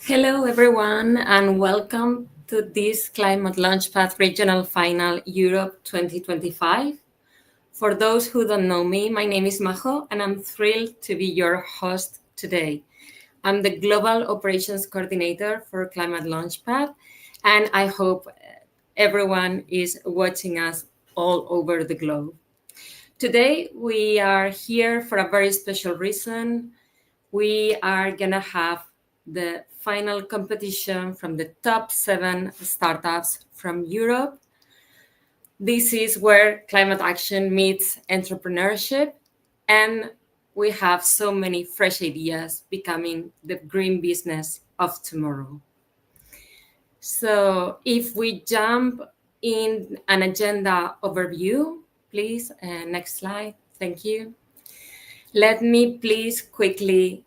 Hello, everyone, and welcome to this Climate Launchpad Regional Final Europe 2025. For those who don't know me, my name is Majo, and I'm thrilled to be your host today. I'm the Global Operations Coordinator for Climate Launchpad, and I hope everyone is watching us all over the globe. Today, we are here for a very special reason. We are going to have the final competition from the top 7 startups from Europe. This is where climate action meets entrepreneurship, and we have so many fresh ideas becoming the green business of tomorrow. So if we jump in an agenda overview, please, next slide, thank you. Let me please quickly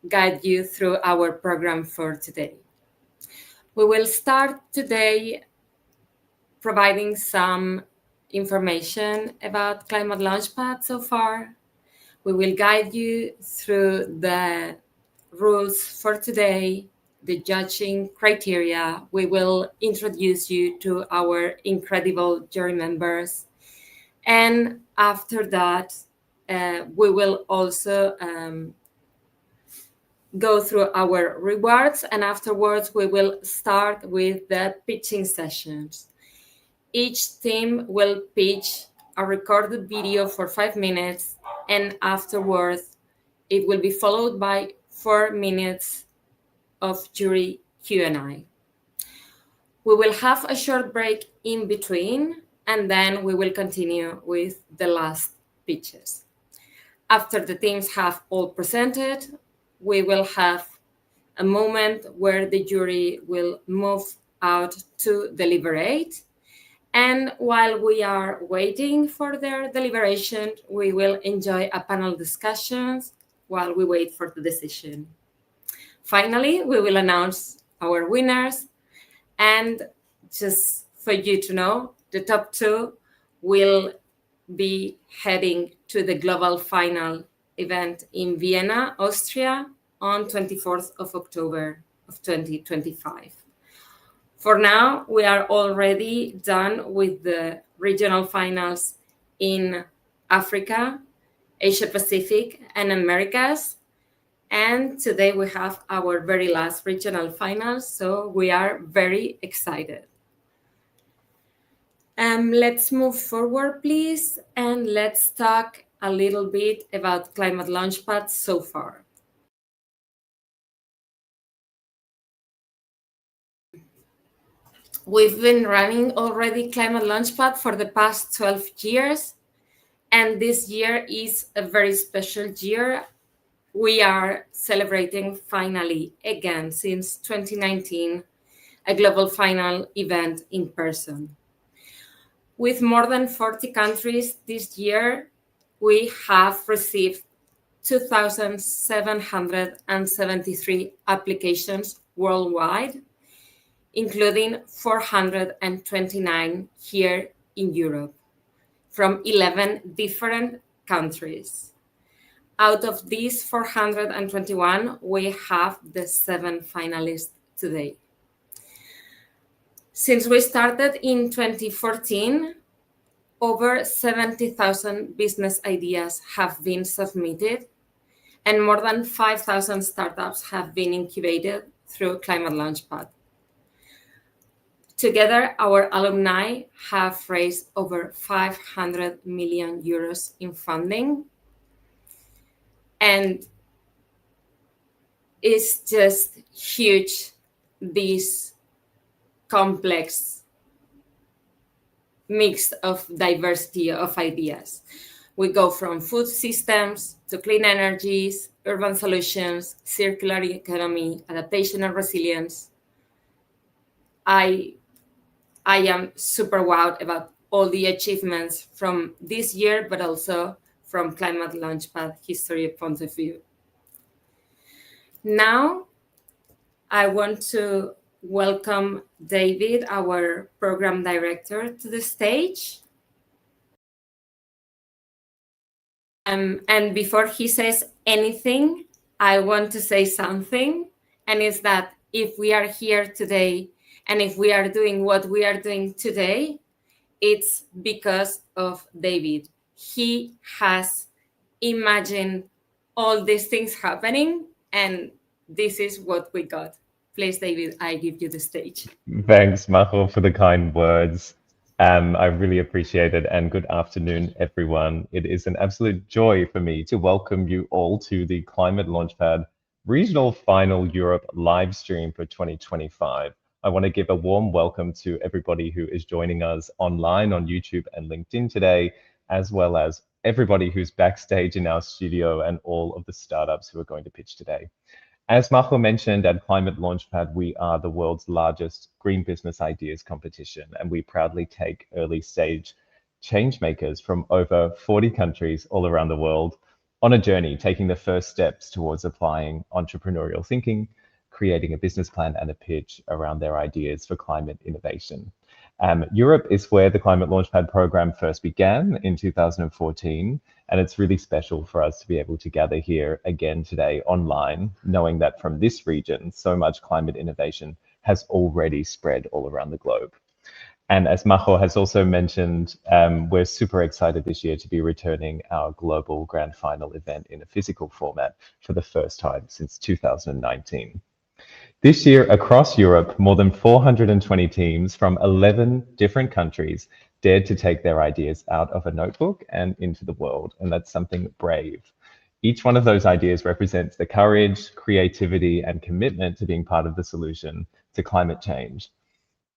guide you through our program for today. We will start today providing some information about Climate Launchpad so far. We will guide you through the rules for today, the judging criteria. We will introduce you to our incredible jury members. And after that, we will also go through our rewards, and afterwards we will start with the pitching sessions. Each team will pitch a recorded video for 5 minutes, and afterwards it will be followed by 4 minutes of jury Q&A. We will have a short break in between, and then we will continue with the last pitches. After the teams have all presented, we will have a moment where the jury will move out to deliberate. And while we are waiting for their deliberation, we will enjoy a panel discussions while we wait for the decision. Finally, we will announce our winners. And just for you to know, the top 2 will be heading to the global final event in Vienna, Austria, on 24th of October of 2025. For now, we are already done with the regional finals in Africa, Asia Pacific, and Americas. And today we have our very last regional finals, so we are very excited. Let's move forward, please, and let's talk a little bit about Climate Launchpad so far. We've been running already Climate Launchpad for the past 12 years, and this year is a very special year. We are celebrating finally again since 2019 a global final event in person. With more than 40 countries this year, we have received 2,773 applications worldwide, including 429 here in Europe, from 11 different countries. Out of these 421, we have the 7 finalists today. Since we started in 2014, over 70,000 business ideas have been submitted, and more than 5,000 startups have been incubated through Climate Launchpad. Together, our alumni have raised over 500 million euros in funding, and it's just huge, this complex mix of diversity of ideas. We go from food systems to clean energies, urban solutions, circular economy, adaptation and resilience. I am super wowed about all the achievements from this year, but also from Climate Launchpad history point of view. Now, I want to welcome David, our program director, to the stage. And before he says anything, I want to say something, and it's that if we are here today and if we are doing what we are doing today, it's because of David. He has imagined all these things happening, and this is what we got. Please, David, I give you the stage. Thanks, Majo, for the kind words. I really appreciate it. And good afternoon, everyone. It is an absolute joy for me to welcome you all to the Climate Launchpad Regional Final Europe live stream for 2025. I want to give a warm welcome to everybody who is joining us online on YouTube and LinkedIn today, as well as everybody who's backstage in our studio and all of the startups who are going to pitch today. As Marco mentioned, at Climate Launchpad, we are the world's largest green business ideas competition, and we proudly take early stage change makers from over 40 countries all around the world on a journey, taking the first steps towards applying entrepreneurial thinking, creating a business plan and a pitch around their ideas for climate innovation. Europe is where the Climate Launchpad program first began in 2014, and it's really special for us to be able to gather here again today online, knowing that from this region, so much climate innovation has already spread all around the globe. And as Majo has also mentioned, we're super excited this year to be returning our global grand final event in a physical format for the first time since 2019. This year, across Europe, more than 420 teams from 11 different countries dared to take their ideas out of a notebook and into the world, and that's something brave. Each one of those ideas represents the courage, creativity, and commitment to being part of the solution to climate change.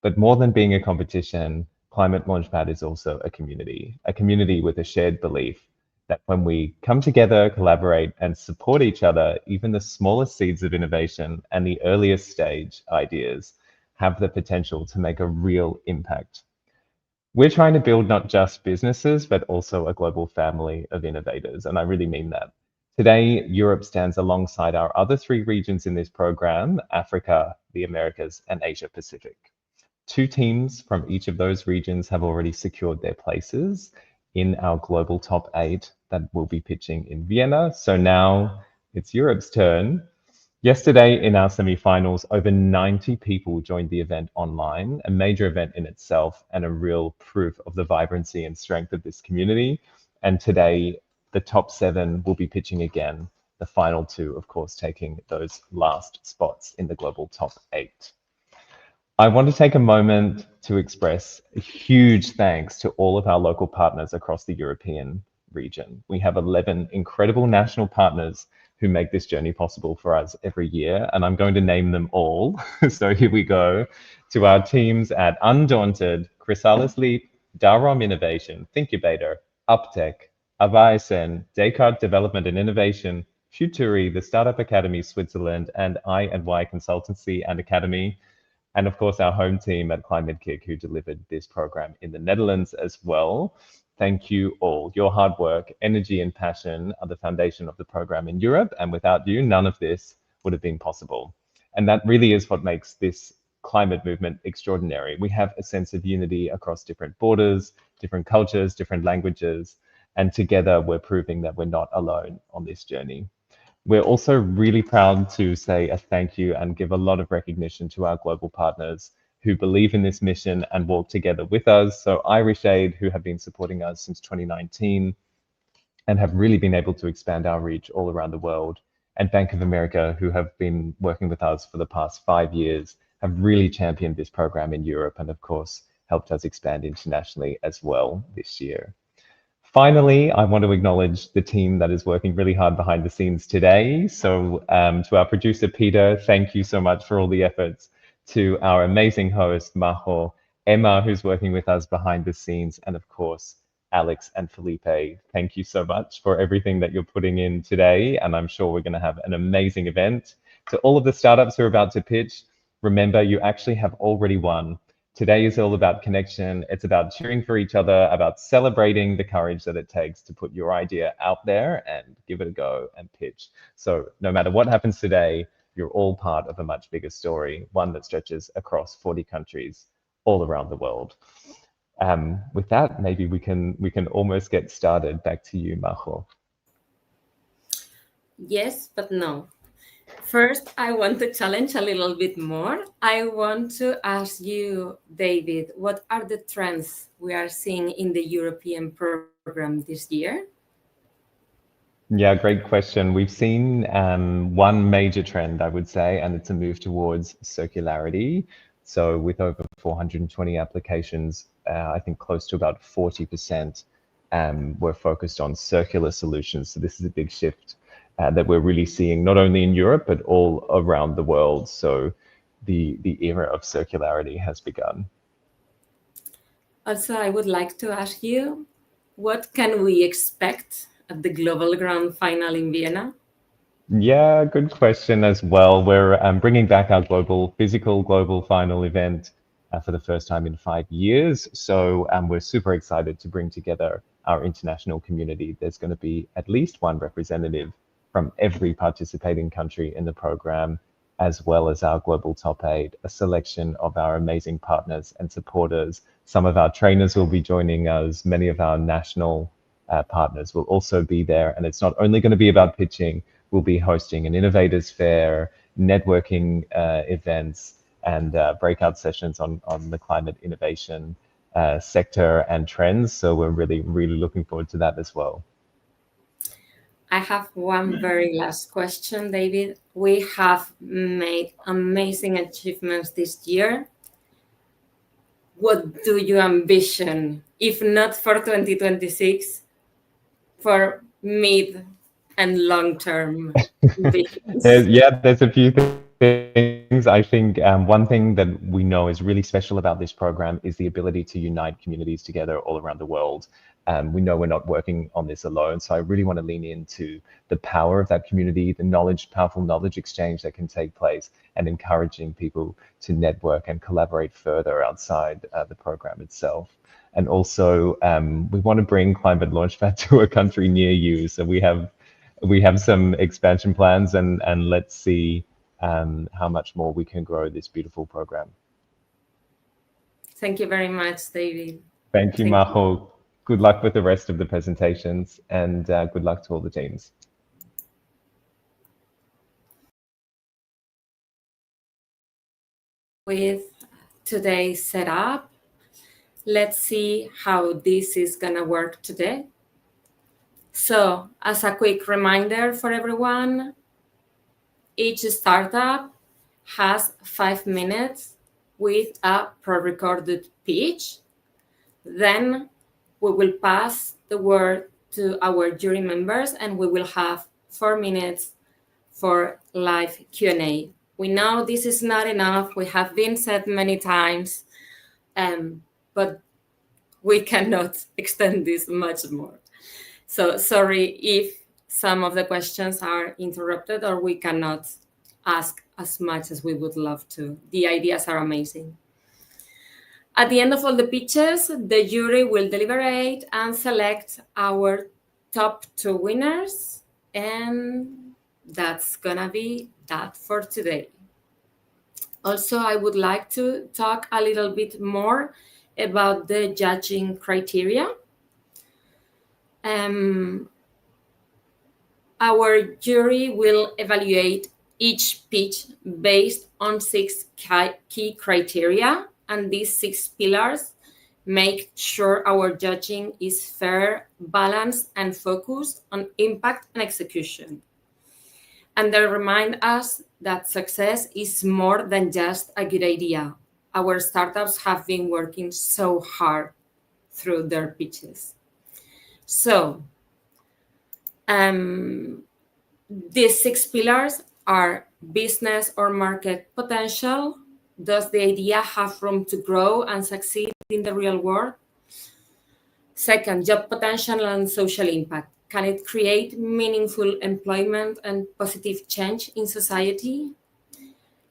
But more than being a competition, Climate Launchpad is also a community with a shared belief that when we come together, collaborate, and support each other, even the smallest seeds of innovation and the earliest stage ideas have the potential to make a real impact. We're trying to build not just businesses, but also a global family of innovators, and I really mean that. Today, Europe stands alongside our other three regions in this program, Africa, the Americas, and Asia Pacific. Two teams from each of those regions have already secured their places in our global top 8 that will be pitching in Vienna. So now it's Europe's turn. Yesterday in our semi-finals, over 90 people joined the event online, a major event in itself and a real proof of the vibrancy and strength of this community. And today, the top 7 will be pitching again, the final 2, of course, taking those last spots in the global top 8. I want to take a moment to express a huge thanks to all of our local partners across the European region. We have 11 incredible national partners who make this journey possible for us every year, and I'm going to name them all. So here we go. To our teams at Undaunted, Chrysalis Leap, Darom Innovation, Thinkubator, Uptech, Avaisen, Descartes Development and Innovation, Futuri, the Startup Academy Switzerland, and I&Y Consultancy and Academy. And of course, our home team at Climate Kick, who delivered this program in the Netherlands as well. Thank you all. Your hard work, energy, and passion are the foundation of the program in Europe. And without you, none of this would have been possible. And that really is what makes this climate movement extraordinary. We have a sense of unity across different borders, different cultures, different languages. And together, we're proving that we're not alone on this journey. We're also really proud to say a thank you and give a lot of recognition to our global partners who believe in this mission and walk together with us. So Irish Aid, who have been supporting us since 2019 and have really been able to expand our reach all around the world, and Bank of America, who have been working with us for the past 5 years, have really championed this program in Europe and of course helped us expand internationally as well this year. Finally, I want to acknowledge the team that is working really hard behind the scenes today. So to our producer, Peter, thank you so much for all the efforts. To our amazing host, Majo, Emma, who's working with us behind the scenes, and of course, Alex and Felipe. Thank you so much for everything that you're putting in today. And I'm sure we're going to have an amazing event. To all of the startups who are about to pitch, remember, you actually have already won. Today is all about connection. It's about cheering for each other, about celebrating the courage that it takes to put your idea out there and give it a go and pitch. So no matter what happens today, you're all part of a much bigger story, one that stretches across 40 countries all around the world. With that, maybe we can almost get started. Back to you, Majo. Yes, but no. First, I want to challenge a little bit more. I want to ask you, David, what are the trends we are seeing in the European program this year? Yeah, great question. We've seen one major trend, I would say, and it's a move towards circularity. So, with over 420 applications, I think close to about 40% were focused on circular solutions. So, this is a big shift that we're really seeing not only in Europe, but all around the world. So, the era of circularity has begun. Also, I would like to ask you, what can we expect at the Global Grand Final in Vienna? Yeah, good question as well. We're bringing back our physical global final event for the first time in 5 years. So we're super excited to bring together our international community. There's going to be at least one representative from every participating country in the program, as well as our global top eight, a selection of our amazing partners and supporters. Some of our trainers will be joining us. Many of our national partners will also be there. And it's not only going to be about pitching, we'll be hosting an innovators fair, networking events, and breakout sessions on the climate innovation sector and trends. So we're really, really looking forward to that as well. I have one very last question, David. We have made amazing achievements this year. What do you ambition, if not for 2026, for mid and long term ambitions? Yeah, there's a few things. I think one thing that we know is really special about this program is the ability to unite communities together all around the world. We know we're not working on this alone, so I really want to lean into the power of that community, the powerful knowledge exchange that can take place, and encouraging people to network and collaborate further outside the program itself. And also, we want to bring Climate Launchpad to a country near you. So we have some expansion plans, and let's see how much more we can grow this beautiful program. Thank you very much, David. Thank you, Thank you. Maho. Good luck with the rest of the presentations, and good luck to all the teams. With today's setup, let's see how this is gonna work today. So, as a quick reminder for everyone, each startup has 5 minutes with a pre-recorded pitch. Then we will pass the word to our jury members, and we will have 4 minutes for live Q&A. We know this is not enough. We have been said many times, but we cannot extend this much more. So sorry if some of the questions are interrupted or we cannot ask as much as we would love to. The ideas are amazing. At the end of all the pitches, the jury will deliberate and select our top 2 winners, and that's gonna be that for today. Also, I would like to talk a little bit more about the judging criteria. Our jury will evaluate each pitch based on 6 key criteria, and these 6 pillars make sure our judging is fair, balanced, and focused on impact and execution. And they remind us that success is more than just a good idea. Our startups have been working so hard through their pitches. So, these 6 pillars are business or market potential. Does the idea have room to grow and succeed in the real world? Second, job potential and social impact. Can it create meaningful employment and positive change in society?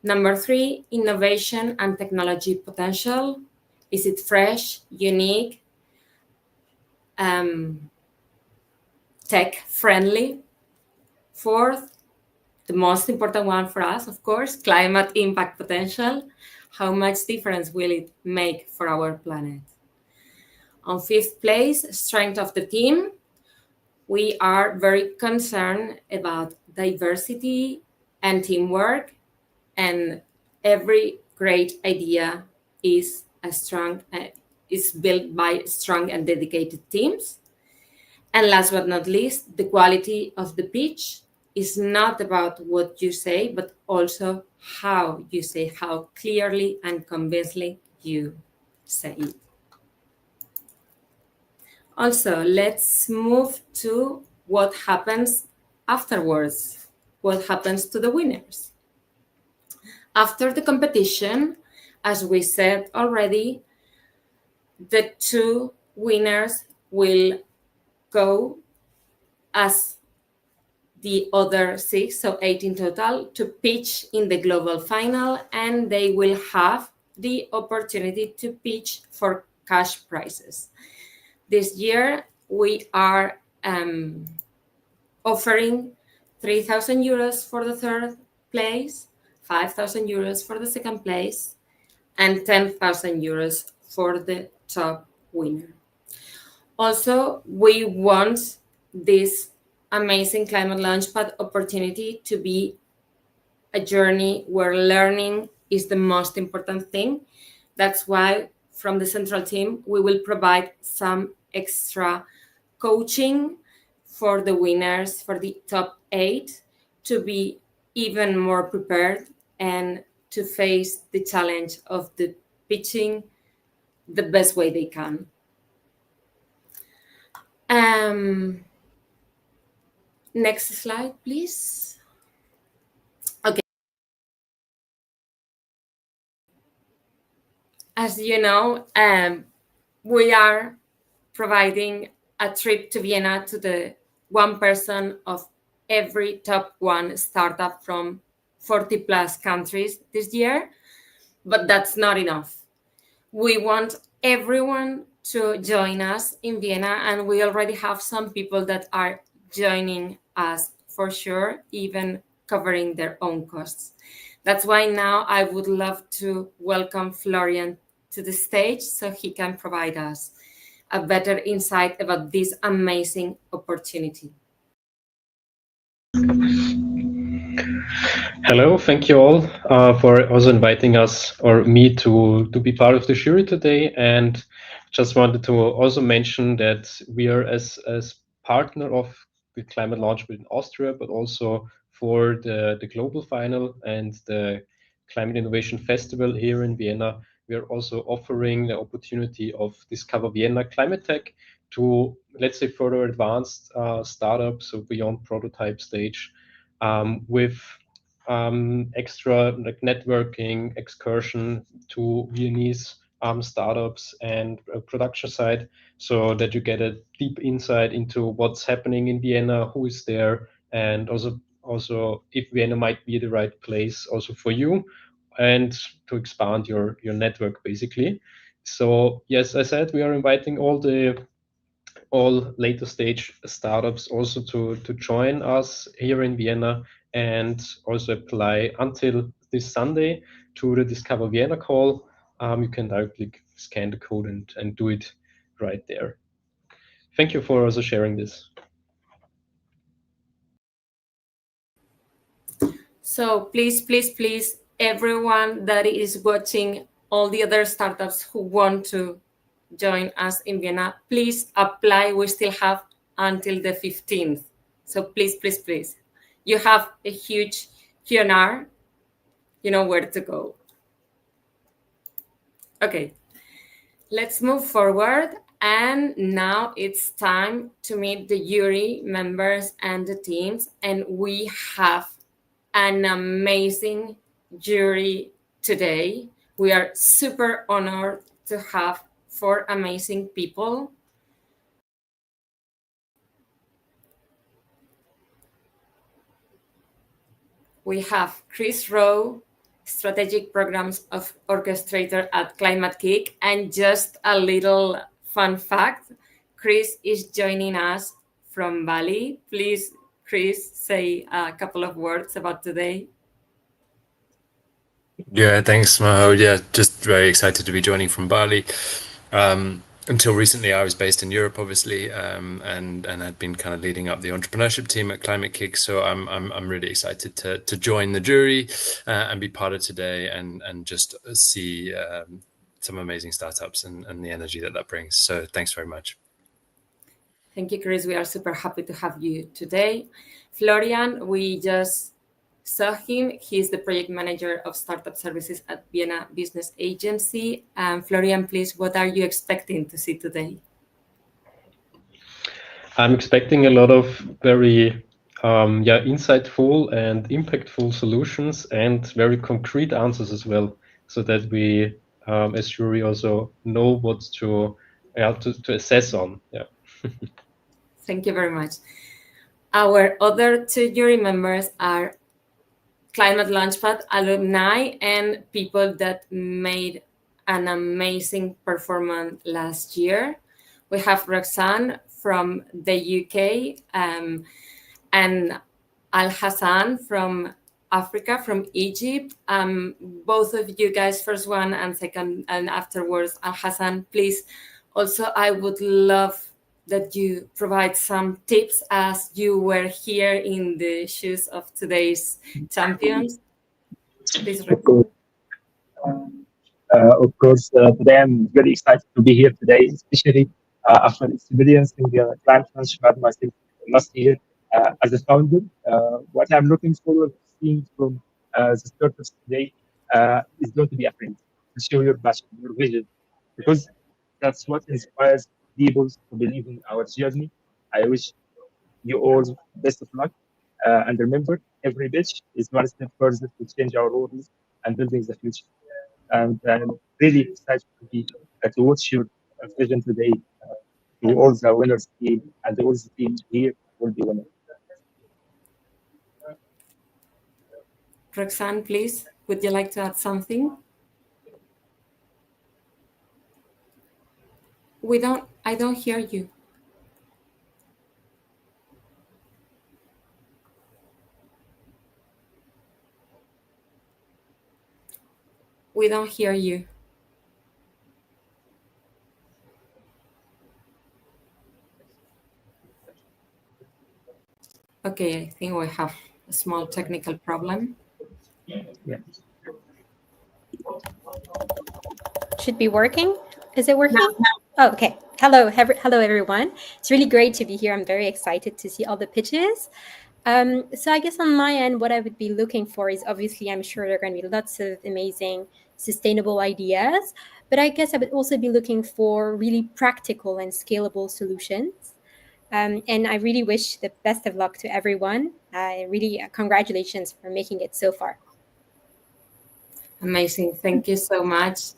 Number 3, innovation and technology potential. Is it fresh, unique, tech-friendly? Fourth, the most important one for us, of course, climate impact potential. How much difference will it make for our planet? On 5th place, strength of the team. We are very concerned about diversity and teamwork, and every great idea is built by strong and dedicated teams. And last but not least, the quality of the pitch is not about what you say, but also how you say, how clearly and convincingly you say it. Also, let's move to what happens afterwards, what happens to the winners. After the competition, as we said already, the 2 winners will go as the other 6, so 8 in total, to pitch in the global final, and they will have the opportunity to pitch for cash prizes. This year, we are offering 3,000 euros for the 3rd place, 5,000 euros for the 2nd place, and 10,000 euros for the top winner. Also, we want this amazing Climate Launchpad opportunity to be a journey where learning is the most important thing. That's why from the central team, we will provide some extra coaching for the winners, for the top 8, to be even more prepared and to face the challenge of the pitching the best way they can. Next slide, please. Okay. As you know, we are providing a trip to Vienna to the one person of every top 1 startup from 40 plus countries this year, but that's not enough. We want everyone to join us in Vienna, and we already have some people that are joining us for sure, even covering their own costs. That's why now I would love to welcome Florian to the stage so he can provide us a better insight about this amazing opportunity. Hello, thank you all for also inviting us, or me, to be part of the jury today. And just wanted to also mention that we are as partner of the Climate Launchpad in Austria, but also for the global final and the Climate Innovation Festival here in Vienna. We are also offering the opportunity of Discover Vienna ClimateTech to, let's say, further advanced startups, so beyond prototype stage, with extra like networking excursion to Viennese startups and production side, so that you get a deep insight into what's happening in Vienna, who is there, and also if Vienna might be the right place also for you, and to expand your network basically. So yes, I said we are inviting all later stage startups also to join us here in Vienna, and also apply until this Sunday to the Discover Vienna call. You can directly scan the code and do it right there. Thank you for also sharing this. So please, please, please, everyone that is watching, all the other startups who want to join us in Vienna, please apply. We still have until the 15th. So please, please, please. You have a huge Q&R. You know where to go. Okay, let's move forward. And now it's time to meet the jury members and the teams. And we have an amazing jury today. We are super honored to have 4 amazing people. We have Chris Rowe, Strategic Programs of Orchestrator at Climate Kick. And just a little fun fact, Chris is joining us from Bali. Please, Chris, say a couple of words about today. Yeah, thanks, Maho. Yeah, just very excited to be joining from Bali. until recently, I was based in Europe, obviously, and had been kind of leading up the entrepreneurship team at Climate Kick. So I'm really excited to join the jury and be part of today and just see some amazing startups and the energy that brings. So thanks very much. Thank you, Chris. We are super happy to have you today. Florian, we just saw him. He's the project manager of startup services at Vienna Business Agency. Florian, please, what are you expecting to see today? I'm expecting a lot of very insightful and impactful solutions and very concrete answers as well, so that we as jury also know what to assess on. Yeah. Thank you very much. Our other two jury members are ClimateLaunchpad alumni and people that made an amazing performance last year. We have Roxanne from the UK and Al Hassan from Africa, from Egypt. Both of you guys, first one and second, and afterwards, Al Hassan, please. Also, I would love that you provide some tips as you were here in the shoes of today's champions. Please, Of course, today I'm very excited to be here today, especially after experiencing climate change myself last year as a founder. What I'm looking forward to seeing from the startups today is going to be a friend to show your passion, your vision, because that's what inspires people to believe in our journey. I wish you all best of luck. And remember, every pitch is one step further to change our world and building the future. And I'm really excited to watch your vision today. To all the winners team and all the team here will be winners. Roxanne, please, would you like to add something? I don't hear you. We don't hear you. Okay, I think we have a small technical problem. Yeah. Should be working. Is it working? Oh, okay. Hello, everyone. It's really great to be here. I'm very excited to see all the pitches. So I guess on my end, what I would be looking for is, obviously, I'm sure there are going to be lots of amazing sustainable ideas, but I guess I would also be looking for really practical and scalable solutions. And I really wish the best of luck to everyone. Really, congratulations for making it so far. Amazing. Thank you so much.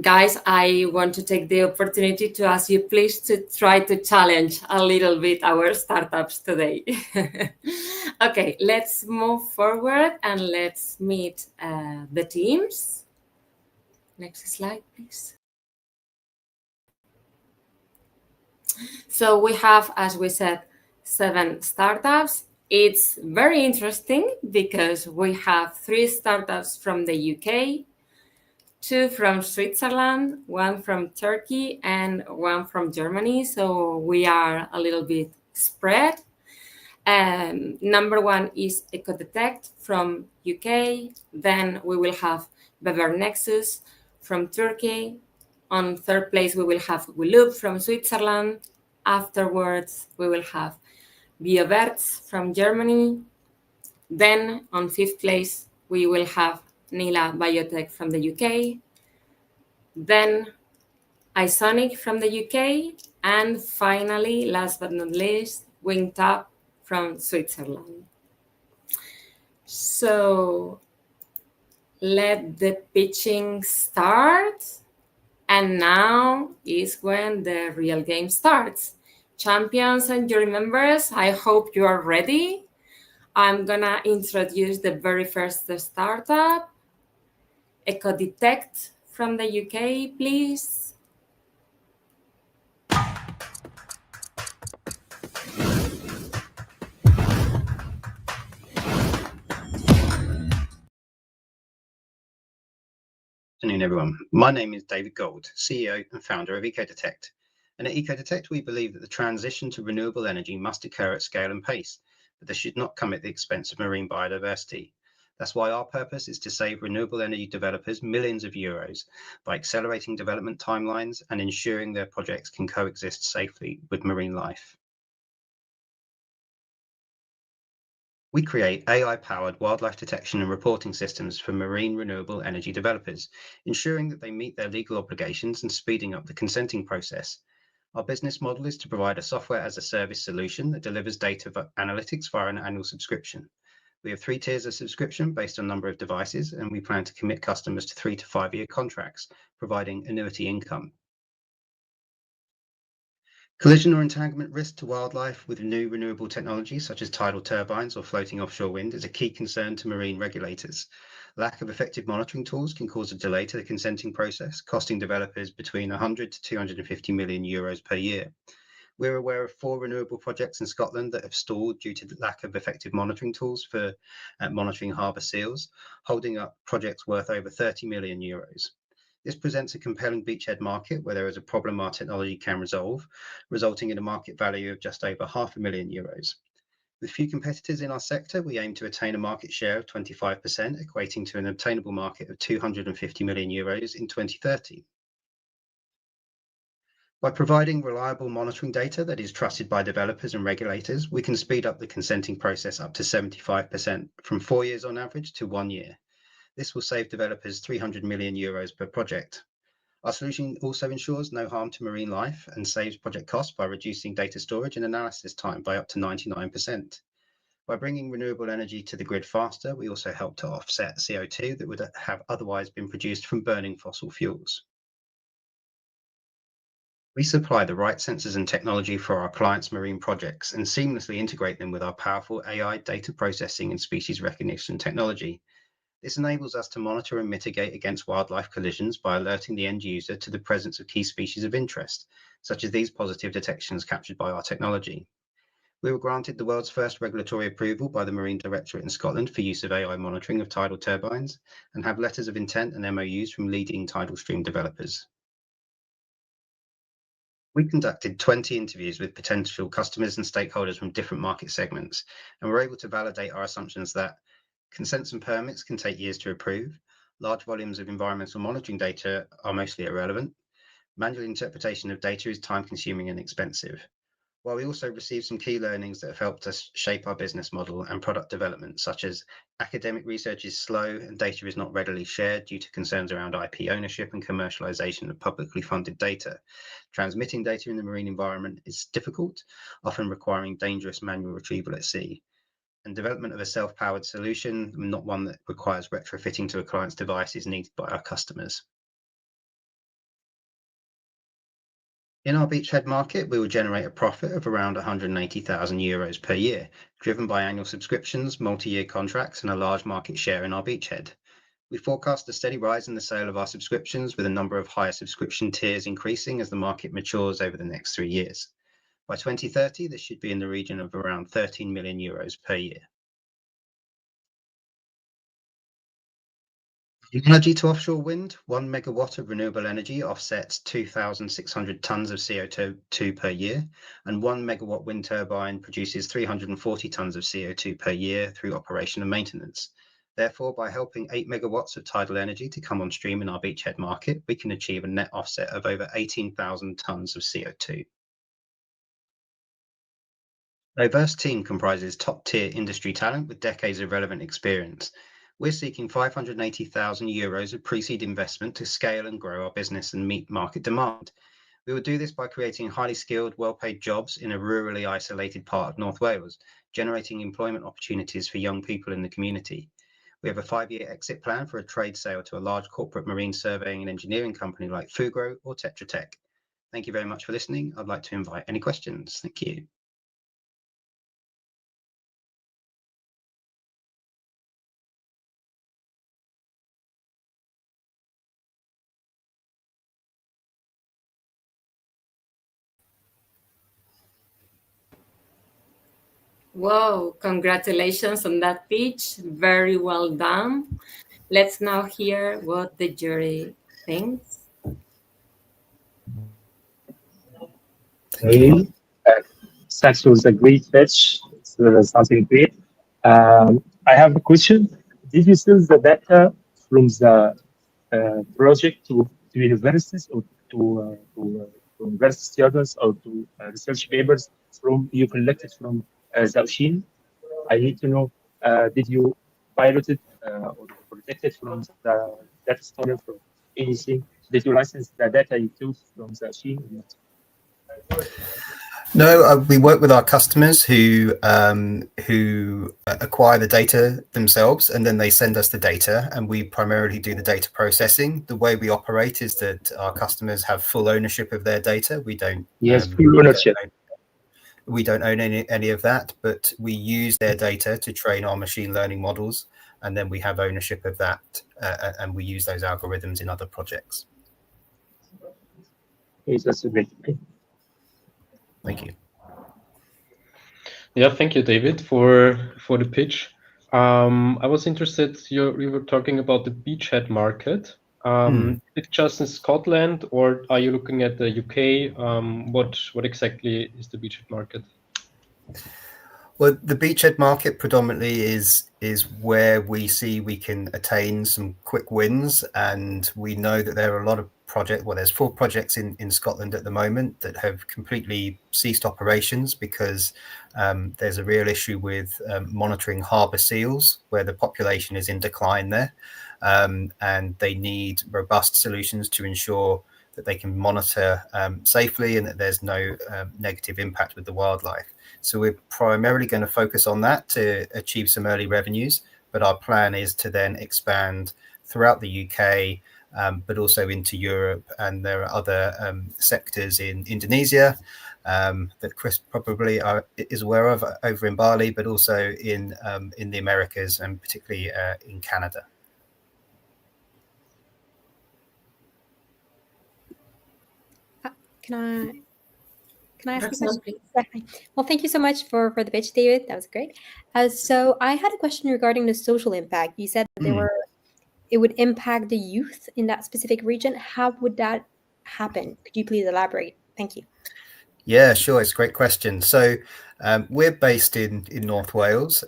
Guys, I want to take the opportunity to ask you please to try to challenge a little bit our startups today. Okay, let's move forward and let's meet the teams. Next slide, please. So we have, as we said, 7 startups. It's very interesting because we have 3 startups from the UK, 2 from Switzerland, 1 from Turkey, and 1 from Germany. So we are a little bit spread. Number 1 is Ecodetect from UK. Then we will have Beaver Nexus from Turkey. On 3rd place, we will have weLoop from Switzerland. Afterwards, we will have Biowerkz from Germany. Then on 5th place, we will have Nila Biotech from the UK. Then Isonic from the UK. And finally, last but not least, Winktap from Switzerland. So let the pitching start. And now is when the real game starts. Champions and jury members, I hope you are ready. I'm gonna introduce the very first startup, Ecodetect from the UK, please. afternoon, everyone. My name is David Gold, CEO and founder of Ecodetect. And at Ecodetect, we believe that the transition to renewable energy must occur at scale and pace, but this should not come at the expense of marine biodiversity. That's why our purpose is to save renewable energy developers millions of euros by accelerating development timelines and ensuring their projects can coexist safely with marine life. We create AI-powered wildlife detection and reporting systems for marine renewable energy developers, ensuring that they meet their legal obligations and speeding up the consenting process. Our business model is to provide a software-as-a-service solution that delivers data analytics via an annual subscription. We have 3 tiers of subscription based on number of devices, and we plan to commit customers to 3 to 5 year contracts, providing annuity income. Collision or entanglement risk to wildlife with new renewable technologies such as tidal turbines or floating offshore wind is a key concern to marine regulators. Lack of effective monitoring tools can cause a delay to the consenting process, costing developers between 100 to 250 million euros per year. We're aware of 4 renewable projects in Scotland that have stalled due to the lack of effective monitoring tools for monitoring harbour seals, holding up projects worth over 30 million euros. This presents a compelling beachhead market where there is a problem our technology can resolve, resulting in a market value of just over €500,000. With few competitors in our sector, we aim to attain a market share of 25%, equating to an obtainable market of €250 million in 2030. By providing reliable monitoring data that is trusted by developers and regulators, we can speed up the consenting process up to 75%, from 4 years on average to 1 year. This will save developers €300 million per project. Our solution also ensures no harm to marine life and saves project costs by reducing data storage and analysis time by up to 99%. By bringing renewable energy to the grid faster, we also help to offset CO2 that would have otherwise been produced from burning fossil fuels. We supply the right sensors and technology for our clients' marine projects and seamlessly integrate them with our powerful AI data processing and species recognition technology. This enables us to monitor and mitigate against wildlife collisions by alerting the end user to the presence of key species of interest, such as these positive detections captured by our technology. We were granted the world's first regulatory approval by the Marine Directorate in Scotland for use of AI monitoring of tidal turbines and have letters of intent and MOUs from leading tidal stream developers. We conducted 20 interviews with potential customers and stakeholders from different market segments, and were able to validate our assumptions that consents and permits can take years to approve. Large volumes of environmental monitoring data are mostly irrelevant. Manual interpretation of data is time-consuming and expensive. While we also received some key learnings that have helped us shape our business model and product development, such as academic research is slow and data is not readily shared due to concerns around IP ownership and commercialization of publicly funded data. Transmitting data in the marine environment is difficult, often requiring dangerous manual retrieval at sea. And development of a self-powered solution, not one that requires retrofitting to a client's device, is needed by our customers. In our beachhead market, we will generate a profit of around €180,000 per year, driven by annual subscriptions, multi-year contracts, and a large market share in our beachhead. We forecast a steady rise in the sale of our subscriptions, with a number of higher subscription tiers increasing as the market matures over the next 3 years. By 2030, this should be in the region of around €13 million per year. In energy to offshore wind, 1 megawatt of renewable energy offsets 2,600 tons of CO2 per year, and 1 megawatt wind turbine produces 340 tons of CO2 per year through operation and maintenance. Therefore, by helping 8 megawatts of tidal energy to come on stream in our beachhead market, we can achieve a net offset of over 18,000 tons of CO2. A diverse team comprises top-tier industry talent with decades of relevant experience. We're seeking €580,000 of pre-seed investment to scale and grow our business and meet market demand. We will do this by creating highly skilled, well-paid jobs in a rurally isolated part of North Wales, generating employment opportunities for young people in the community. We have a 5-year exit plan for a trade sale to a large corporate marine surveying and engineering company like Fugro or Tetra Tech. Thank you very much for listening. I'd like to invite any questions. Thank you. Wow, congratulations on that pitch. Very well done. Let's now hear what the jury thinks. Okay. Thanks for the great pitch. It's something great. I have a question. Did you sell the data from the project to universities or to university students or to research papers from you collected from the ocean? I need to know, did you pilot it or protect it from the data stolen from anything? Did you license the data you took from the ocean or not? No, we work with our customers who acquire the data themselves, and then they send us the data, and we primarily do the data processing. The way we operate is that our customers have full ownership of their data. We don't. Yes, full ownership. We don't own any of that, but we use their data to train our machine learning models, and then we have ownership of that, and we use those algorithms in other projects. Yes, that's a great. Thank you. Yeah, thank you, David, for the pitch. I was interested. You were talking about the beachhead market. Is it just in Scotland, or are you looking at the UK? What exactly is the beachhead market? Well, the beachhead market predominantly is where we see we can attain some quick wins, and we know that there are a lot of projects. Well, there's 4 projects in Scotland at the moment that have completely ceased operations because there's a real issue with monitoring harbour seals, where the population is in decline there, and they need robust solutions to ensure that they can monitor safely and that there's no negative impact with the wildlife. So we're primarily going to focus on that to achieve some early revenues, but our plan is to then expand throughout the UK, but also into Europe. And there are other sectors in Indonesia that Chris probably is aware of over in Bali, but also in the Americas and particularly in Canada. Can I ask Roxanne, a question? Well, thank you so much for the pitch, David. That was great. So I had a question regarding the social impact. You said that it would impact the youth in that specific region. How would that happen? Could you please elaborate? Thank you. Yeah, sure. It's a great question. So we're based in North Wales,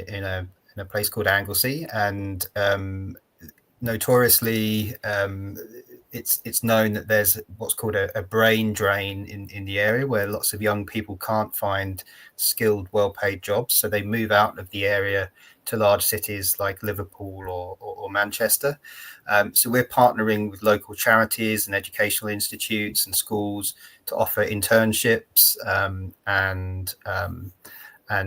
in a place called Anglesey, and notoriously it's known that there's what's called a brain drain in the area, where lots of young people can't find skilled, well-paid jobs, so they move out of the area to large cities like Liverpool or Manchester. So we're partnering with local charities and educational institutes and schools to offer internships and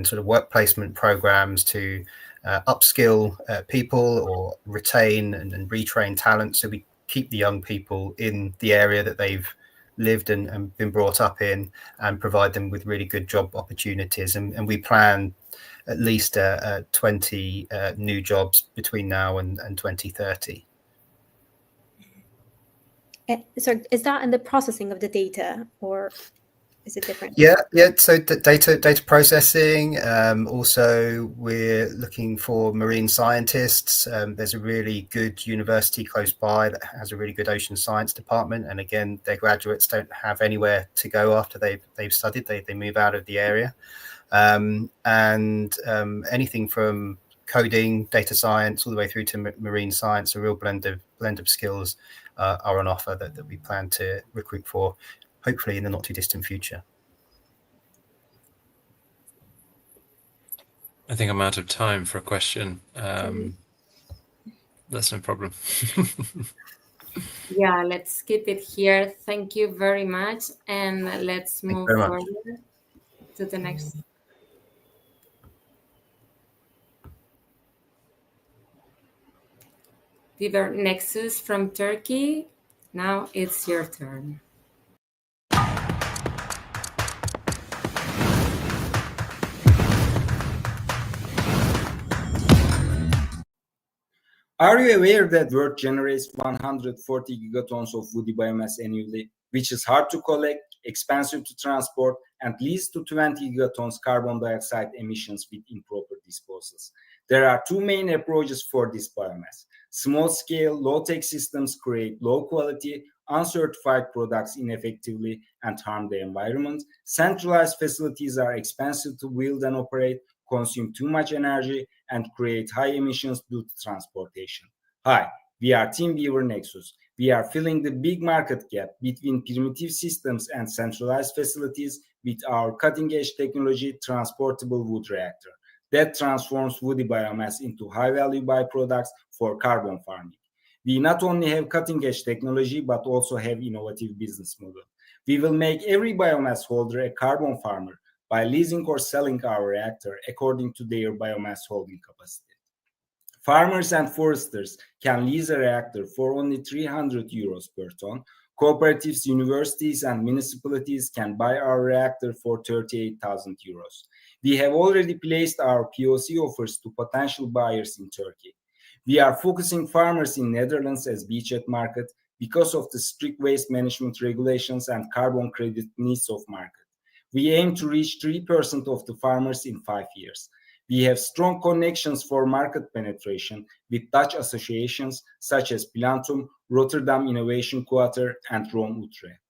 sort of work placement programs to upskill people or retain and retrain talent, so we keep the young people in the area that they've lived and been brought up in, and provide them with really good job opportunities. And we plan at least 20 new jobs between now and 2030. So is that in the processing of the data, or is it different? Yeah. So data processing. Also, we're looking for marine scientists. There's a really good university close by that has a really good ocean science department, and again, their graduates don't have anywhere to go after they've studied. They move out of the area, and anything from coding, data science, all the way through to marine science. A real blend of skills are on offer that we plan to recruit for, hopefully in the not too distant future. I think I'm out of time for a question. That's no problem. Yeah, let's keep it here. Thank you very much. And let's move forward to the next. Beaver Nexus from Turkey. Now it's your turn. Are you aware that the world generates 140 gigatons of woody biomass annually, which is hard to collect, expensive to transport, and leads to 20 gigatons carbon dioxide emissions with improper disposals? There are 2 main approaches for this biomass. Small-scale, low-tech systems create low-quality, uncertified products ineffectively and harm the environment. Centralized facilities are expensive to build and operate, consume too much energy, and create high emissions due to transportation. Hi, we are Team Beaver Nexus. We are filling the big market gap between primitive systems and centralized facilities with our cutting-edge technology, transportable wood reactor that transforms woody biomass into high-value byproducts for carbon farming. We not only have cutting-edge technology, but also have innovative business model. We will make every biomass holder a carbon farmer by leasing or selling our reactor according to their biomass holding capacity. Farmers and foresters can lease a reactor for only 300 euros per ton. Cooperatives, universities, and municipalities can buy our reactor for 38,000 euros. We have already placed our POC offers to potential buyers in Turkey. We are focusing farmers in Netherlands as beachhead market because of the strict waste management regulations and carbon credit needs of market. We aim to reach 3% of the farmers in 5 years. We have strong connections for market penetration with Dutch associations such as Plantum, Rotterdam Innovation Quarter, and Rome Utrecht.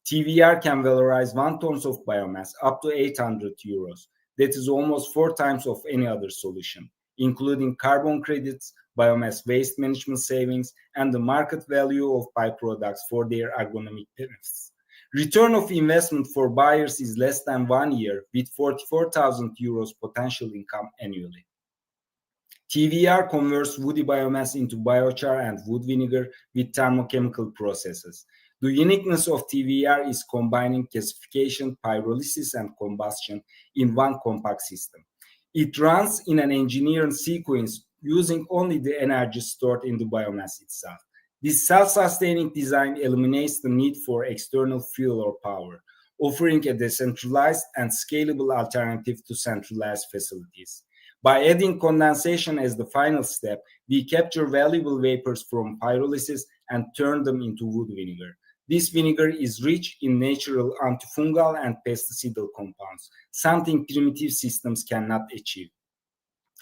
TVR can valorize 1 ton of biomass up to 800 euros. That is almost 4 times of any other solution, including carbon credits, biomass waste management savings, and the market value of byproducts for their agronomic benefits. Return of investment for buyers is less than 1 year with 44,000 euros potential income annually. TVR converts woody biomass into biochar and wood vinegar with thermochemical processes. The uniqueness of TVR is combining gasification, pyrolysis, and combustion in one compact system. It runs in an engineered sequence using only the energy stored in the biomass itself. This self-sustaining design eliminates the need for external fuel or power, offering a decentralized and scalable alternative to centralized facilities. By adding condensation as the final step, we capture valuable vapors from pyrolysis and turn them into wood vinegar. This vinegar is rich in natural antifungal and pesticidal compounds, something primitive systems cannot achieve.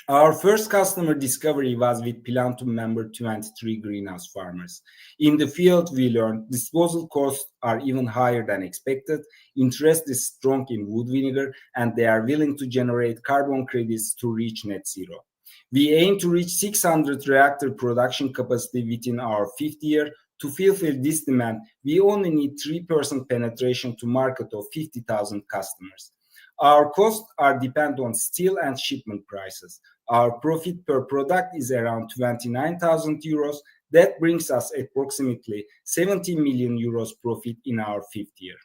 Our first customer discovery was with Plantum member 23 greenhouse farmers. In the field, we learned disposal costs are even higher than expected, interest is strong in wood vinegar, and they are willing to generate carbon credits to reach net zero. We aim to reach 600 reactor production capacity within our 5th year. To fulfill this demand, we only need 3% penetration to market of 50,000 customers. Our costs are dependent on steel and shipment prices. Our profit per product is around 29,000 euros. That brings us approximately 70 million euros profit in our 5th year.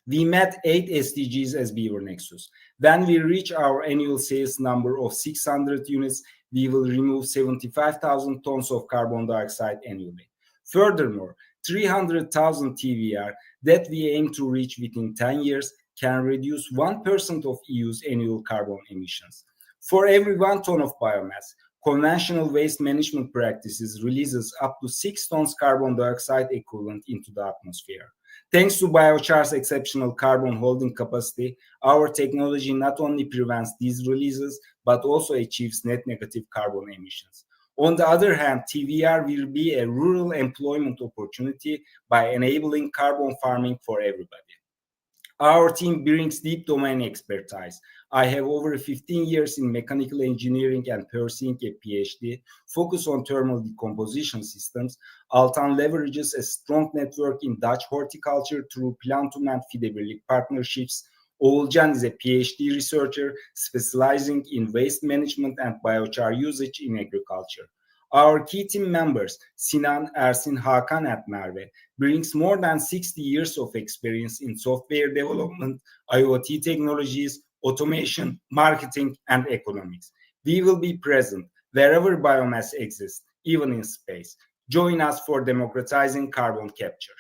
We met 8 SDGs as Beaver Nexus. When we reach our annual sales number of 600 units, we will remove 75,000 tons of carbon dioxide annually. Furthermore, 300,000 TVR that we aim to reach within 10 years can reduce 1% of EU's annual carbon emissions. For every 1 ton of biomass, conventional waste management practices releases up to 6 tons carbon dioxide equivalent into the atmosphere. Thanks to biochar's exceptional carbon holding capacity, our technology not only prevents these releases, but also achieves net negative carbon emissions. On the other hand, TVR will be a rural employment opportunity by enabling carbon farming for everybody. Our team brings deep domain expertise. I have over 15 years in mechanical engineering and pursuing a PhD focused on thermal decomposition systems. Altan leverages a strong network in Dutch horticulture through Plantum and Fideberlik partnerships. Oğulcan is a PhD researcher specializing in waste management and biochar usage in agriculture. Our key team members, Sinan, Ersin, Hakan, and Merve, brings more than 60 years of experience in software development, IoT technologies, automation, marketing, and economics. We will be present wherever biomass exists, even in space. Join us for democratizing carbon capture.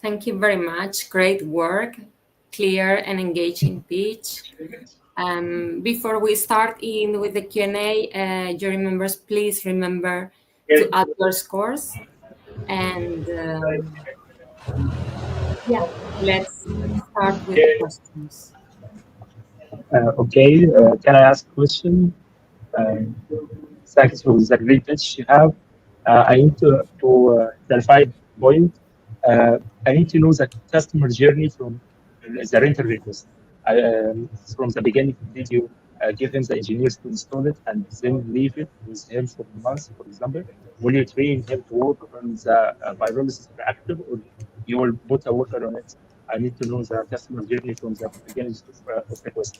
Thank you very much. Great work, clear and engaging pitch. Before we start in with the Q&A, jury members, please remember to add your scores. And yeah, let's start with the questions. Okay, can I ask a question? Um, Thanks for the great pitch you have. I need to clarify point. I need to know the customer journey from the renter request. From the beginning of the video, give him the engineers to install it and then leave it with him for months, for example. Will you train him to work on the pyrolysis reactor or you will put a worker on it? I need to know the customer journey from the beginning of request.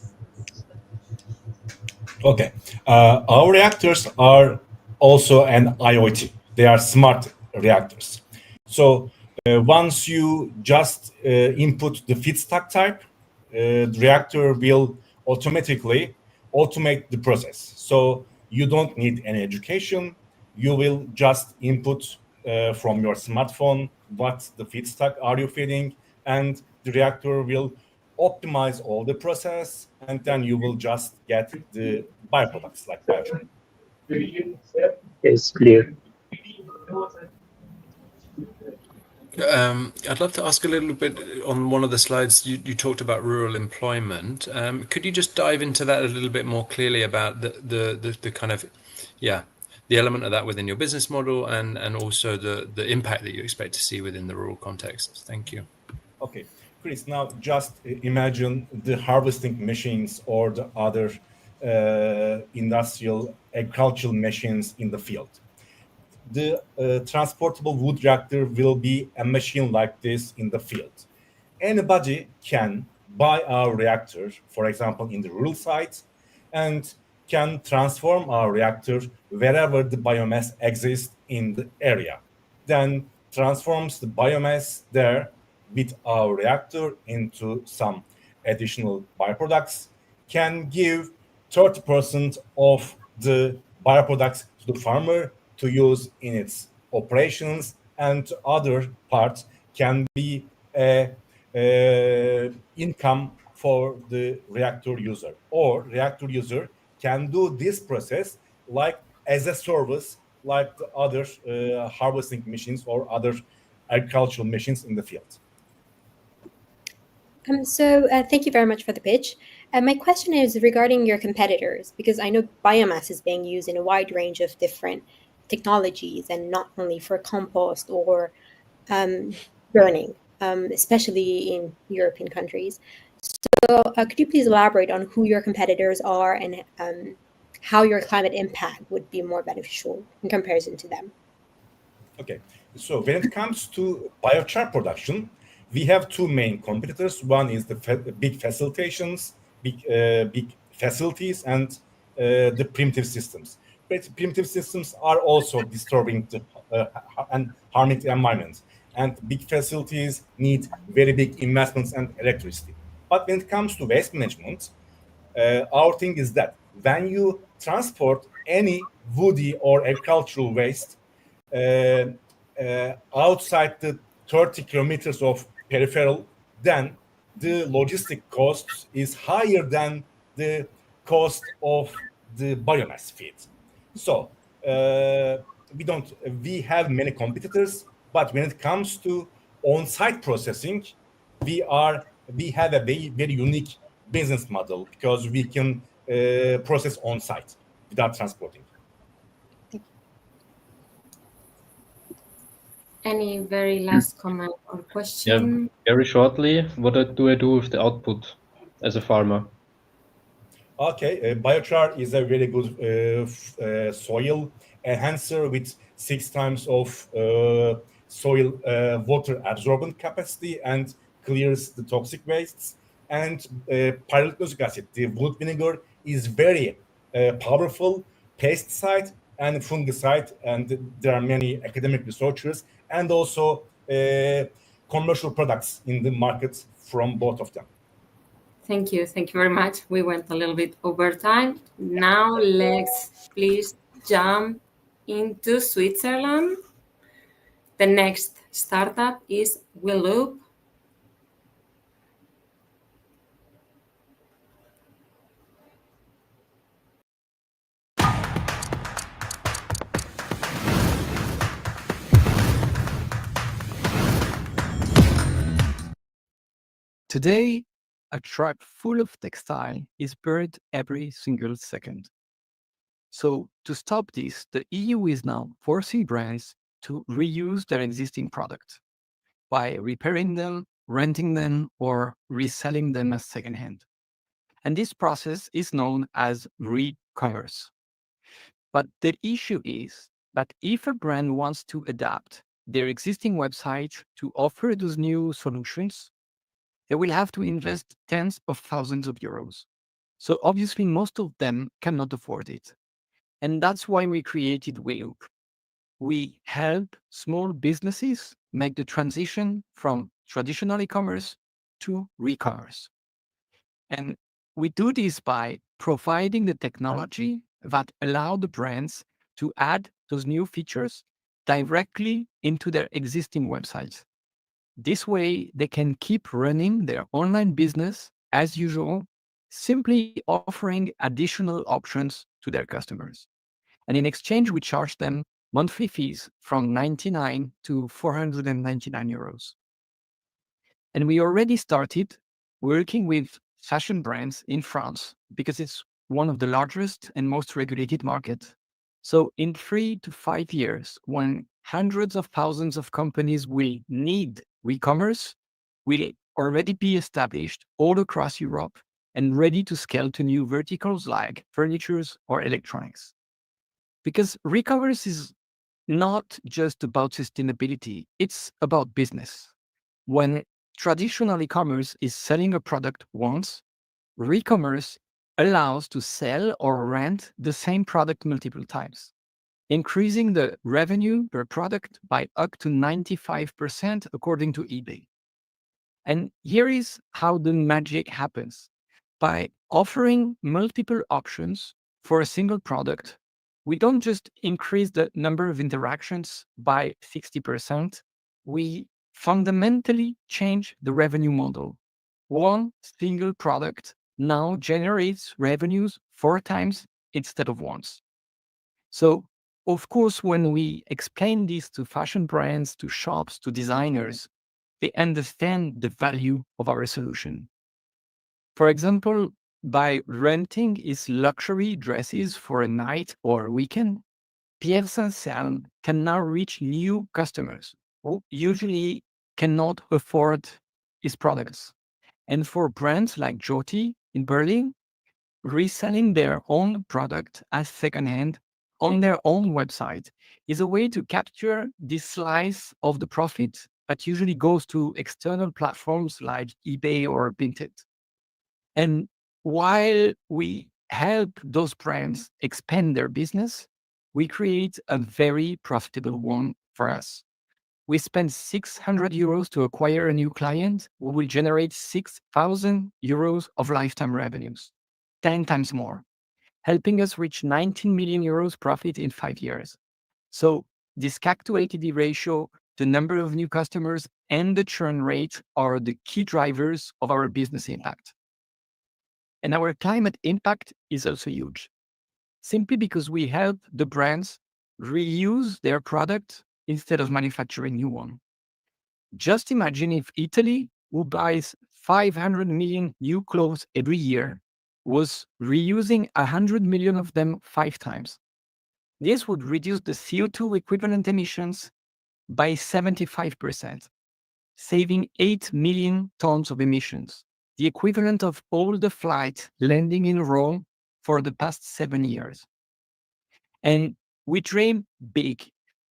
Okay. Our reactors are also an IoT. They are smart reactors. So once you just input the feedstock type, the reactor will automatically automate the process. So you don't need any education. You will just input from your smartphone what the feedstock are you feeding, and the reactor will optimize all the process, and then you will just get the byproducts like biochar. It's clear. I'd love to ask a little bit on one of the slides. You talked about rural employment. Could you just dive into that a little bit more clearly about the kind of, the element of that within your business model and also the impact that you expect to see within the rural context? Thank you. Okay, Chris, now just imagine the harvesting machines or the other industrial agricultural machines in the field. The transportable wood reactor will be a machine like this in the field. Anybody can buy our reactor, for example, in the rural sites, and can transform our reactor wherever the biomass exists in the area. Then transforms the biomass there with our reactor into some additional byproducts, can give 30% of the byproducts to the farmer to use in its operations, and other parts can be income for the reactor user, or reactor user can do this process like as a service, like the other harvesting machines or other agricultural machines in the field. Thank you very much for the pitch. My question is regarding your competitors, because I know biomass is being used in a wide range of different technologies and not only for compost or burning, especially in European countries. So could you please elaborate on who your competitors are and how your climate impact would be more beneficial in comparison to them? Okay, so when it comes to biochar production, we have two main competitors. One is the big facilitations, big facilities, and the primitive systems. But primitive systems are also disturbing and harming the environment. And big facilities need very big investments and electricity. But when it comes to waste management, our thing is that when you transport any woody or agricultural waste outside the 30 kilometers of peripheral, then the logistic cost is higher than the cost of the biomass feed. So we have many competitors, but when it comes to on-site processing, we have a very unique business model because we can process on-site without transporting. Any very last comment or question? Yeah, very shortly, what do I do with the output as a farmer? Okay, biochar is a very good soil enhancer with 6 times of soil water absorbent capacity and clears the toxic wastes. And pyrolytic acid, the wood vinegar, is very powerful pesticide and fungicide, and there are many academic researchers and also commercial products in the market from both of them. Thank you very much. We went a little bit over time. Now let's please jump into Switzerland. The next startup is weLoop. Today, a truck full of textile is burned every single second. So to stop this, the EU is now forcing brands to reuse their existing products by repairing them, renting them, or reselling them as secondhand. And this process is known as re-commerce. But the issue is that if a brand wants to adapt their existing website to offer those new solutions, they will have to invest tens of thousands of euros. So obviously, most of them cannot afford it. And that's why we created weLoop. We help small businesses make the transition from traditional e-commerce to re-commerce. And we do this by providing the technology that allow the brands to add those new features directly into their existing websites. This way, they can keep running their online business as usual, simply offering additional options to their customers. And in exchange, we charge them monthly fees from 99 to 499 euros. And we already started working with fashion brands in France because it's one of the largest and most regulated markets. So in 3 to 5 years, when hundreds of thousands of companies will need e-commerce, will already be established all across Europe and ready to scale to new verticals like furniture or electronics. Because e-commerce is not just about sustainability, it's about business. When traditional e-commerce is selling a product once, e-commerce allows to sell or rent the same product multiple times, increasing the revenue per product by up to 95% according to eBay. And here is how the magic happens. By offering multiple options for a single product, we don't just increase the number of interactions by 60%, we fundamentally change the revenue model. One single product now generates revenues 4 times instead of once. So, of course, when we explain this to fashion brands, to shops, to designers, they understand the value of our solution. For example, by renting his luxury dresses for a night or a weekend, Pierre Saint-Saëns can now reach new customers who usually cannot afford his products. And for brands like Joti in Berlin, reselling their own product as secondhand on their own website is a way to capture this slice of the profit that usually goes to external platforms like eBay or Vinted. And while we help those brands expand their business, we create a very profitable one for us. We spend 600 euros to acquire a new client. We will generate 6,000 euros of lifetime revenues, 10 times more, helping us reach 19 million euros profit in 5 years. So this CAC to LTV ratio, the number of new customers, and the churn rate are the key drivers of our business impact. And our climate impact is also huge, simply because we help the brands reuse their product instead of manufacturing new one. Just imagine if Italy, who buys 500 million new clothes every year, was reusing 100 million of them 5 times. This would reduce the CO2 equivalent emissions by 75%, saving 8 million tons of emissions, the equivalent of all the flights landing in Rome for the past 7 years. And we dream big.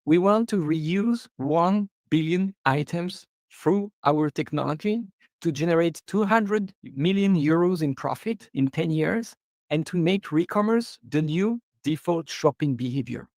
We want to reuse 1 billion items through our technology to generate 200 million euros in profit in 10 years and to make e-commerce the new default shopping behavior.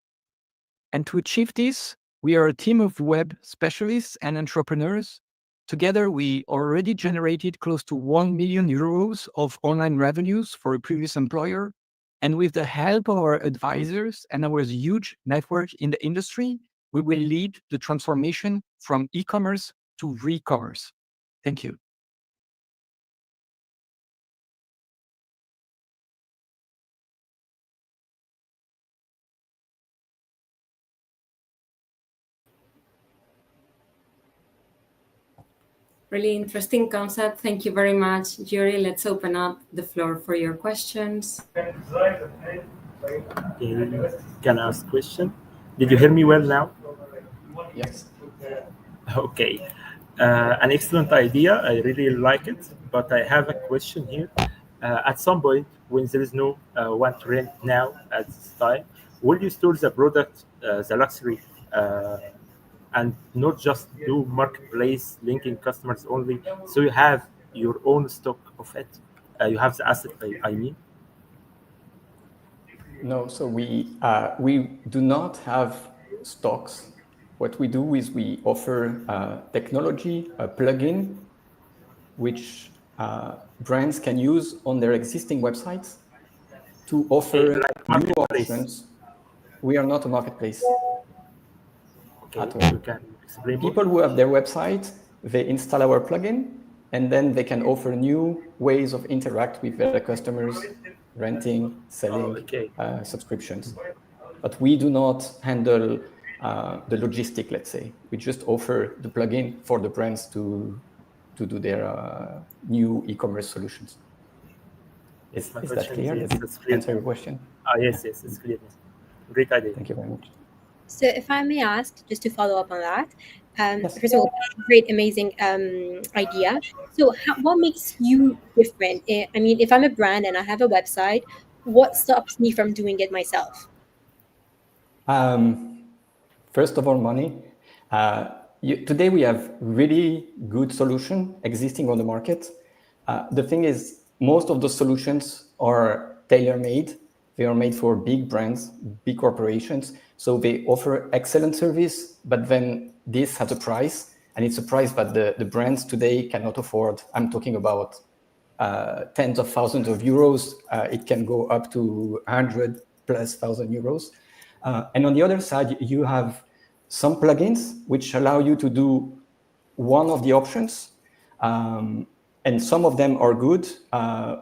And to achieve this, we are a team of web specialists and entrepreneurs. Together, we already generated close to 1 million euros of online revenues for a previous employer. And with the help of our advisors and our huge network in the industry, we will lead the transformation from e-commerce to re-commerce. Thank you. Really interesting concept. Thank you very much, Yuri. Let's open up the floor for your questions. Can I ask a question? Did you hear me well now? Yes. Okay. An excellent idea. I really like it, but I have a question here. At some point, when there is no one to rent now at this time, will you store the product, the luxury, and not just do marketplace linking customers only? So you have your own stock of it. You have the asset, I mean. No, so we do not have stocks. What we do is we offer technology, a plugin, which brands can use on their existing websites to offer like new options. We are not a marketplace at all. You can explain People who have their website, they install our plugin, and then they can offer new ways of interact with their customers, renting, selling, subscriptions. But we do not handle the logistic, let's say. We just offer the plugin for the brands to do their new e-commerce solutions. Is that clear? Does it answer your question? Yes, it's clear. Great idea. Thank you very much. So if I may ask, just to follow up on that, first of all, great, amazing idea. So what makes you different? I mean, if I'm a brand and I have a website, what stops me from doing it myself? First of all, money. Today we have really good solution existing on the market. The thing is, most of the solutions are tailor-made. They are made for big brands, big corporations. So they offer excellent service, but then this has a price, and it's a price that the brands today cannot afford. I'm talking about tens of thousands of euros. It can go up to 100,000+ euros. And on the other side, you have some plugins which allow you to do one of the options, and some of them are good.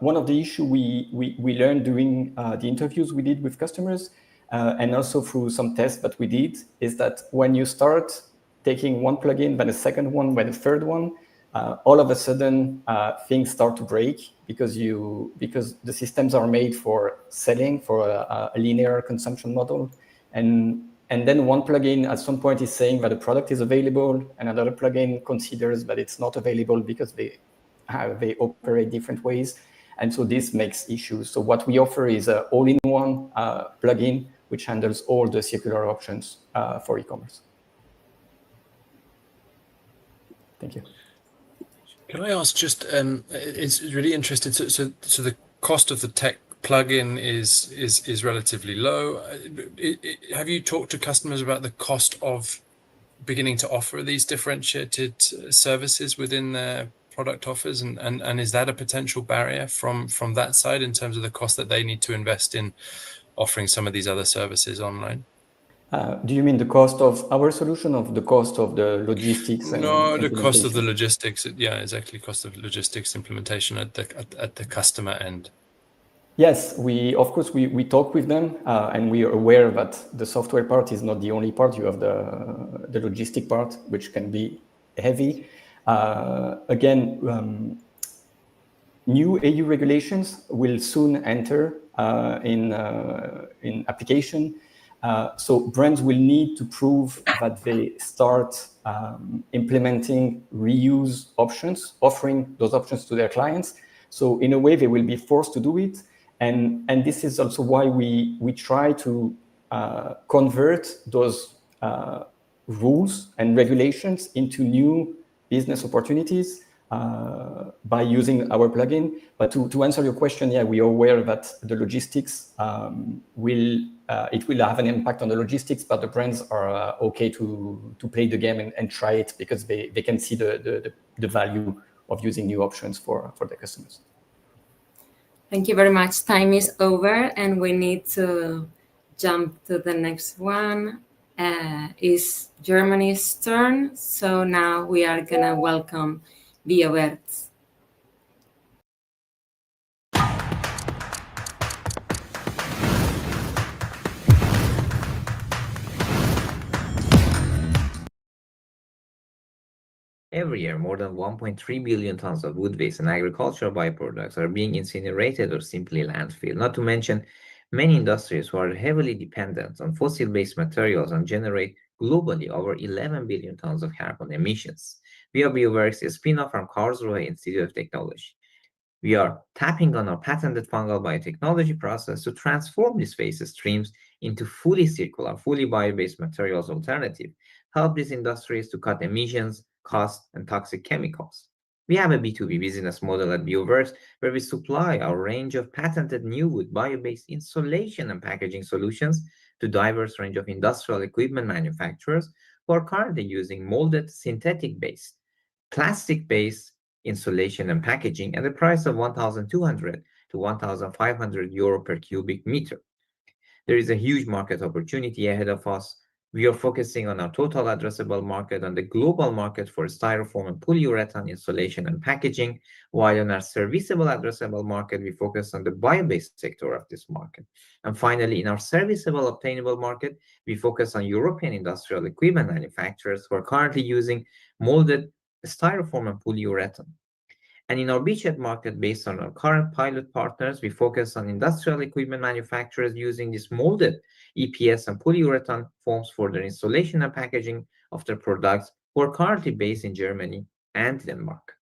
One of the issues we learned during the interviews we did with customers, and also through some tests that we did, is that when you start taking one plugin, then a second one, then a third one, all of a sudden things start to break because the systems are made for selling, for a linear consumption model. And then one plugin at some point is saying that a product is available, and another plugin considers that it's not available because they operate different ways. And so this makes issues. So what we offer is an all-in-one plugin which handles all the circular options for e-commerce. Thank you. Can I ask just, it's really interesting. So the cost of the tech plugin is relatively low. Have you talked to customers about the cost of beginning to offer these differentiated services within their product offers, and is that a potential barrier from that side in terms of the cost that they need to invest in offering some of these other services online? Do you mean the cost of our solution, or the cost of the logistics? No, the cost of the logistics. Yeah, exactly. Cost of logistics implementation at the customer end. Yes, of course we talk with them, and we are aware that the software part is not the only part. You have the logistic part, which can be heavy. Again, new EU regulations will soon enter in application. So brands will need to prove that they start implementing reuse options, offering those options to their clients. So in a way, they will be forced to do it. And this is also why we try to convert those rules and regulations into new business opportunities by using our plugin. But to answer your question, yeah, we are aware that the logistics will have an impact on the logistics, but the brands are okay to play the game and try it because they can see the value of using new options for their customers. Thank you very much. Time is over, and we need to jump to the next one. Is Germany's turn. So now we are gonna welcome Biowerkz. Every year, more than 1.3 billion tons of wood waste and agricultural byproducts are being incinerated or simply landfilled, not to mention many industries who are heavily dependent on fossil-based materials and generate globally over 11 billion tons of carbon emissions. We are Biowerkz, a spin-off from Karlsruhe Institute of Technology. We are tapping on our patented fungal biotechnology process to transform these waste streams into fully circular, fully bio-based materials alternative, help these industries to cut emissions, costs, and toxic chemicals. We have a B2B business model at Biowerkz where we supply our range of patented new wood bio-based insulation and packaging solutions to diverse range of industrial equipment manufacturers who are currently using molded synthetic-based, plastic-based insulation and packaging at a price of 1,200 to 1,500 euro per cubic meter. There is a huge market opportunity ahead of us. We are focusing on our total addressable market on the global market for styrofoam and polyurethane insulation and packaging, while on our serviceable addressable market, we focus on the bio-based sector of this market. And finally, in our serviceable obtainable market, we focus on European industrial equipment manufacturers who are currently using molded styrofoam and polyurethane. And in our beachhead market, based on our current pilot partners, we focus on industrial equipment manufacturers using these molded EPS and polyurethane foams for their installation and packaging of their products, who are currently based in Germany and Denmark.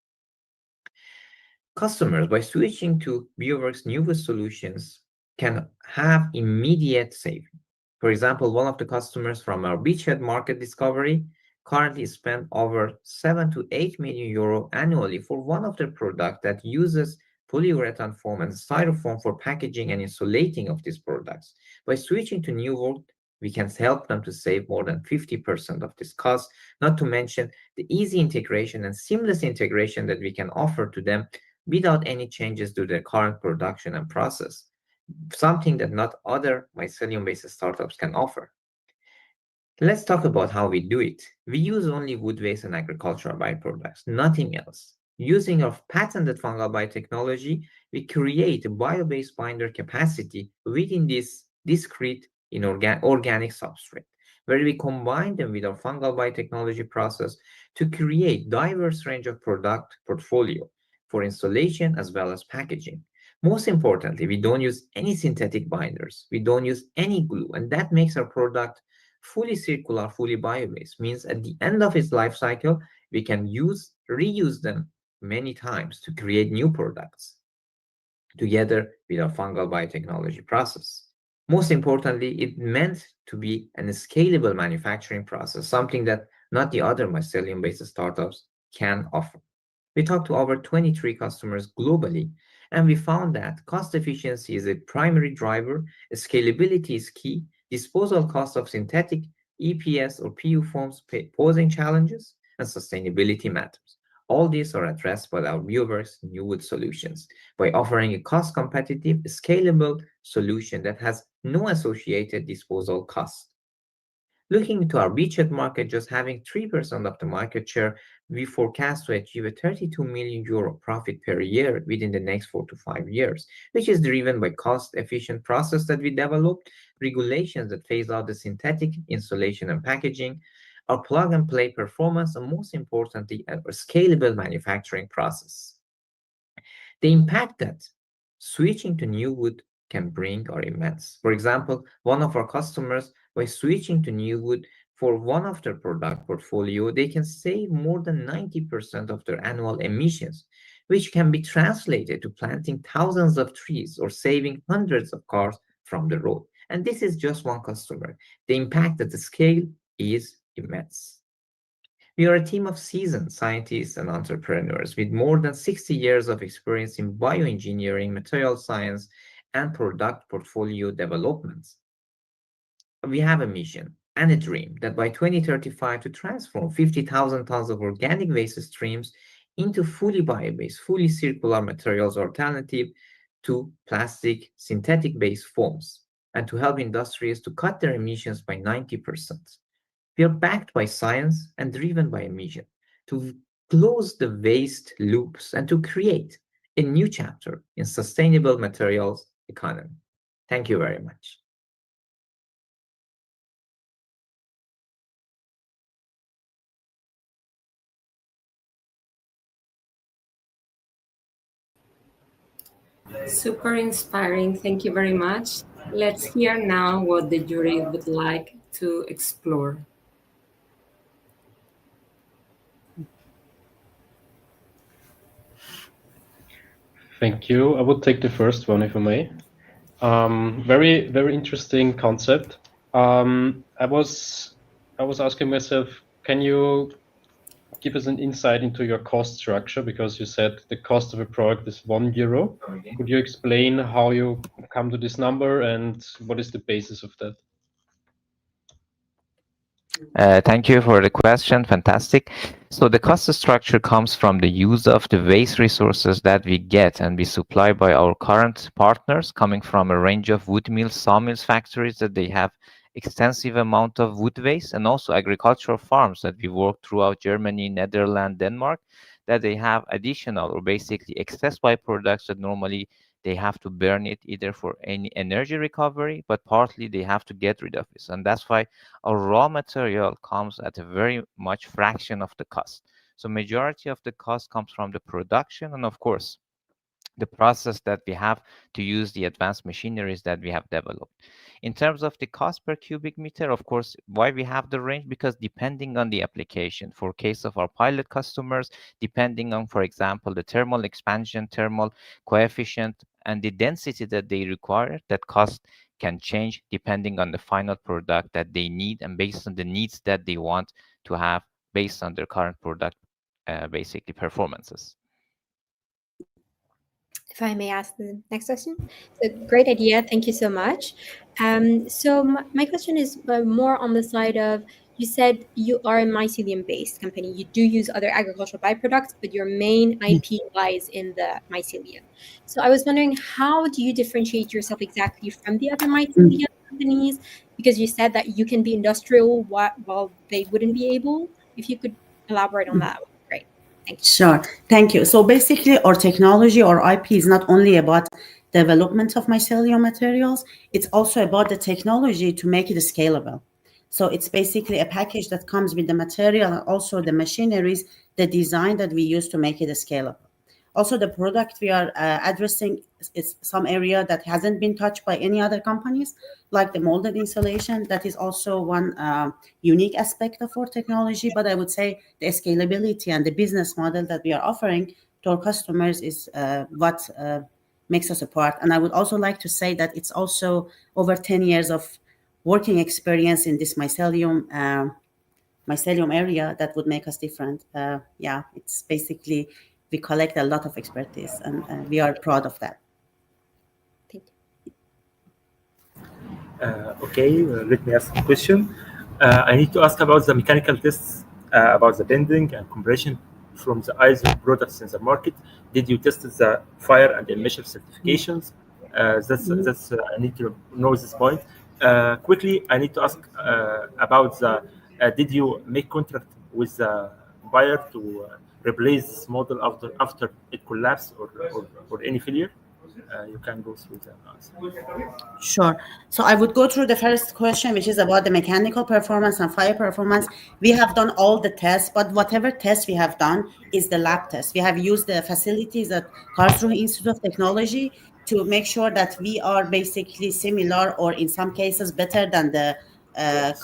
Customers, by switching to Biowerkz newest solutions, can have immediate saving. For example, one of the customers from our beachhead market discovery currently spend over 7 to 8 million euro annually for one of their products that uses polyurethane foam and styrofoam for packaging and insulating of these products. By switching to new wood, we can help them to save more than 50% of this cost, not to mention the easy integration and seamless integration that we can offer to them without any changes to their current production and process, something that not other mycelium-based startups can offer. Let's talk about how we do it. We use only wood waste and agricultural byproducts, nothing else. Using our patented fungal biotechnology, we create a bio-based binder capacity within this discrete organic substrate, where we combine them with our fungal biotechnology process to create diverse range of product portfolio for installation as well as packaging. Most importantly, we don't use any synthetic binders. We don't use any glue, and that makes our product fully circular, fully bio-based. Means at the end of its life cycle, we can reuse them many times to create new products together with our fungal biotechnology process. Most importantly, it meant to be a scalable manufacturing process, something that not the other mycelium-based startups can offer. We talked to over 23 customers globally, and we found that cost efficiency is a primary driver, scalability is key, disposal cost of synthetic EPS or PU foams posing challenges, and sustainability matters. All these are addressed by our Biowerkz new wood solutions by offering a cost-competitive, scalable solution that has no associated disposal cost. Looking into our beachhead market, just having 3% of the market share, we forecast to achieve a 32 million euro profit per year within the next 4 to 5 years, which is driven by cost-efficient process that we developed, regulations that phase out the synthetic insulation and packaging, our plug-and-play performance, and most importantly, a scalable manufacturing process. The impact that switching to new wood can bring are immense. For example, one of our customers, by switching to new wood for one of their product portfolio, they can save more than 90% of their annual emissions, which can be translated to planting thousands of trees or saving hundreds of cars from the road. And this is just one customer. The impact at the scale is immense. We are a team of seasoned scientists and entrepreneurs with more than 60 years of experience in bioengineering, material science, and product portfolio development. We have a mission and a dream that by 2035 to transform 50,000 tons of organic waste streams into fully bio-based, fully circular materials alternative to plastic synthetic-based foams, and to help industries to cut their emissions by 90%. We are backed by science and driven by a mission to close the waste loops and to create a new chapter in sustainable materials economy. Thank you very much. Super inspiring. Thank you very much. Let's hear now what the jury would like to explore. Thank you. I would take the first one, if I may. Very, very interesting concept. I was asking myself, can you give us an insight into your cost structure? Because you said the cost of a product is €1. Could you explain how you come to this number and what is the basis of that? Thank you for the question. Fantastic. So the cost structure comes from the use of the waste resources that we get and we supply by our current partners, coming from a range of wood mills, sawmills, factories that they have extensive amount of wood waste, and also agricultural farms that we work throughout Germany, Netherlands, Denmark, that they have additional or basically excess byproducts that normally they have to burn it either for any energy recovery, but partly they have to get rid of it. And that's why our raw material comes at a very much fraction of the cost. So majority of the cost comes from the production and of course the process that we have to use the advanced machineries that we have developed. In terms of the cost per cubic meter, of course, why we have the range? Because depending on the application, for case of our pilot customers, depending on, for example, the thermal expansion, thermal coefficient, and the density that they require, that cost can change depending on the final product that they need and based on the needs that they want to have based on their current product, basically performances. If I may ask the next question. So great idea. Thank you so much. So my question is more on the side of, you said you are a mycelium-based company. You do use other agricultural byproducts, but your main IP lies in the mycelium. So I was wondering, how do you differentiate yourself exactly from the other mycelium companies? Because you said that you can be industrial while they wouldn't be able. If you could elaborate on that, would be great. Thank you. Sure. Thank you. So basically, our technology or IP is not only about development of mycelium materials, it's also about the technology to make it scalable. So it's basically a package that comes with the material and also the machineries, the design that we use to make it scalable. Also, the product we are addressing is some area that hasn't been touched by any other companies, like the molded insulation. That is also one unique aspect of our technology. But I would say the scalability and the business model that we are offering to our customers is what makes us apart. And I would also like to say that it's also over 10 years of working experience in this mycelium area that would make us different. Yeah, it's basically we collect a lot of expertise and we are proud of that. Thank you. Okay, let me ask a question. I need to ask about the mechanical tests, about the bending and compression from the ISO products in the market. Did you test the fire and emission certifications? That's I need to know this point. Quickly, I need to ask about the. Did you make contract with the buyer to replace this model after it collapsed or any failure? You can go through the answer. Sure. So I would go through the first question, which is about the mechanical performance and fire performance. We have done all the tests, but whatever test we have done is the lab test. We have used the facilities at Karlsruhe Institute of Technology to make sure that we are basically similar or in some cases better than the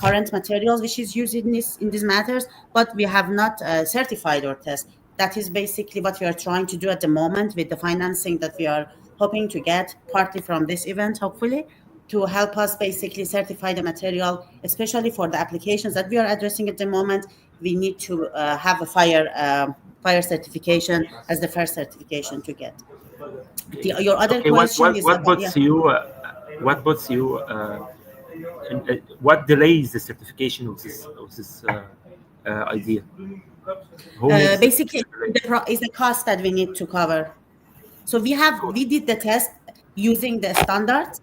current materials which is used in these matters, but we have not certified our test. That is basically what we are trying to do at the moment with the financing that we are hoping to get partly from this event, hopefully, to help us basically certify the material, especially for the applications that we are addressing at the moment. We need to have a fire certification as the first certification to get. Your other question is what puts you what delays the certification of this idea? Basically, is the cost that we need to cover. So we did the test using the standards,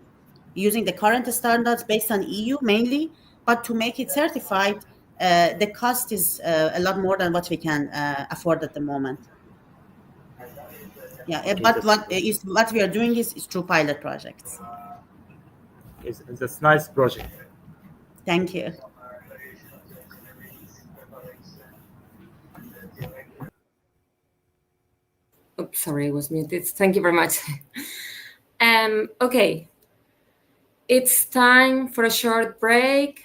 using the current standards based on EU mainly, but to make it certified, the cost is a lot more than what we can afford at the moment. Yeah, okay, but what we are doing is through pilot projects. It's a nice project. Thank you. Oops, sorry, I was muted. Thank you very much. Okay, it's time for a short break.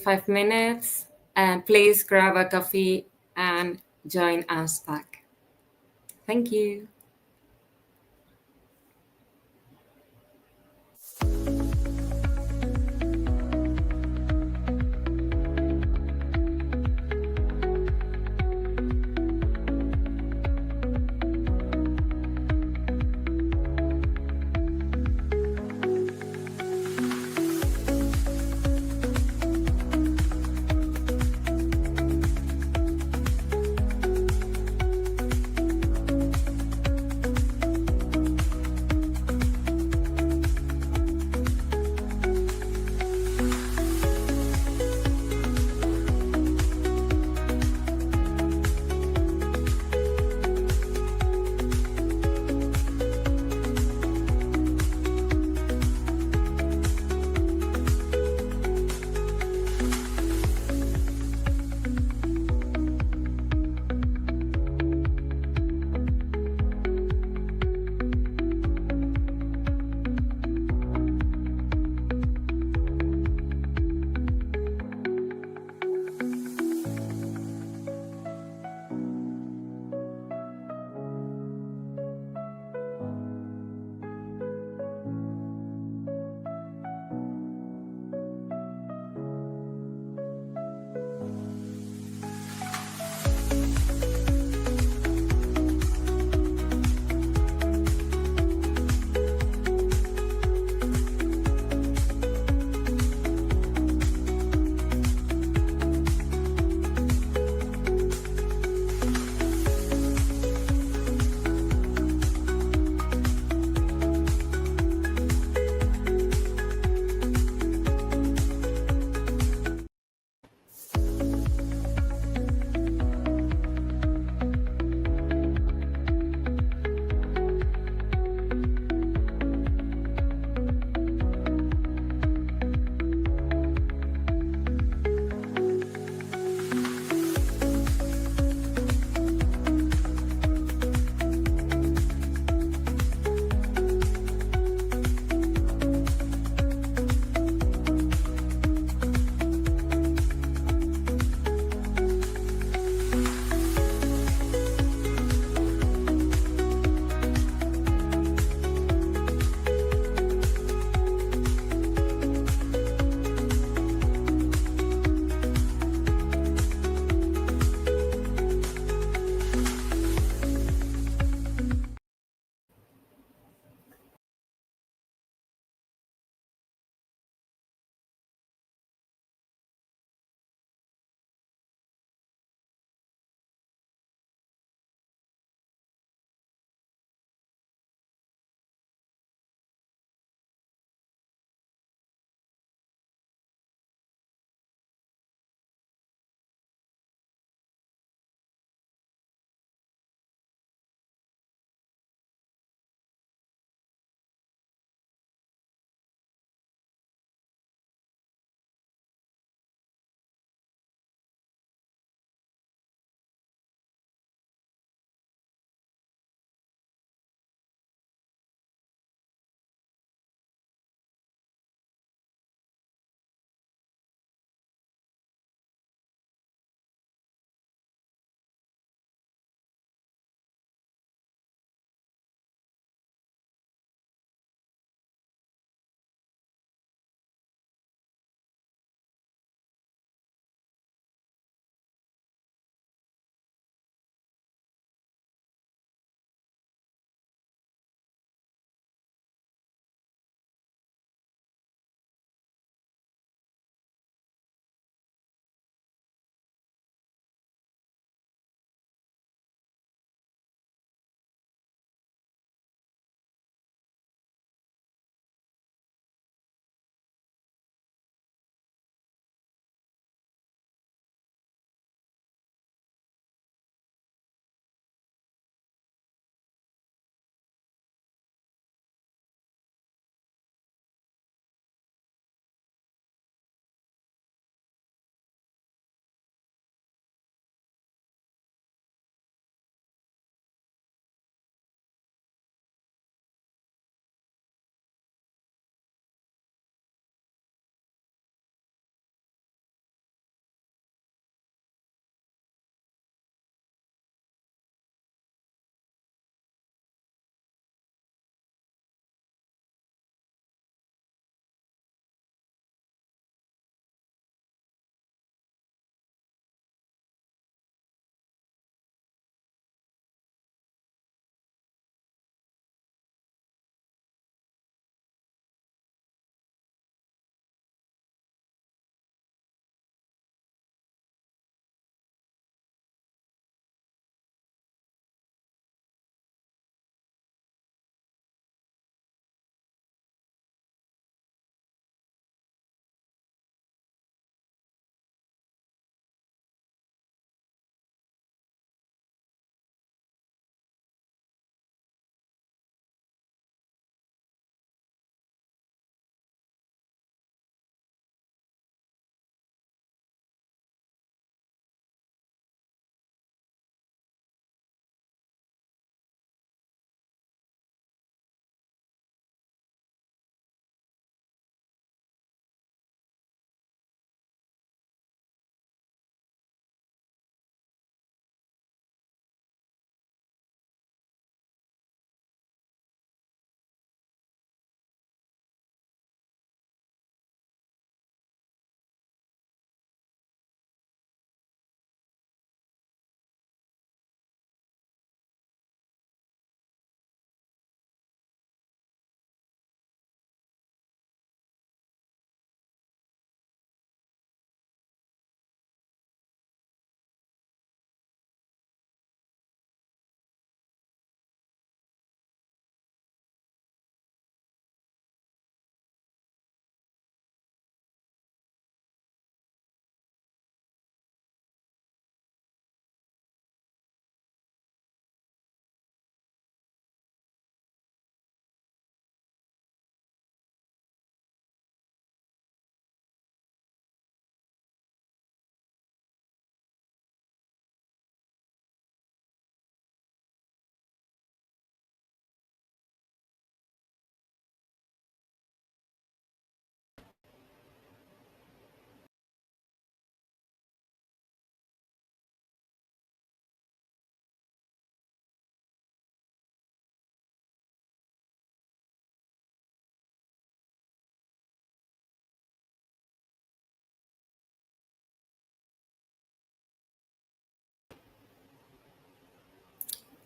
5 minutes, and please grab a coffee and join us back. Thank you.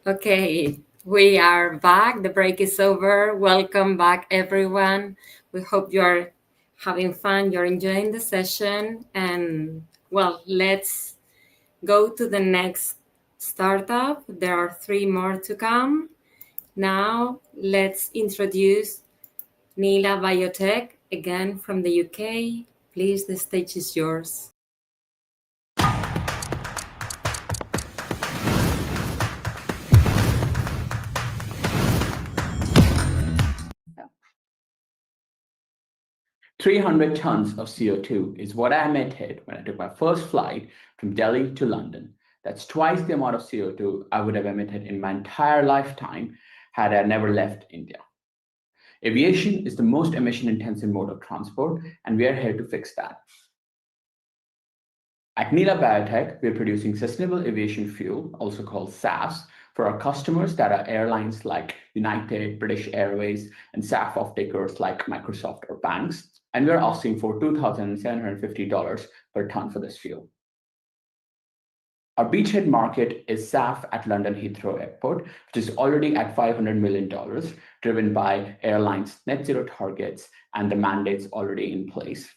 Okay, we are back. The break is over. Welcome back, everyone. We hope you are having fun, you're enjoying the session. And well, let's go to the next startup. There are 3 more to come. Now, let's introduce Nila Biotech, again from the UK. Please, the stage is yours. 300 tons of CO2 is what I emitted when I took my first flight from Delhi to London. That's twice the amount of CO2 I would have emitted in my entire lifetime had I never left India. Aviation is the most emission-intensive mode of transport, and we are here to fix that. At Nila Biotech, we're producing sustainable aviation fuel, also called SAFs, for our customers that are airlines like United, British Airways, and SAF off-takers like Microsoft or banks. And we're asking for $2,750 per ton for this fuel. Our beachhead market is SAF at London Heathrow Airport, which is already at $500 million, driven by airlines' net zero targets and the mandates already in place.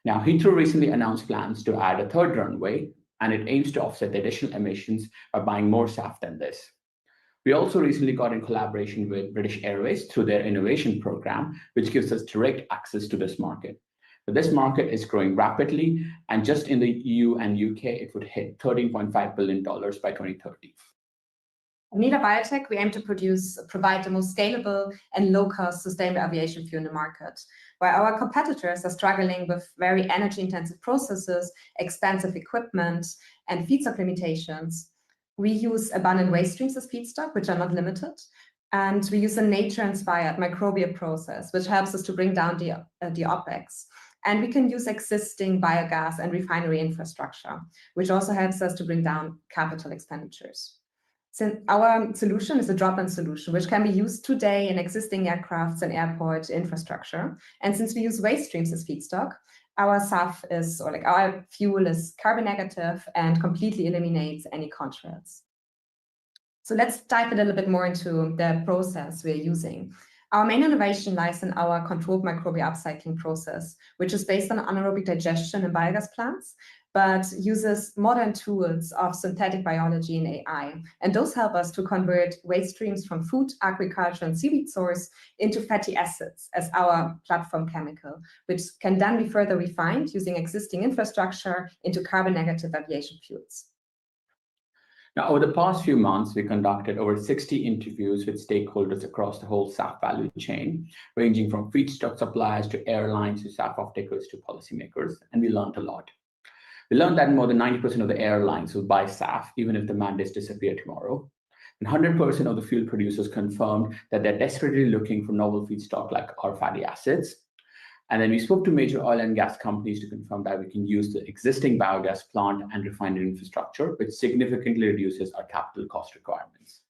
Now, Heathrow recently announced plans to add a 3rd runway, and it aims to offset the additional emissions by buying more SAF than this. We also recently got in collaboration with British Airways through their innovation program, which gives us direct access to this market. But this market is growing rapidly, and just in the EU and UK, it would hit $13.5 billion by 2030. At Nila Biotech, we aim to provide the most scalable and low-cost sustainable aviation fuel in the market, while our competitors are struggling with very energy-intensive processes, expensive equipment, and feedstock limitations. We use abundant waste streams as feedstock, which are not limited, and we use a nature-inspired microbial process, which helps us to bring down the OpEx. And we can use existing biogas and refinery infrastructure, which also helps us to bring down capital expenditures. So our solution is a drop-in solution, which can be used today in existing aircrafts and airport infrastructure. And since we use waste streams as feedstock, our SAF our fuel is carbon negative and completely eliminates any contrails. So let's dive a little bit more into the process we're using. Our main innovation lies in our controlled microbial upcycling process, which is based on anaerobic digestion in biogas plants, but uses modern tools of synthetic biology and AI. And those help us to convert waste streams from food, agriculture, and seaweed source into fatty acids as our platform chemical, which can then be further refined using existing infrastructure into carbon negative aviation fuels. Now, over the past few months, we conducted over 60 interviews with stakeholders across the whole SAF value chain, ranging from feedstock suppliers to airlines to SAF off-takers to policymakers, and we learned a lot. We learned that more than 90% of the airlines will buy SAF, even if the mandates disappear tomorrow. And 100% of the fuel producers confirmed that they're desperately looking for novel feedstock like our fatty acids. And then we spoke to major oil and gas companies to confirm that we can use the existing biogas plant and refinery infrastructure, which significantly reduces our capital cost requirements.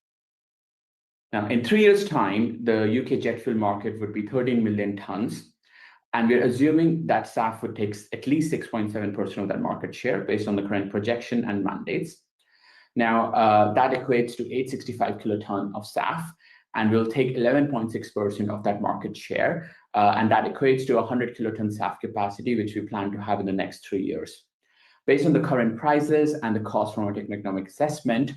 Now, in 3 years' time, the UK jet fuel market would be 13 million tons. And we're assuming that SAF would take at least 6.7% of that market share based on the current projection and mandates. Now, that equates to 865 kiloton of SAF, and we'll take 11.6% of that market share. And that equates to 100 kiloton SAF capacity, which we plan to have in the next 3 years. Based on the current prices and the cost from our techno-economic assessment,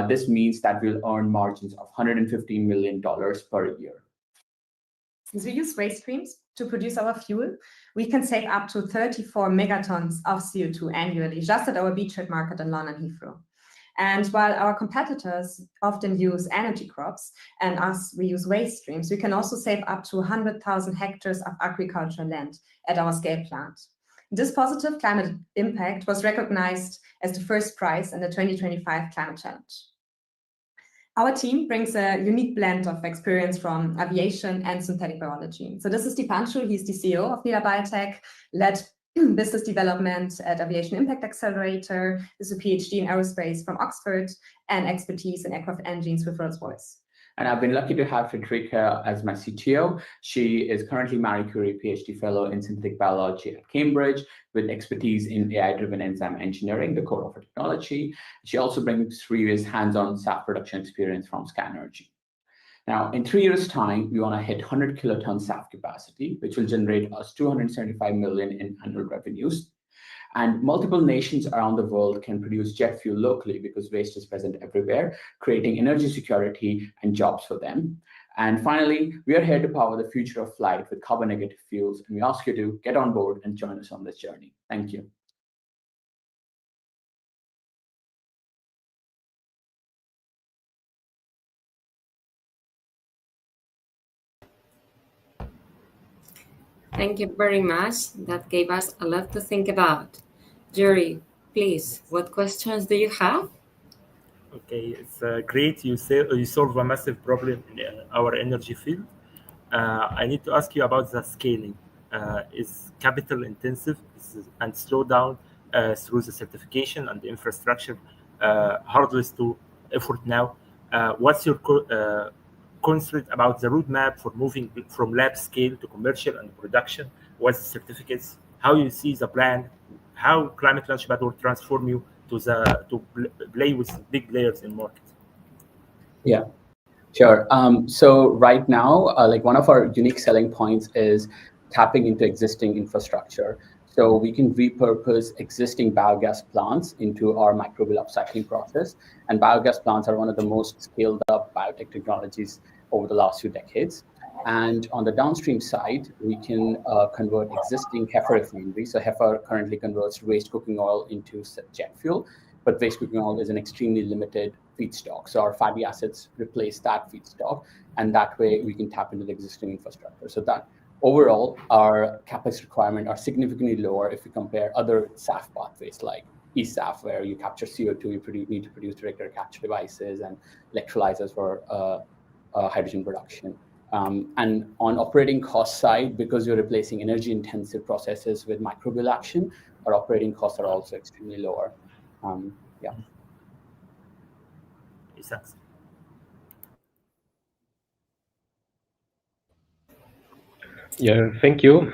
this means that we'll earn margins of $115 million per year. Since we use waste streams to produce our fuel, we can save up to 34 megatons of CO2 annually, just at our beachhead market in London Heathrow. And while our competitors often use energy crops and us, we use waste streams, we can also save up to 100,000 hectares of agricultural land at our scale plant. This positive climate impact was recognized as the first prize in the 2025 Climate Challenge. Our team brings a unique blend of experience from aviation and synthetic biology. So this is Dipanshu, he's the CEO of Nila Biotech, led business development at Aviation Impact Accelerator, is a PhD in aerospace from Oxford, and expertise in aircraft engines with Rolls-Royce. And I've been lucky to have Frederica as my CTO. She is currently Marie Curie PhD Fellow in Synthetic Biology at Cambridge with expertise in AI-driven enzyme engineering, the core of her technology. She also brings previous hands-on SAF production experience from Scanergy. Now, in 3 years' time, we want to hit 100 kiloton SAF capacity, which will generate us 275 million in annual revenues. And multiple nations around the world can produce jet fuel locally because waste is present everywhere, creating energy security and jobs for them. And finally, we are here to power the future of flight with carbon negative fuels. And we ask you to get on board and join us on this journey. Thank you. Thank you very much. That gave us a lot to think about. Jury, please, what questions do you have? Okay, it's great. You solve a massive problem in our energy field. I need to ask you about the scaling. Is capital intensive and slow down through the certification and the infrastructure hurdles to effort now? What's your concern about the roadmap for moving from lab scale to commercial and production? What's the certificates? How you see the plan? How ClimateLaunchpad will transform you to play with big players in market? Yeah, sure. So right now, like one of our unique selling points is tapping into existing infrastructure. So we can repurpose existing biogas plants into our microbial upcycling process. And biogas plants are one of the most scaled up biotech technologies over the last few decades. And on the downstream side, we can convert existing heifer refineries. So heifer currently converts waste cooking oil into jet fuel, but waste cooking oil is an extremely limited feedstock. So our fatty acids replace that feedstock, and that way we can tap into the existing infrastructure. So that overall, our CapEx requirements are significantly lower if we compare other SAF pathways like eSAF, where you capture CO2, you need to produce direct air capture devices and electrolyzers for hydrogen production. And on operating cost side, because you're replacing energy intensive processes with microbial action, our operating costs are also extremely lower. Yeah. Thanks. Yeah, thank you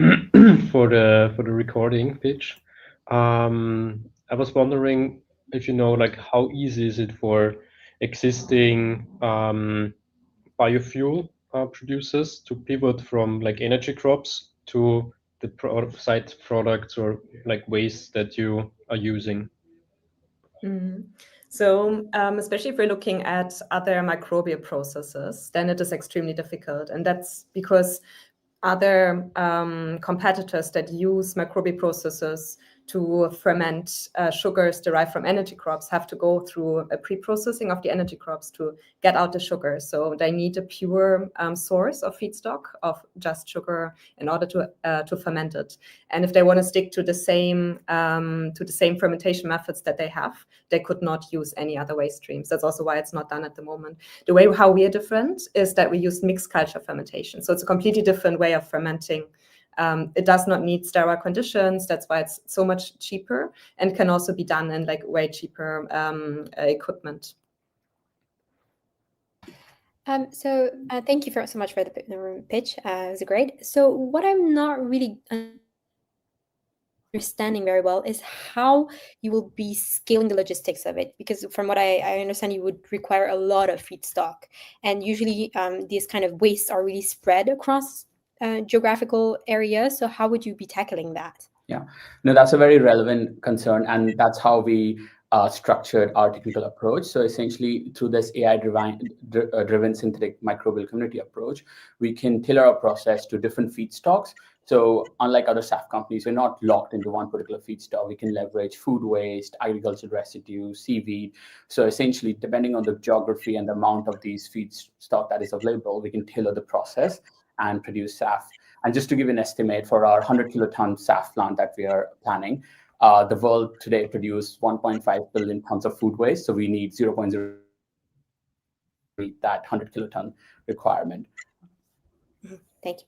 for the recording pitch. I was wondering if you know, like, how easy is it for existing biofuel producers to pivot from like energy crops to the side products or like waste that you are using? So especially if we're looking at other microbial processes, then it is extremely difficult. And that's because other competitors that use microbial processes to ferment sugars derived from energy crops have to go through a pre-processing of the energy crops to get out the sugar. So they need a pure source of feedstock of just sugar in order to ferment it. And if they want to stick to the same fermentation methods that they have, they could not use any other waste streams. That's also why it's not done at the moment. The way how we are different is that we use mixed culture fermentation. So it's a completely different way of fermenting. It does not need sterile conditions. That's why it's so much cheaper and can also be done in like way cheaper equipment. So thank you so much for the pitch. It was great. So what I'm not really understanding very well is how you will be scaling the logistics of it, because from what I understand, you would require a lot of feedstock, and usually these kind of wastes are really spread across geographical areas. So how would you be tackling that? Yeah, no, that's a very relevant concern, and that's how we structured our technical approach. So essentially, through this AI-driven synthetic microbial community approach, we can tailor our process to different feedstocks. So unlike other SAF companies, we're not locked into one particular feedstock. We can leverage food waste, agricultural residue, seaweed. So essentially, depending on the geography and the amount of these feedstock that is available, we can tailor the process and produce SAF. And just to give an estimate for our 100 kiloton SAF plant that we are planning, the world today produces 1.5 billion tons of food waste. So we need 0.0 meet that 100 kiloton requirement. Thank you.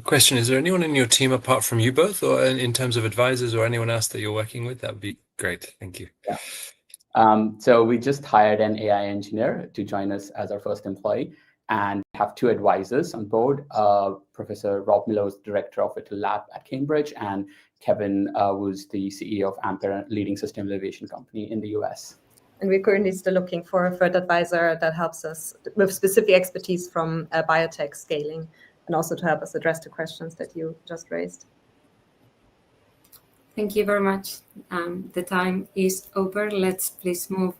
Question, is there anyone in your team apart from you both, or in terms of advisors or anyone else that you're working with? That would be great. Thank you. Yeah. So we just hired an AI engineer to join us as our first employee, and have two advisors on board, Professor Rob Miller's director of a lab at Cambridge, and Kevin, who's the CEO of Ampere, leading sustainable aviation company in the US. And we're currently still looking for a third advisor that helps us with specific expertise from biotech scaling, and also to help us address the questions that you just raised. Thank you very much. The time is over. Let's please move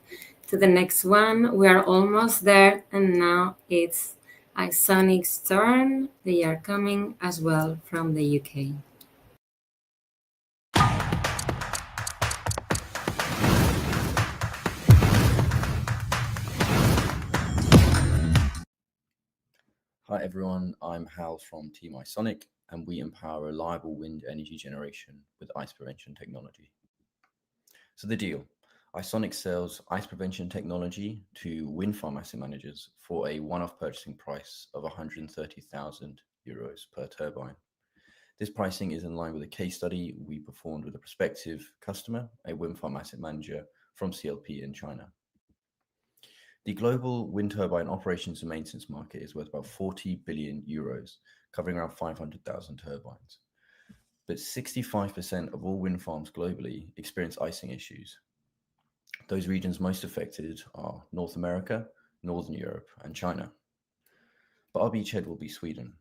to the next one. We are almost there, and now it's Isonic's turn. They are coming as well from the UK. Hi everyone, I'm Hal from Team Isonic, and we empower reliable wind energy generation with ice prevention technology. So the deal, Isonic sells ice prevention technology to wind farm asset managers for a one-off purchasing price of 130,000 euros per turbine. This pricing is in line with a case study we performed with a prospective customer, a wind farm asset manager from CLP in China. The global wind turbine operations and maintenance market is worth about 40 billion euros, covering around 500,000 turbines. But 65% of all wind farms globally experience icing issues. Those regions most affected are North America, Northern Europe, and China. But our beachhead will be Sweden.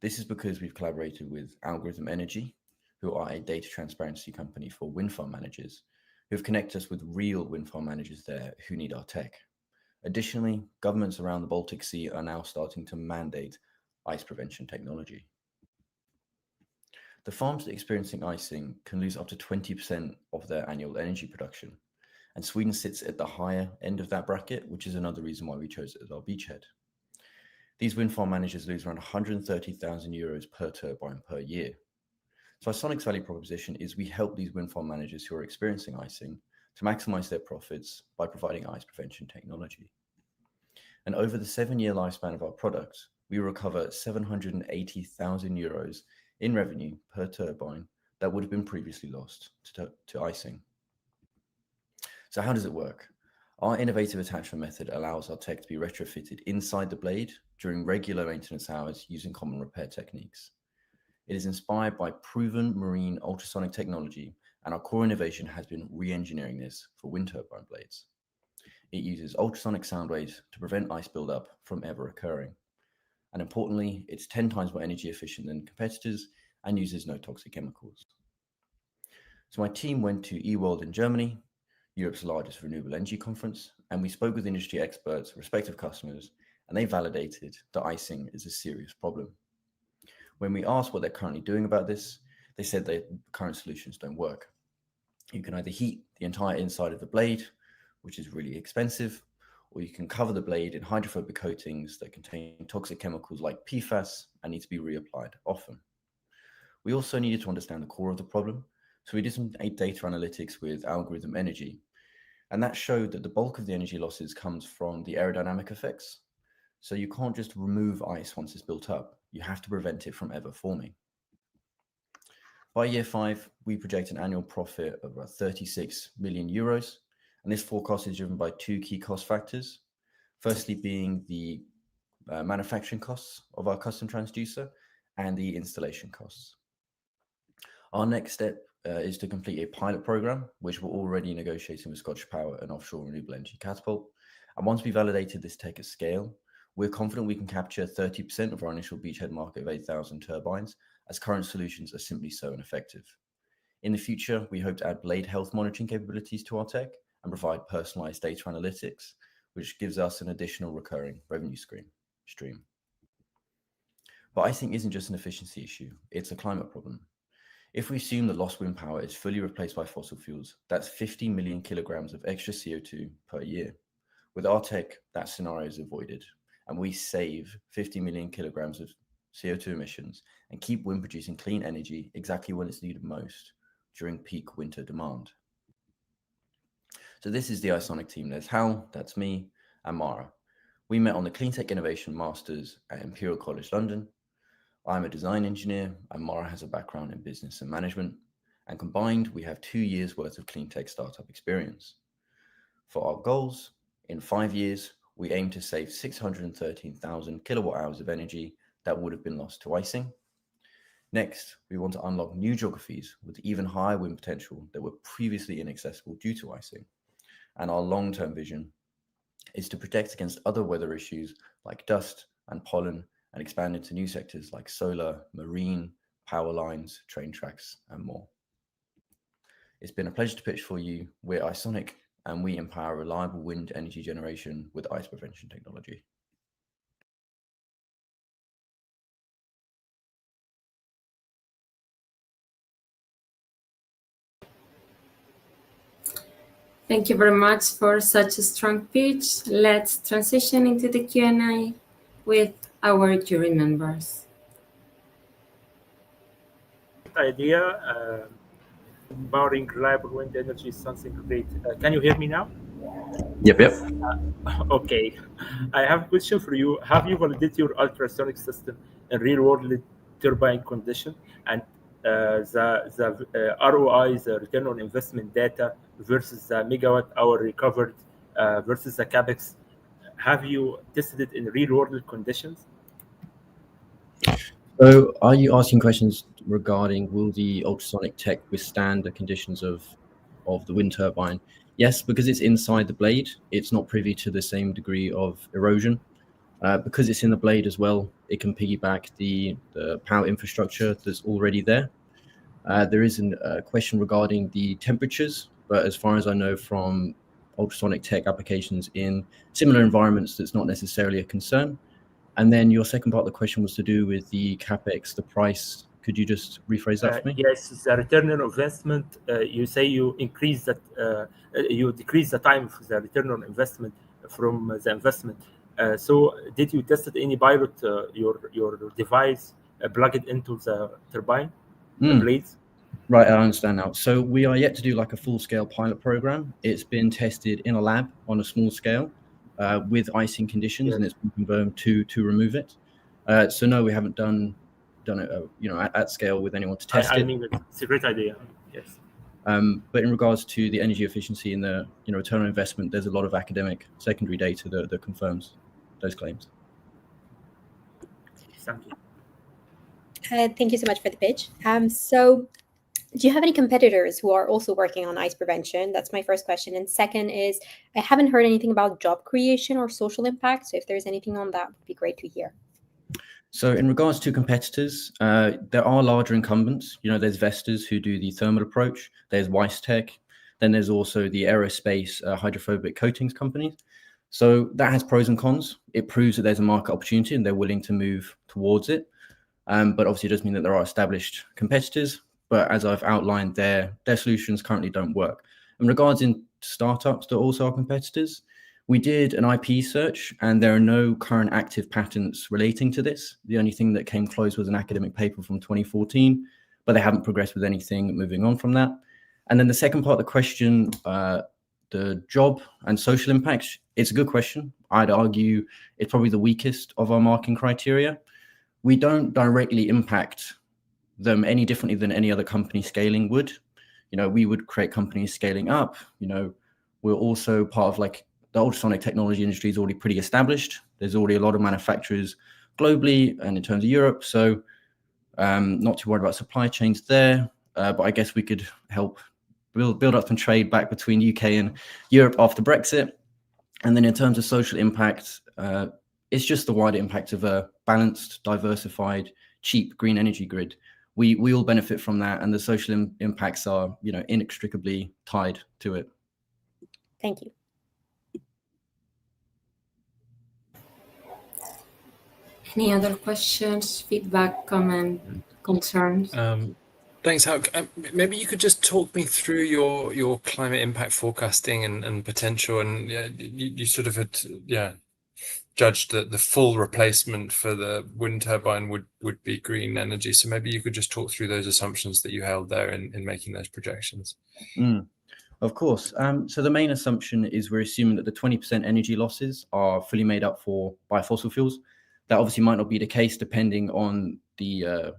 This is because we've collaborated with Algorithm Energy, who are a data transparency company for wind farm managers, who have connected us with real wind farm managers there who need our tech. Additionally, governments around the Baltic Sea are now starting to mandate ice prevention technology. The farms experiencing icing can lose up to 20% of their annual energy production, and Sweden sits at the higher end of that bracket, which is another reason why we chose it as our beachhead. These wind farm managers lose around 130,000 euros per turbine per year. So Isonic's value proposition is we help these wind farm managers who are experiencing icing to maximize their profits by providing ice prevention technology. And over the 7-year lifespan of our product, we recover 780,000 euros in revenue per turbine that would have been previously lost to icing. So how does it work? Our innovative attachment method allows our tech to be retrofitted inside the blade during regular maintenance hours using common repair techniques. It is inspired by proven marine ultrasonic technology, and our core innovation has been re-engineering this for wind turbine blades. It uses ultrasonic sound waves to prevent ice buildup from ever occurring. And importantly, it's 10 times more energy efficient than competitors and uses no toxic chemicals. So my team went to eWorld in Germany, Europe's largest renewable energy conference, and we spoke with industry experts, respective customers, and they validated that icing is a serious problem. When we asked what they're currently doing about this, they said that current solutions don't work. You can either heat the entire inside of the blade, which is really expensive, or you can cover the blade in hydrophobic coatings that contain toxic chemicals like PFAS and need to be reapplied often. We also needed to understand the core of the problem, so we did some data analytics with Algorithm Energy, and that showed that the bulk of the energy losses comes from the aerodynamic effects. So you can't just remove ice once it's built up, you have to prevent it from ever forming. By year 5, we project an annual profit of about 36 million euros, and this forecast is driven by 2 key cost factors. Firstly being the manufacturing costs of our custom transducer and the installation costs. Our next step is to complete a pilot program, which we're already negotiating with Scottish Power and Offshore Renewable Energy Catapult. And once we validated this tech at scale, we're confident we can capture 30% of our initial beachhead market of 8,000 turbines, as current solutions are simply so ineffective. In the future, we hope to add blade health monitoring capabilities to our tech and provide personalized data analytics, which gives us an additional recurring revenue stream. But icing isn't just an efficiency issue, it's a climate problem. If we assume that lost wind power is fully replaced by fossil fuels, that's 50 million kilograms of extra CO2 per year. With our tech, that scenario is avoided, and we save 50 million kilograms of CO2 emissions and keep wind producing clean energy exactly when it's needed most, during peak winter demand. So this is the Isonic team. There's Hal, that's me, and Mara. We met on the Cleantech Innovation Masters at Imperial College London. I'm a design engineer, and Mara has a background in business and management, and combined we have 2 years worth of clean tech startup experience. For our goals, in 5 years, we aim to save 613,000 kilowatt hours of energy that would have been lost to icing. Next, we want to unlock new geographies with even higher wind potential that were previously inaccessible due to icing. And our long-term vision is to protect against other weather issues like dust and pollen and expand into new sectors like solar, marine, power lines, train tracks, and more. It's been a pleasure to pitch for you. We're Isonic, and we empower reliable wind energy generation with ice prevention technology. Thank you very much for such a strong pitch. Let's transition into the Q&A with our jury members. Idea, powering reliable wind energy is something great. Can you hear me now? Yep. Okay. I have a question for you. Have you validated your ultrasonic system in real-world turbine condition and the ROI, the return on investment data versus the megawatt hour recovered versus the capex? Have you tested it in real-world conditions? So are you asking questions regarding will the ultrasonic tech withstand the conditions of the wind turbine? Yes, because it's inside the blade, it's not privy to the same degree of erosion. Because it's in the blade as well, it can piggyback the power infrastructure that's already there. There is a question regarding the temperatures, but as far as I know from ultrasonic tech applications in similar environments, that's not necessarily a concern. And then your second part of the question was to do with the capex, the price. Could you just rephrase that for me? Yes, the return on investment. You say you increase that, you decrease the time of the return on investment from the investment. So, did you test any pilot your device plugged into the turbine blades? Right, I understand now. So we are yet to do like a full-scale pilot program. It's been tested in a lab on a small scale with icing conditions, and it's been confirmed to remove it. So no, we haven't done it, at scale with anyone to test it. I mean, it's a great idea. Yes. But in regards to the energy efficiency and the return on investment, there's a lot of academic secondary data that confirms those claims. Thank you. Thank you so much for the pitch. So do you have any competitors who are also working on ice prevention? That's my first question. And second is, I haven't heard anything about job creation or social impact. So if there's anything on that, it would be great to hear. So in regards to competitors, there are larger incumbents. There's Vestas who do the thermal approach. There's Weisstech. Then there's also the aerospace hydrophobic coatings companies. So that has pros and cons. It proves that there's a market opportunity and they're willing to move towards it. But obviously it does mean that there are established competitors. But as I've outlined, their solutions currently don't work. In regards in startups that also are competitors, we did an IP search and there are no current active patents relating to this. The only thing that came close was an academic paper from 2014, but they haven't progressed with anything moving on from that. And then the second part of the question, the job and social impacts, it's a good question. I'd argue it's probably the weakest of our marking criteria. We don't directly impact them any differently than any other company scaling would. We would create companies scaling up. We're also part of the ultrasonic technology industry is already pretty established. There's already a lot of manufacturers globally and in terms of Europe. So not too worried about supply chains there. But I guess we could help build up some trade back between UK and Europe after Brexit. And then in terms of social impact, it's just the wider impact of a balanced, diversified, cheap green energy grid. We all benefit from that, and the social impacts are, inextricably tied to it. Thank you. Any other questions, feedback, comment, concerns? Thanks, Hauk. Maybe you could just talk me through your climate impact forecasting and potential, and you sort of had judged that the full replacement for the wind turbine would be green energy. So maybe you could just talk through those assumptions that you held there in making those projections. Of course. So the main assumption is we're assuming that the 20% energy losses are fully made up for by fossil fuels. That obviously might not be the case depending on the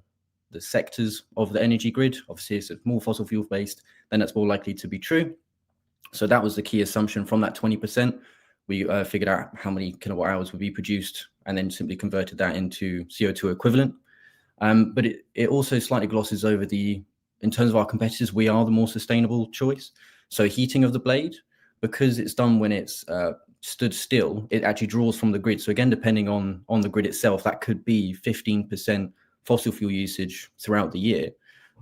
sectors of the energy grid. Obviously, if it's more fossil fuel based, then that's more likely to be true. So that was the key assumption. From that 20%, we figured out how many kilowatt hours would be produced and then simply converted that into CO2 equivalent. But it also slightly glosses over in terms of our competitors, we are the more sustainable choice. So heating of the blade, because it's done when it's stood still, it actually draws from the grid. So again, depending on the grid itself, that could be 15% fossil fuel usage throughout the year.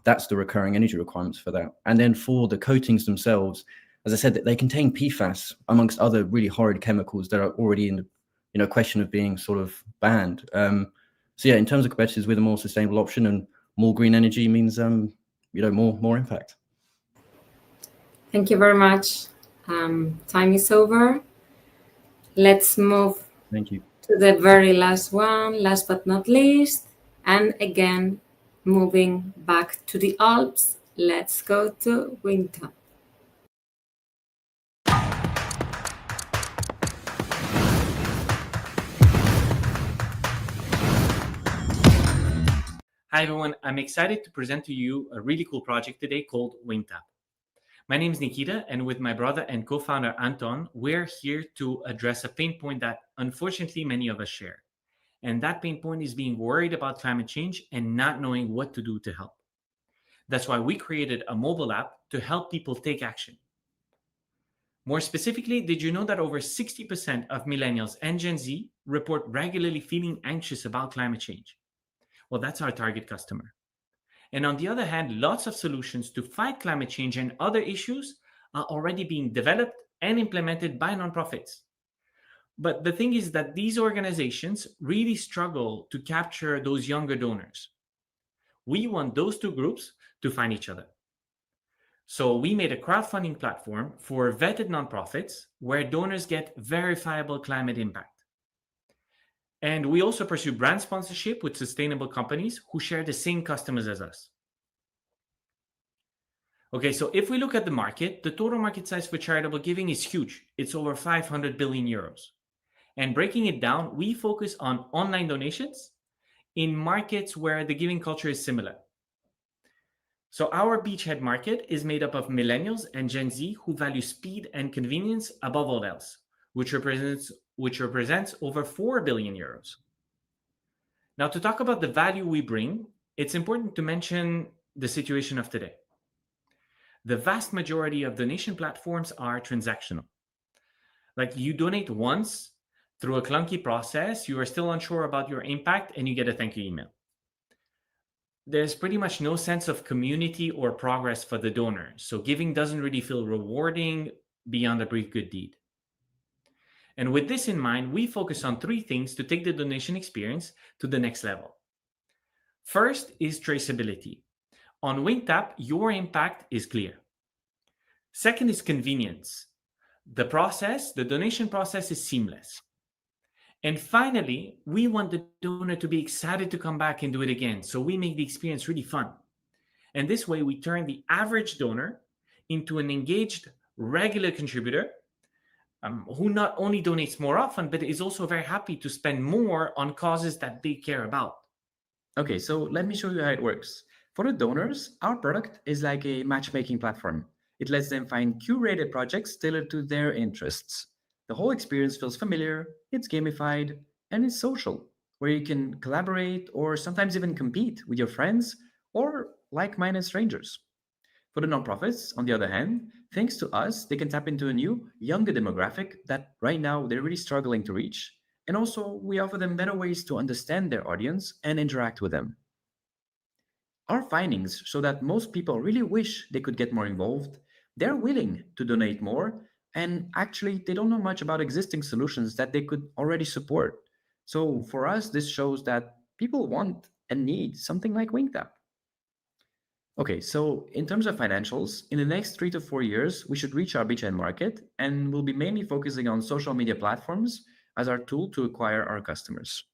That's the recurring energy requirements for that. And then for the coatings themselves, as I said, that they contain PFAS amongst other really horrid chemicals that are already in the question of being sort of banned. So yeah, in terms of competitors, we're the more sustainable option, and more green energy means more impact. Thank you very much. Time is over. Let's move Thank you. to the very last one, last but not least. And again, moving back to the Alps, let's go to Winktap. Hi everyone, I'm excited to present to you a really cool project today called Winktap. My name is Nikita, and with my brother and co-founder Anton, we're here to address a pain point that unfortunately many of us share. And that pain point is being worried about climate change and not knowing what to do to help. That's why we created a mobile app to help people take action. More specifically, did you know that over 60% of millennials and Gen Z report regularly feeling anxious about climate change? Well, that's our target customer. And on the other hand, lots of solutions to fight climate change and other issues are already being developed and implemented by nonprofits. But the thing is that these organizations really struggle to capture those younger donors. We want those two groups to find each other. So we made a crowdfunding platform for vetted nonprofits where donors get verifiable climate impact. And we also pursue brand sponsorship with sustainable companies who share the same customers as us. Okay, so if we look at the market, the total market size for charitable giving is huge. It's over 500 billion euros. And breaking it down, we focus on online donations in markets where the giving culture is similar. So our beachhead market is made up of millennials and Gen Z who value speed and convenience above all else, which represents over 4 billion euros. Now, to talk about the value we bring, it's important to mention the situation of today. The vast majority of donation platforms are transactional. Like you donate once through a clunky process, you are still unsure about your impact, and you get a thank you email. There's pretty much no sense of community or progress for the donor, so giving doesn't really feel rewarding beyond a brief good deed. And with this in mind, we focus on 3 things to take the donation experience to the next level. First is traceability. On Winktap, your impact is clear. Second is convenience. The donation process is seamless. And finally, we want the donor to be excited to come back and do it again, so we make the experience really fun. And this way, we turn the average donor into an engaged, regular contributor who not only donates more often, but is also very happy to spend more on causes that they care about. Okay, so let me show you how it works. For the donors, our product is like a matchmaking platform. It lets them find curated projects tailored to their interests. The whole experience feels familiar, it's gamified, and it's social, where you can collaborate or sometimes even compete with your friends or like-minded strangers. For the nonprofits, on the other hand, thanks to us, they can tap into a new, younger demographic that right now they're really struggling to reach. And also, we offer them better ways to understand their audience and interact with them. Our findings show that most people really wish they could get more involved. They're willing to donate more, and actually, they don't know much about existing solutions that they could already support. So for us, this shows that people want and need something like Winktap. Okay, so in terms of financials, in the next 3 to 4 years, we should reach our beachhead market, and we'll be mainly focusing on social media platforms as our tool to acquire our customers.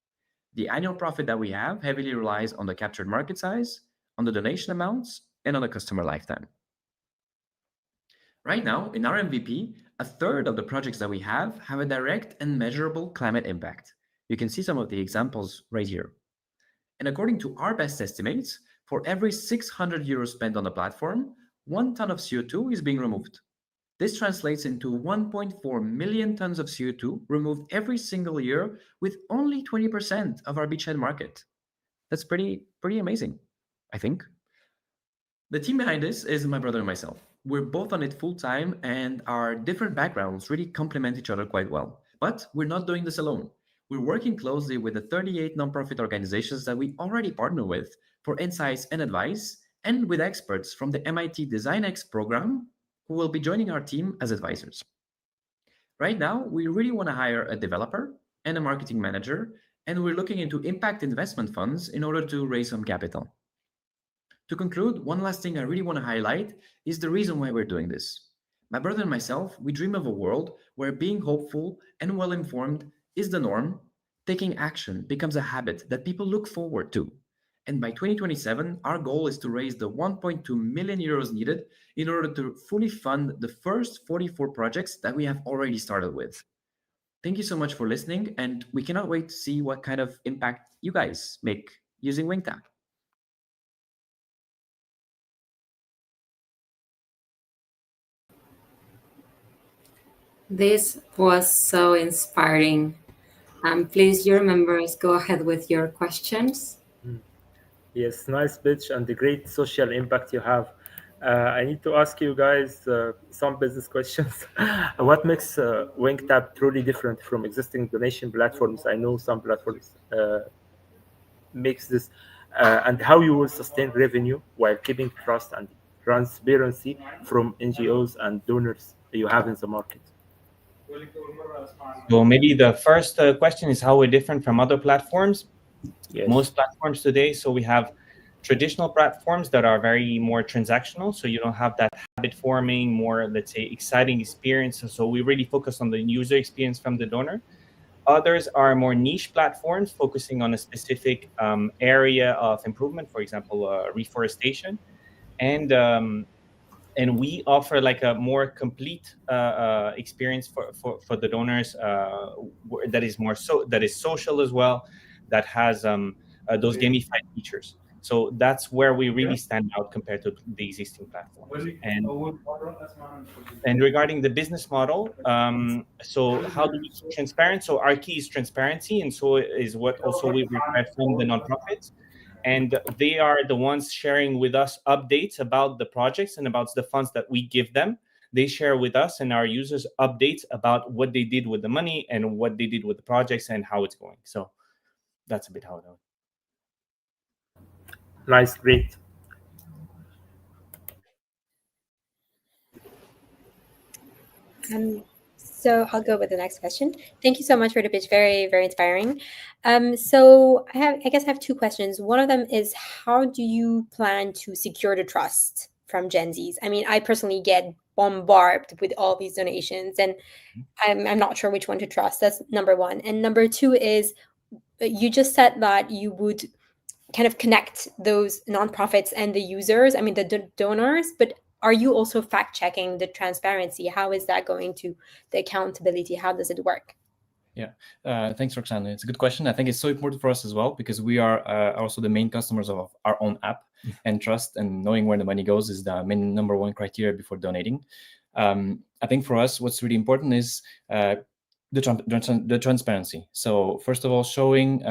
The annual profit that we have heavily relies on the captured market size, on the donation amounts, and on the customer lifetime. Right now, in our MVP, a third of the projects that we have a direct and measurable climate impact. You can see some of the examples right here. And according to our best estimates, for every 600 euros spent on the platform, 1 ton of CO2 is being removed. This translates into 1.4 million tons of CO2 removed every single year with only 20% of our beachhead market. That's pretty amazing, I think. The team behind this is my brother and myself. We're both on it full time, and our different backgrounds really complement each other quite well. But we're not doing this alone. We're working closely with the 38 nonprofit organizations that we already partner with for insights and advice, and with experts from the MIT DesignX program who will be joining our team as advisors. Right now, we really want to hire a developer and a marketing manager, and we're looking into impact investment funds in order to raise some capital. To conclude, one last thing I really want to highlight is the reason why we're doing this. My brother and myself, we dream of a world where being hopeful and well-informed is the norm. Taking action becomes a habit that people look forward to. And by 2027, our goal is to raise the 1.2 million euros needed in order to fully fund the first 44 projects that we have already started with. Thank you so much for listening, and we cannot wait to see what kind of impact you guys make using Winktap. This was so inspiring. Please, your members, go ahead with your questions. Yes, nice pitch and the great social impact you have. I need to ask you guys some business questions. What makes Winktap truly different from existing donation platforms? I know some platforms makes this, and how you will sustain revenue while keeping trust and transparency from NGOs and donors you have in the market. So maybe the first question is how we're different from other platforms. Yes. Most platforms today, so we have traditional platforms that are very more transactional, so you don't have that habit forming, more, let's say, exciting experience. So we really focus on the user experience from the donor. Others are more niche platforms focusing on a specific area of improvement, for example, reforestation. And we offer like a more complete experience for the donors that is social as well, that has those gamified features. So that's where we really stand out compared to the existing platforms. And regarding the business model, so how do we keep transparent? So our key is transparency, and so is what also we require from the nonprofits. And they are the ones sharing with us updates about the projects and about the funds that we give them. They share with us and our users updates about what they did with the money and what they did with the projects and how it's going. So that's a bit how it goes. Nice, great. So I'll go with the next question. Thank you so much for the pitch. Very, very inspiring. So I guess I have two questions. One of them is, how do you plan to secure the trust from Gen Zs? I mean, I personally get bombarded with all these donations, and I'm not sure which one to trust. That's number one. And number two is, you just said that you would kind of connect those nonprofits and the users, I mean, the donors, but are you also fact-checking the transparency? How is that going to the accountability? How does it work? Yeah, thanks, Roxanne. It's a good question. I think it's so important for us as well, because we are also the main customers of our own app, and trust and knowing where the money goes is the main number one criteria before donating. I think for us, what's really important is the transparency. So first of all, showing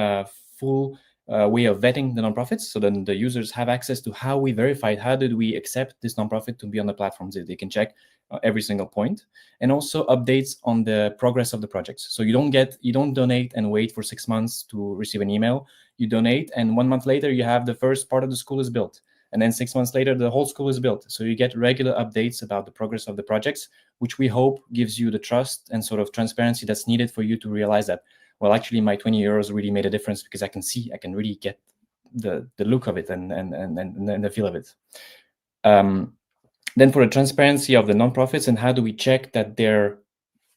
full way of vetting the nonprofits, so then the users have access to how we verified, how did we accept this nonprofit to be on the platforms, that they can check every single point, and also updates on the progress of the projects. So you don't donate and wait for 6 months to receive an email. You donate, and 1 month later you have the first part of the school is built, and then 6 months later the whole school is built. So you get regular updates about the progress of the projects, which we hope gives you the trust and sort of transparency that's needed for you to realize that, well, actually my 20 euros really made a difference, because I can really get the look of it and the feel of it. Then for the transparency of the nonprofits and how do we check that they're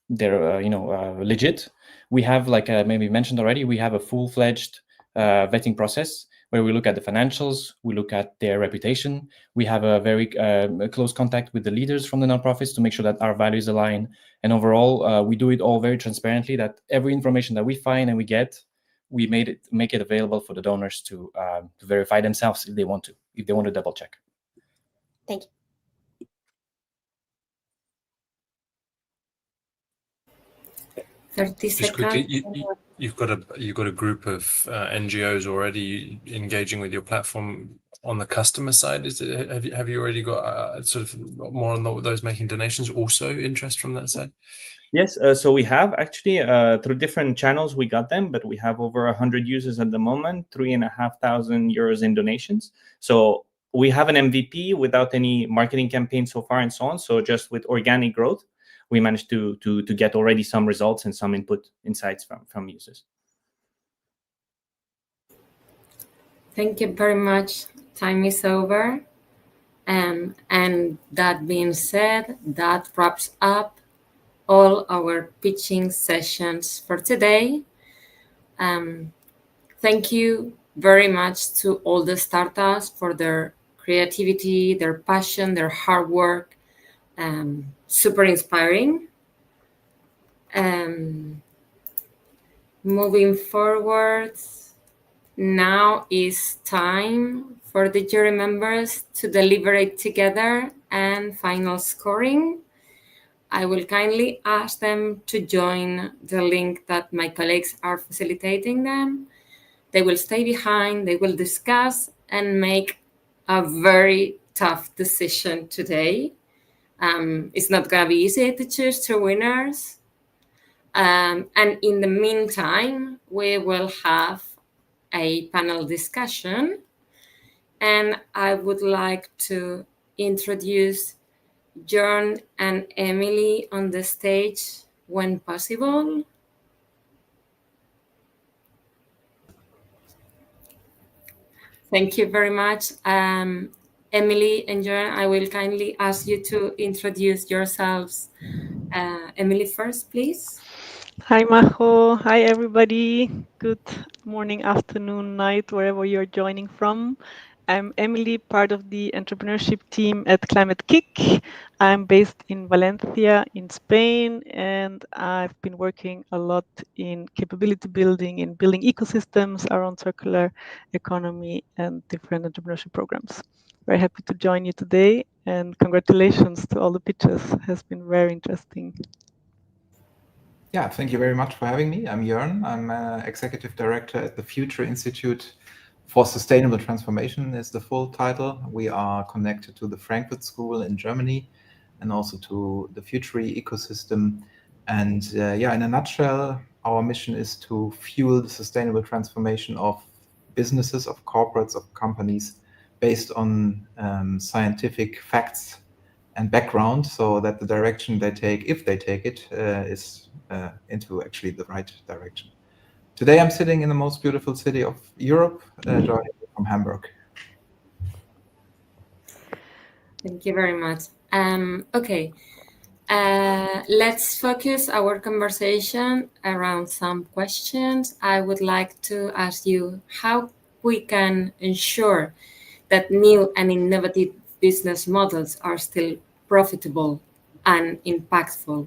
legit, we have, like maybe mentioned already, we have a full-fledged vetting process where we look at the financials, we look at their reputation, we have a very close contact with the leaders from the nonprofits to make sure that our values align, and overall we do it all very transparently, that every information that we find and we get, we make it available for the donors to verify themselves if they want to double check. Thank you. 30 Just seconds. quickly, you've got a group of NGOs already engaging with your platform on the customer side. Have you already got sort of more on those making donations also interest from that side? Yes, so we have actually through different channels we got them, but we have over 100 users at the moment, 3,500 euros in donations. So we have an MVP without any marketing campaign so far and so on. So just with organic growth, we managed to get already some results and some insights from users. Thank you very much. Time is over. And that being said, that wraps up all our pitching sessions for today. Thank you very much to all the startups for their creativity, their passion, their hard work. Super inspiring. Moving forward, now is time for the jury members to deliberate together and final scoring. I will kindly ask them to join the link that my colleagues are facilitating them. They will stay behind, they will discuss and make a very tough decision today. It's not gonna be easy to choose two winners. And in the meantime, we will have a panel discussion. And I would like to introduce John and Emily on the stage when possible. Thank you very much. Emily and John, I will kindly ask you to introduce yourselves. Emily first, please. Hi, Majo. Hi, everybody. Good morning, afternoon, night, wherever you're joining from. I'm Emily, part of the entrepreneurship team at ClimateKick. I'm based in Valencia in Spain, and I've been working a lot in capability building, in building ecosystems around circular economy and different entrepreneurship programs. Very happy to join you today, and congratulations to all the pitches. It has been very interesting. Yeah, thank you very much for having me. I'm Jörn. I'm Executive Director at the Future Institute for Sustainable Transformation is the full title. We are connected to the Frankfurt School in Germany and also to the Future ecosystem. And yeah, in a nutshell, our mission is to fuel the sustainable transformation of businesses, of corporates, of companies based on scientific facts and background, so that the direction they take, if they take it, is into actually the right direction. Today I'm sitting in the most beautiful city of Europe, joining from Hamburg. Thank you very much. Okay, let's focus our conversation around some questions. I would like to ask you how we can ensure that new and innovative business models are still profitable and impactful.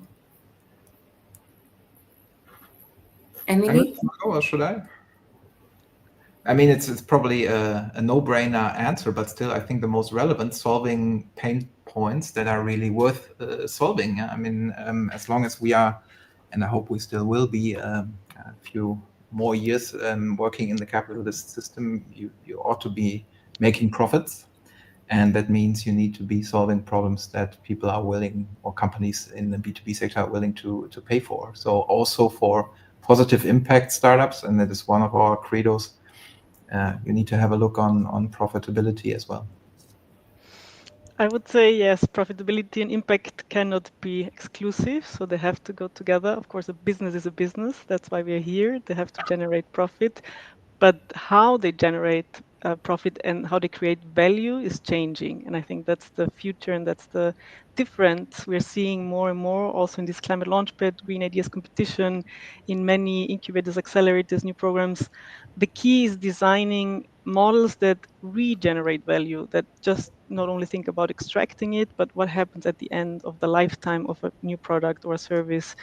Emily? Or should I? I mean, it's probably a no-brainer answer, but still, I think the most relevant, solving pain points that are really worth solving. I mean, as long as we are, and I hope we still will be, a few more years working in the capitalist system, you ought to be making profits. And that means you need to be solving problems that people are willing, or companies in the B2B sector are willing to pay for. So also for positive impact startups, and that is one of our credos, you need to have a look on profitability as well. I would say yes, profitability and impact cannot be exclusive, so they have to go together. Of course, a business is a business. That's why we're here. They have to generate profit, but how they generate profit and how they create value is changing. And I think that's the future, and that's the difference we're seeing more and more also in this Climate Launchpad, Green Ideas competition, in many incubators, accelerators, new programs. The key is designing models that regenerate value, that just not only think about extracting it, but what happens at the end of the lifetime of a new product or a service,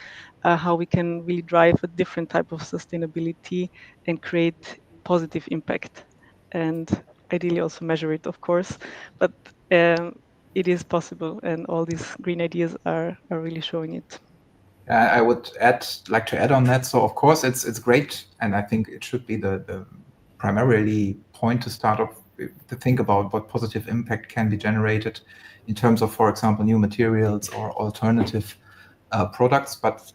how we can really drive a different type of sustainability and create positive impact. And ideally also measure it, of course, but it is possible, and all these green ideas are really showing it. I would like to add on that. So of course it's great, and I think it should be the primarily point to start off to think about what positive impact can be generated in terms of, for example, new materials or alternative products. But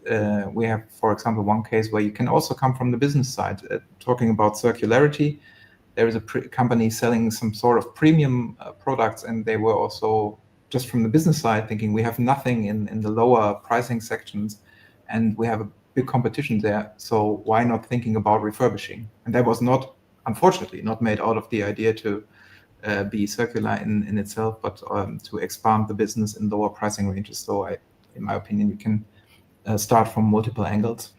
we have, for example, one case where you can also come from the business side, talking about circularity. There is a company selling some sort of premium products, and they were also just from the business side thinking we have nothing in the lower pricing sections, and we have a big competition there. So why not thinking about refurbishing? And that was not, unfortunately, not made out of the idea to be circular in itself, but to expand the business in lower pricing ranges. So in my opinion, you can start from multiple angles.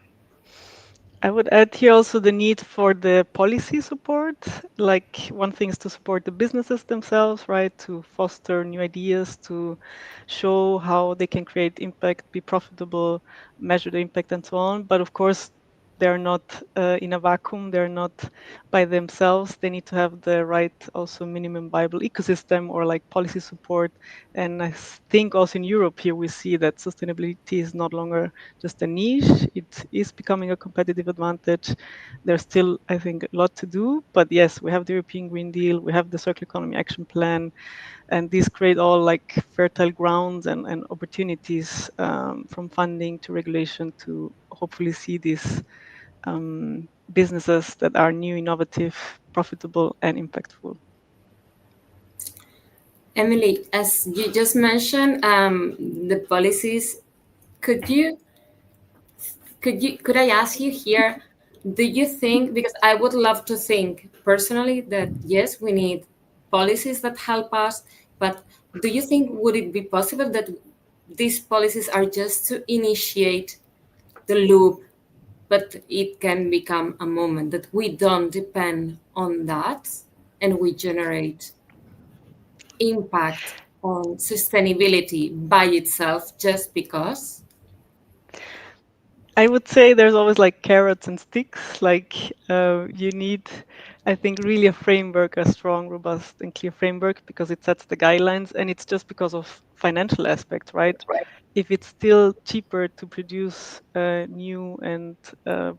I would add here also the need for the policy support. Like one thing is to support the businesses themselves, right? To foster new ideas, to show how they can create impact, be profitable, measure the impact and so on. But of course, they're not in a vacuum. They're not by themselves. They need to have the right also minimum viable ecosystem or like policy support. And I think also in Europe here we see that sustainability is no longer just a niche. It is becoming a competitive advantage. There's still, I think, a lot to do. But yes, we have the European Green Deal, we have the Circular Economy Action Plan, and these create all like fertile grounds and opportunities from funding to regulation to hopefully see these businesses that are new, innovative, profitable, and impactful. Emily, as you just mentioned, the policies, could I ask you here, do you think, because I would love to think personally that yes, we need policies that help us, but do you think would it be possible that these policies are just to initiate the loop, but it can become a moment that we don't depend on that and we generate impact on sustainability by itself just because? I would say there's always like carrots and sticks. Like you need, I think, really a framework, a strong, robust, and clear framework because it sets the guidelines, and it's just because of financial aspects, right? If it's still cheaper to produce new and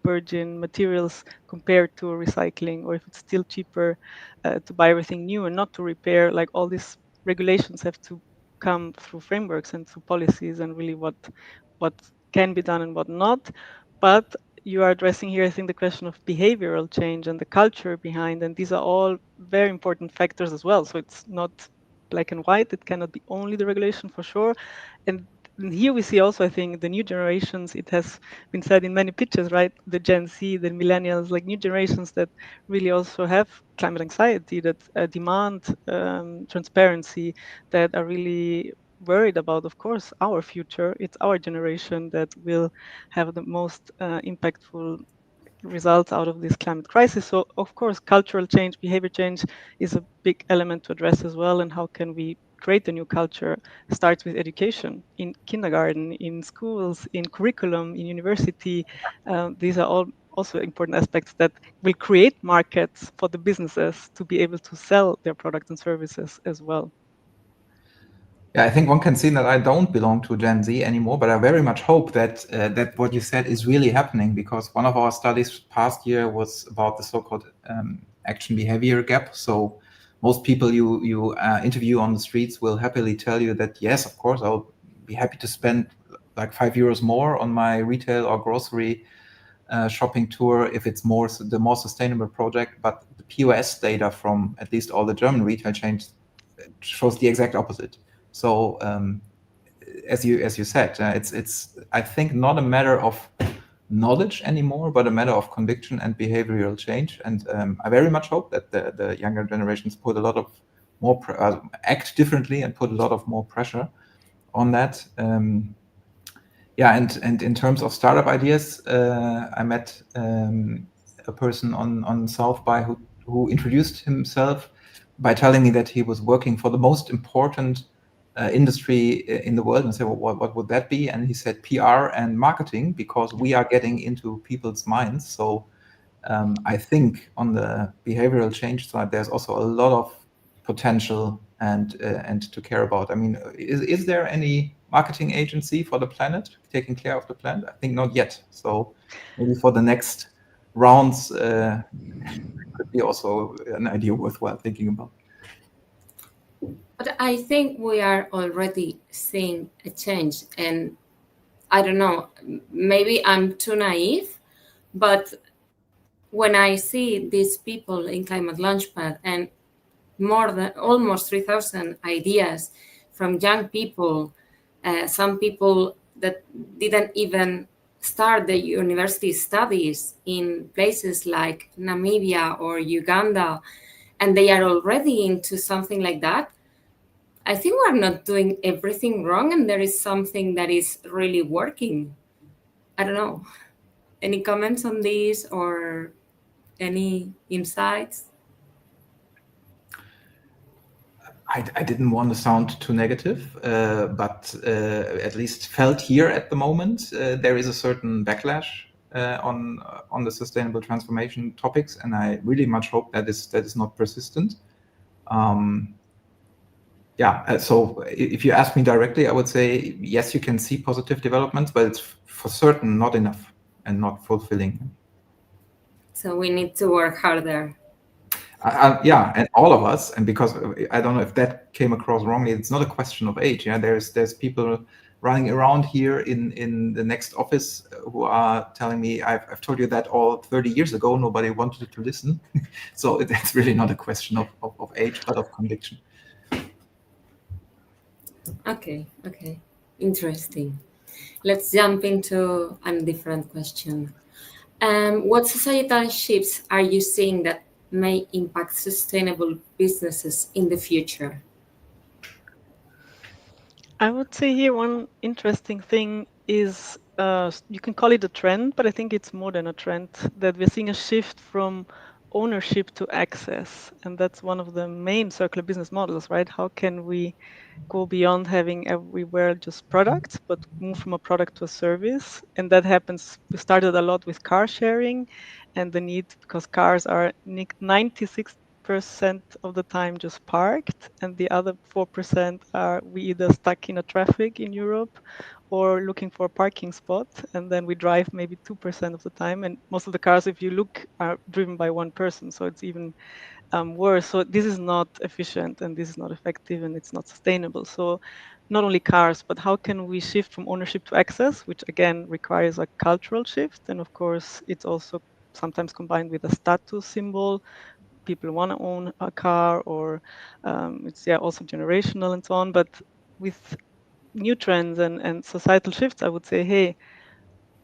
virgin materials compared to recycling, or if it's still cheaper to buy everything new and not to repair, like all these regulations have to come through frameworks and through policies and really what can be done and what not. But you are addressing here, I think, the question of behavioral change and the culture behind, and these are all very important factors as well. So it's not black and white. It cannot be only the regulation for sure. And here we see also, I think, the new generations, it has been said in many pitches, right? The Gen Z, the millennials, like new generations that really also have climate anxiety, that demand transparency, that are really worried about, of course, our future. It's our generation that will have the most impactful results out of this climate crisis. So, of course, cultural change, behavior change is a big element to address as well. And how can we create a new culture? Starts with education in kindergarten, in schools, in curriculum, in university. These are all also important aspects that will create markets for the businesses to be able to sell their products and services as well. Yeah, I think one can see that I don't belong to Gen Z anymore, but I very much hope that that what you said is really happening, because one of our studies past year was about the so-called action behavior gap. So most people you interview on the streets will happily tell you that, yes, of course, I'll be happy to spend like €5 more on my retail or grocery shopping tour if it's the more sustainable project. But the POS data from at least all the German retail chains shows the exact opposite. So as you said, it's I think not a matter of knowledge anymore, but a matter of conviction and behavioral change. And I very much hope that the younger generations put a lot of more act differently and put a lot of more pressure on that. Yeah, and in terms of startup ideas, I met a person on South by who introduced himself by telling me that he was working for the most important industry in the world, and I said, well, what would that be? And he said PR and marketing, because we are getting into people's minds. So I think on the behavioral change side, there's also a lot of potential and to care about. I mean, is there any marketing agency for the planet, taking care of the planet? I think not yet. So maybe for the next rounds, could be also an idea worthwhile thinking about. But I think we are already seeing a change, and I don't know, maybe I'm too naive, but when I see these people in ClimateLaunchpad and more than almost 3,000 ideas from young people, some people that didn't even start the university studies in places like Namibia or Uganda, and they are already into something like that, I think we're not doing everything wrong, and there is something that is really working. I don't know. Any comments on this or any insights? I didn't want to sound too negative, but at least felt here at the moment, there is a certain backlash on the sustainable transformation topics, and I really much hope that is not persistent. So if you ask me directly, I would say yes, you can see positive developments, but it's for certain not enough and not fulfilling. So we need to work harder. And all of us, and because I don't know if that came across wrongly, it's not a question of age. Yeah, there's people running around here in the next office who are telling me, I've told you that all 30 years ago, nobody wanted to listen. So it's really not a question of age, but of conviction. Okay, interesting. Let's jump into a different question. What societal shifts are you seeing that may impact sustainable businesses in the future? I would say here one interesting thing is, you can call it a trend, but I think it's more than a trend, that we're seeing a shift from ownership to access. And that's one of the main circular business models, right? How can we go beyond having everywhere just products, but move from a product to a service? And that happens, we started a lot with car sharing and the need, because cars are 96% of the time just parked, and the other 4% are we either stuck in a traffic in Europe or looking for a parking spot, and then we drive maybe 2% of the time, and most of the cars, if you look, are driven by one person, so it's even worse. So this is not efficient, and this is not effective, and it's not sustainable. So not only cars, but how can we shift from ownership to access, which again requires a cultural shift, and of course it's also sometimes combined with a status symbol. People want to own a car, or it's also generational and so on. But with new trends and societal shifts, I would say, hey,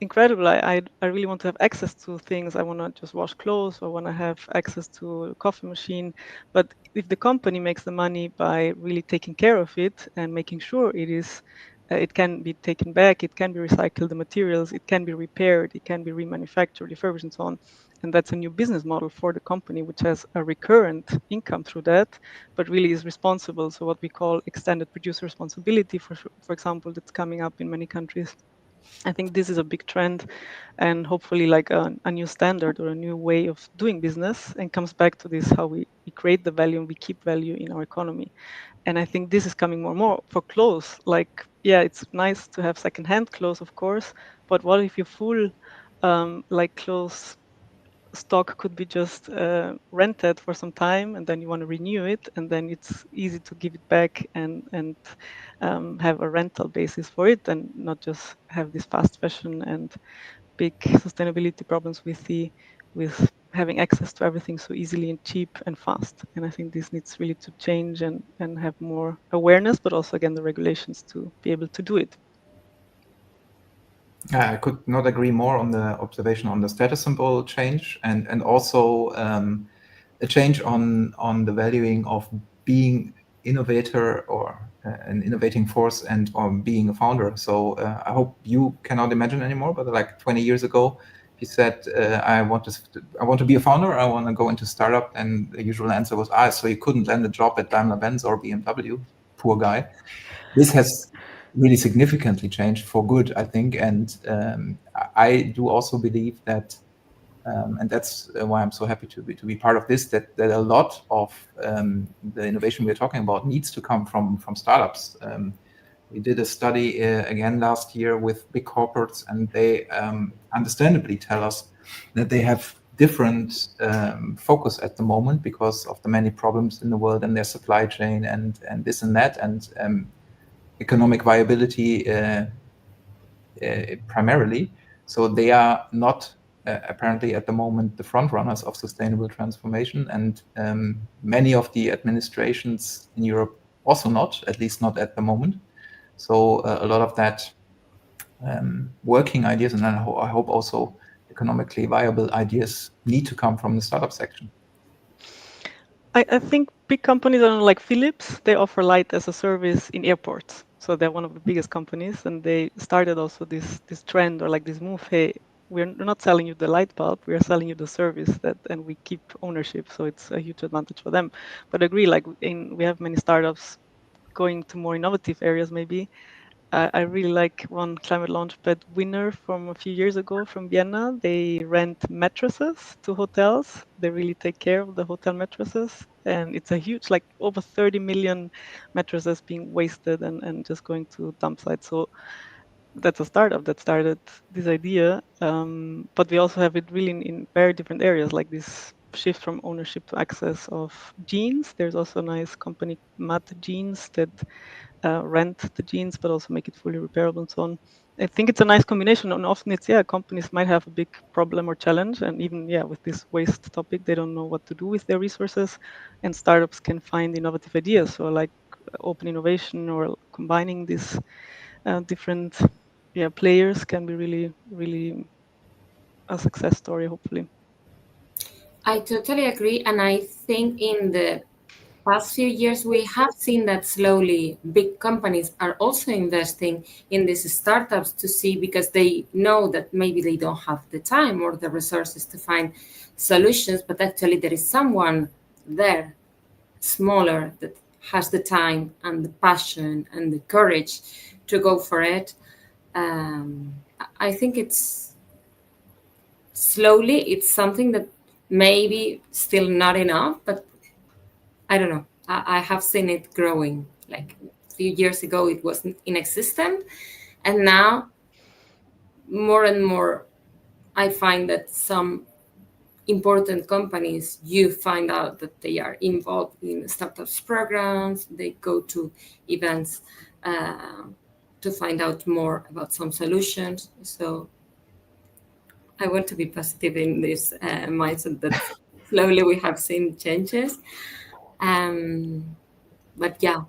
incredible. I really want to have access to things. I want to just wash clothes, or want to have access to a coffee machine. But if the company makes the money by really taking care of it and making sure it can be taken back, it can be recycled, the materials, it can be repaired, it can be remanufactured, refurbished, and so on. And that's a new business model for the company, which has a recurrent income through that, but really is responsible. So what we call extended producer responsibility, for example, that's coming up in many countries. I think this is a big trend, and hopefully like a new standard or a new way of doing business, and comes back to this, how we create the value and we keep value in our economy. And I think this is coming more and more for clothes. Like, yeah, it's nice to have secondhand clothes, of course, but what if your full like clothes stock could be just rented for some time, and then you want to renew it, and then it's easy to give it back and have a rental basis for it, and not just have this fast fashion and big sustainability problems we see with having access to everything so easily and cheap and fast. And I think this needs really to change and have more awareness, but also again the regulations to be able to do it. I could not agree more on the observation on the status symbol change, and also a change on the valuing of being innovator or an innovating force, and or being a founder. So I hope you cannot imagine anymore, but like 20 years ago, he said, I want to be a founder, I want to go into startup, and the usual answer was, so you couldn't land a job at Daimler-Benz or BMW, poor guy. This has really significantly changed for good, I think, and I do also believe that, and that's why I'm so happy to be part of this, that a lot of the innovation we're talking about needs to come from startups. We did a study again last year with big corporates, and they understandably tell us that they have different focus at the moment because of the many problems in the world and their supply chain and this and that, and economic viability primarily. So they are not apparently at the moment the front runners of sustainable transformation, and many of the administrations in Europe also not, at least not at the moment. So a lot of that working ideas, and I hope also economically viable ideas, need to come from the startup section. I think big companies are like Philips. They offer light as a service in airports. So they're one of the biggest companies, and they started also this trend or like this move. Hey, we're not selling you the light bulb, we are selling you the service and we keep ownership. So it's a huge advantage for them. But I agree, like we have many startups going to more innovative areas maybe. I really like one ClimateLaunchpad winner from a few years ago from Vienna. They rent mattresses to hotels. They really take care of the hotel mattresses. And it's a huge, like over 30 million mattresses being wasted and just going to dump sites. So that's a startup that started this idea. But we also have it really in very different areas, like this shift from ownership to access of jeans. There's also a nice company, Matt Jeans, that rent the jeans, but also make it fully repairable and so on. I think it's a nice combination, and often it's companies might have a big problem or challenge, and even with this waste topic, they don't know what to do with their resources, and startups can find innovative ideas, so like open innovation or combining these different players can be really a success story, hopefully. I totally agree, and I think in the past few years, we have seen that slowly big companies are also investing in these startups to see, because they know that maybe they don't have the time or the resources to find solutions, but actually there is someone there, smaller, that has the time and the passion and the courage to go for it. I think it's slowly, it's something that maybe still not enough, but I don't know. I have seen it growing. Like a few years ago, it was inexistent. And now, more and more, I find that some important companies, you find out that they are involved in startups programs. They go to events to find out more about some solutions. So I want to be positive in this mindset that slowly we have seen changes. But yeah,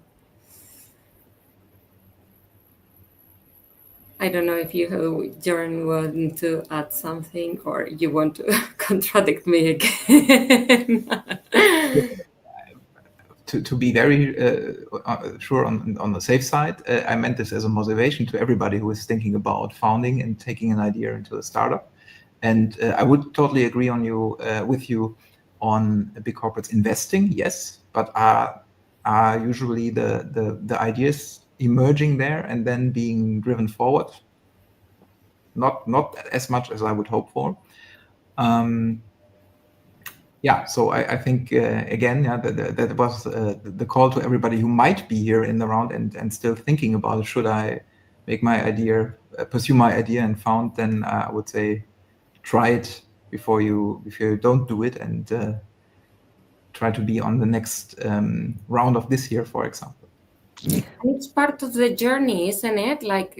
I don't know if you, Jörn, want to add something or you want to contradict me again. To be very sure on the safe side, I meant this as a motivation to everybody who is thinking about founding and taking an idea into a startup. And I would totally agree with you on big corporates investing, yes, but are usually the ideas emerging there and then being driven forward? Not as much as I would hope for. So I think again, that was the call to everybody who might be here in the round and still thinking about, should I make my idea, pursue my idea and found? Then I would say try it before you don't do it, and try to be on the next round of this year, for example. And it's part of the journey, isn't it? Like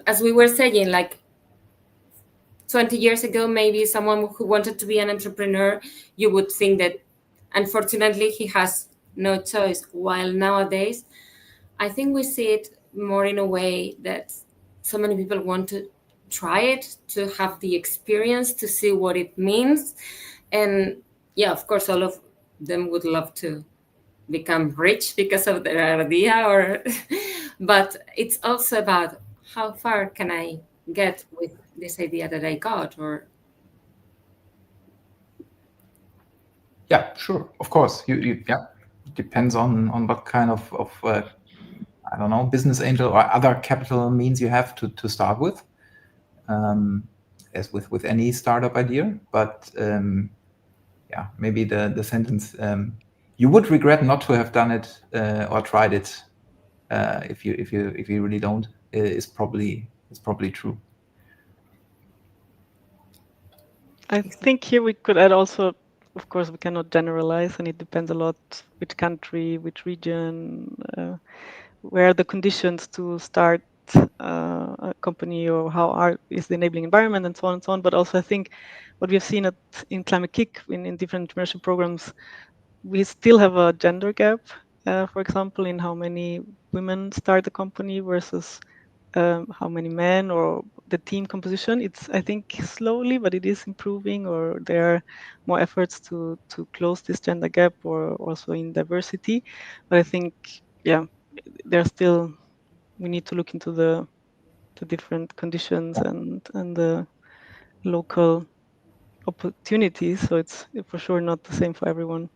as we were saying, like 20 years ago, maybe someone who wanted to be an entrepreneur, you would think that unfortunately he has no choice. While nowadays, I think we see it more in a way that so many people want to try it, to have the experience, to see what it means. And of course, all of them would love to become rich because of their idea, but it's also about how far can I get with this idea that I got, or sure, of course. You depends on what kind of I don't know, business angel or other capital means you have to start with, as with any startup idea. But maybe the sentence, you would regret not to have done it or tried it if you really don't, is probably true. I think here we could add also, of course, we cannot generalize, and it depends a lot which country, which region, where the conditions to start a company, or how is the enabling environment, and so on and so on. But also, I think what we have seen in Climate Kick in different entrepreneurship programs, we still have a gender gap. For example, in how many women start a company versus how many men, or the team composition. It's, I think, slowly, but it is improving, or there are more efforts to close this gender gap, or also in diversity. But I think, yeah, there's still, we need to look into the different conditions and the local opportunities. So it's for sure not the same for everyone.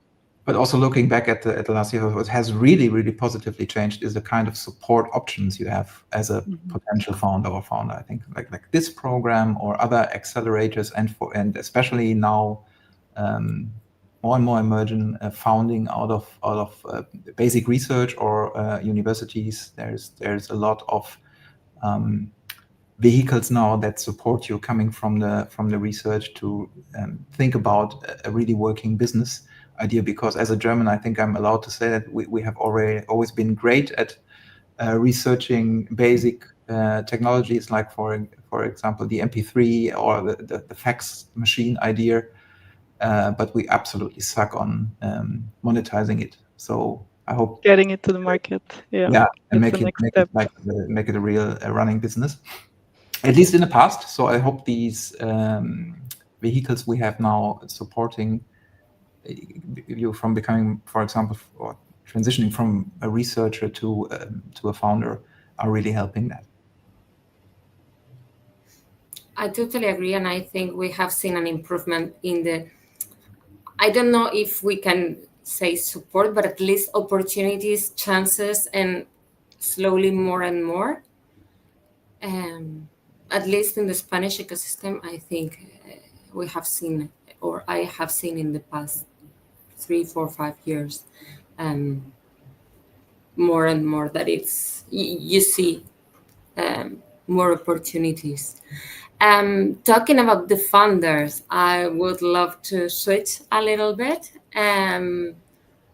But also looking back at the last year, what has really positively changed is the kind of support options you have as a potential founder or founder. I think like this program or other accelerators, and especially now more and more emerging founding out of basic research or universities. There's a lot of vehicles now that support you coming from the research to think about a really working business idea. Because as a German, I think I'm allowed to say that we have always been great at researching basic technologies, like for example the MP3 or the fax machine idea, but we absolutely suck on monetizing it. So I hope getting it to the market, and make it a real running business, at least in the past. So I hope these vehicles we have now supporting you from becoming, for example, or transitioning from a researcher to a founder are really helping that. I totally agree, and I think we have seen an improvement in the, I don't know if we can say support, but at least opportunities, chances, and slowly more and more. At least in the Spanish ecosystem, I think we have seen, or I have seen in the past 3, 4, 5 years, more and more that it's, you see more opportunities. Talking about the founders, I would love to switch a little bit.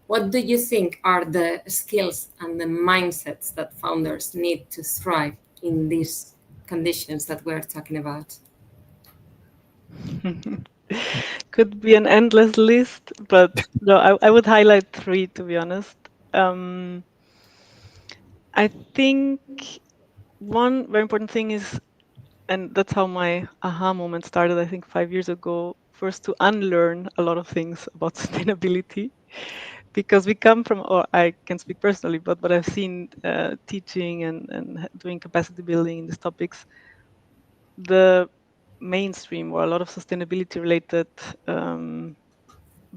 What do you think are the skills and the mindsets that founders need to thrive in these conditions that we're talking about? Could be an endless list, but no, I would highlight 3, to be honest. I think one very important thing is, and that's how my aha moment started, I think 5 years ago, first to unlearn a lot of things about sustainability, because we come from, or I can speak personally, but I've seen teaching and doing capacity building in these topics, the mainstream or a lot of sustainability related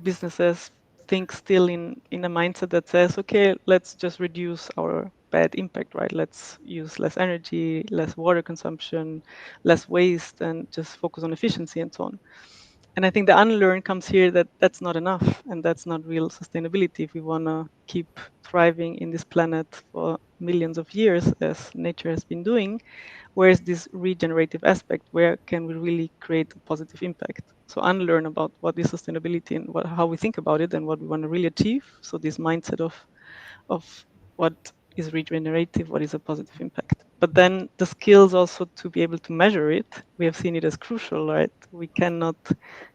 businesses think still in a mindset that says, okay, let's just reduce our bad impact, right? Let's use less energy, less water consumption, less waste, and just focus on efficiency and so on. And I think the unlearn comes here, that that's not enough, and that's not real sustainability if we want to keep thriving in this planet for millions of years, as nature has been doing. Where's this regenerative aspect? Where can we really create a positive impact? So unlearn about what is sustainability and how we think about it and what we want to really achieve. So this mindset of what is regenerative, what is a positive impact. But then the skills also to be able to measure it, we have seen it as crucial, right? We cannot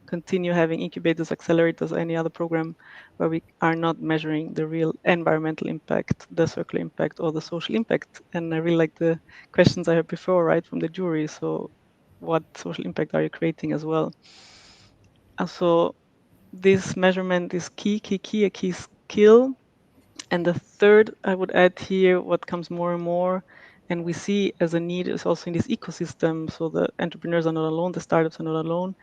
continue having incubators, accelerators, any other program where we are not measuring the real environmental impact, the circular impact, or the social impact. And I really like the questions I heard before, right, from the jury. So what social impact are you creating as well? And so this measurement is a key skill. And the third, I would add here, what comes more and more, and we see as a need, is also in this ecosystem. So the entrepreneurs are not alone, the startups are not alone,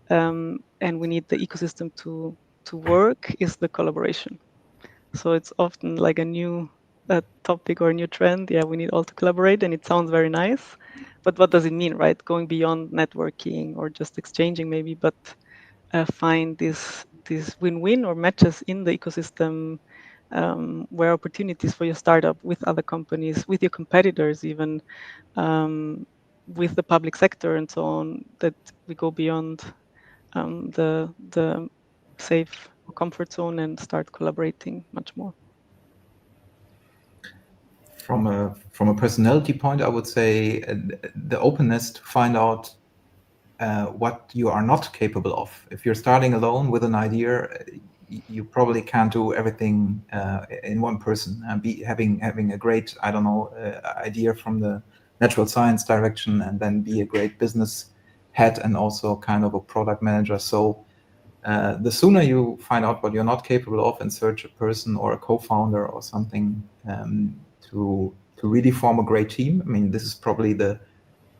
and we need the ecosystem to work, is the collaboration. So it's often like a new topic or a new trend. Yeah, we need all to collaborate, and it sounds very nice. But what does it mean, right? Going beyond networking or just exchanging maybe, but find this win-win or matches in the ecosystem, where opportunities for your startup with other companies, with your competitors, even with the public sector and so on, that we go beyond the safe comfort zone and start collaborating much more. From a personality point, I would say the openness to find out what you are not capable of. If you're starting alone with an idea, you probably can't do everything in one person. Having a great, I don't know, idea from the natural science direction, and then be a great business head and also kind of a product manager. So the sooner you find out what you're not capable of and search a person or a co-founder or something to really form a great team. I mean, this is probably the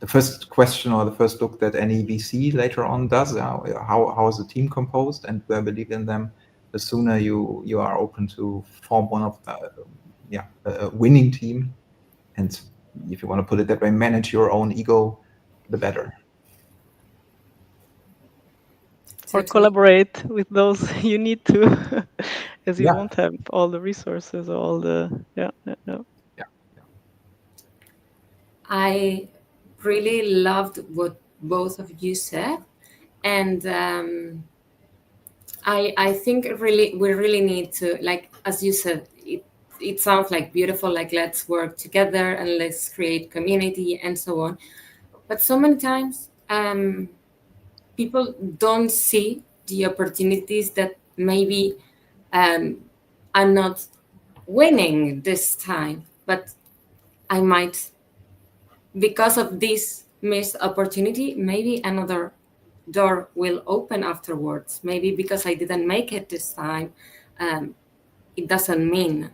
first question or the first look that any VC later on does. How is the team composed, and do I believe in them? The sooner you are open to form one of a winning team, and if you want to put it that way, manage your own ego, the better. Or collaborate with those you need to, as you won't have all the resources, all the I really loved what both of you said, and I think we really need to, like, as you said, it sounds like beautiful, like let's work together and let's create community and so on. But so many times people don't see the opportunities that maybe I'm not winning this time, but I might, because of this missed opportunity, maybe another door will open afterwards. Maybe because I didn't make it this time, it doesn't mean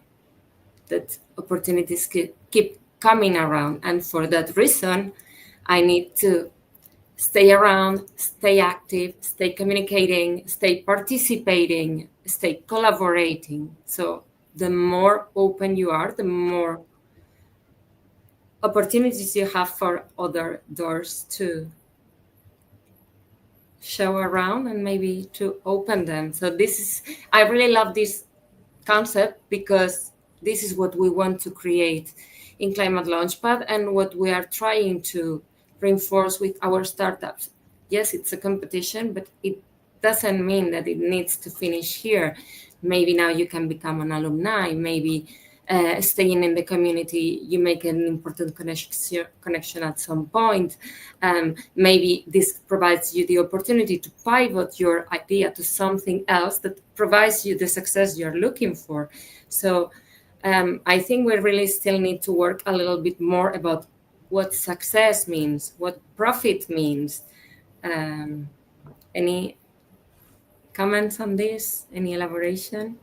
that opportunities keep coming around. And for that reason, I need to stay around, stay active, stay communicating, stay participating, stay collaborating. So the more open you are, the more opportunities you have for other doors to show around and maybe to open them. So I really love this concept, because this is what we want to create in ClimateLaunchpad and what we are trying to reinforce with our startups. Yes, it's a competition, but it doesn't mean that it needs to finish here. Maybe now you can become an alumni, maybe staying in the community, you make an important connection at some point. Maybe this provides you the opportunity to pivot your idea to something else that provides you the success you're looking for. So I think we really still need to work a little bit more about what success means, what profit means. Any comments on this? Any elaboration?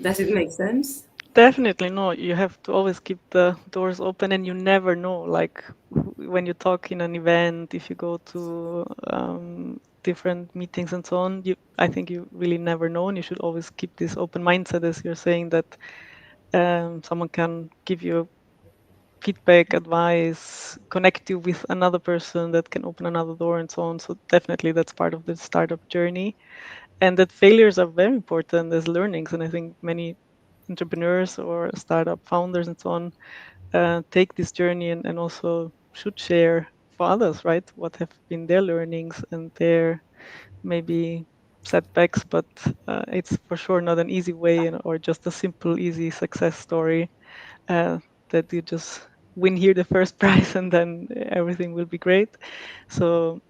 Does it make sense? Definitely no. You have to always keep the doors open, and you never know. Like when you talk in an event, if you go to different meetings and so on, I think you really never know, and you should always keep this open mindset, as you're saying, that someone can give you feedback, advice, connect you with another person that can open another door and so on. So definitely that's part of the startup journey, and that failures are very important as learnings. And I think many entrepreneurs or startup founders and so on take this journey and also should share for others, right? What have been their learnings and their maybe setbacks, but it's for sure not an easy way or just a simple, easy success story that you just win here the first prize and then everything will be great. So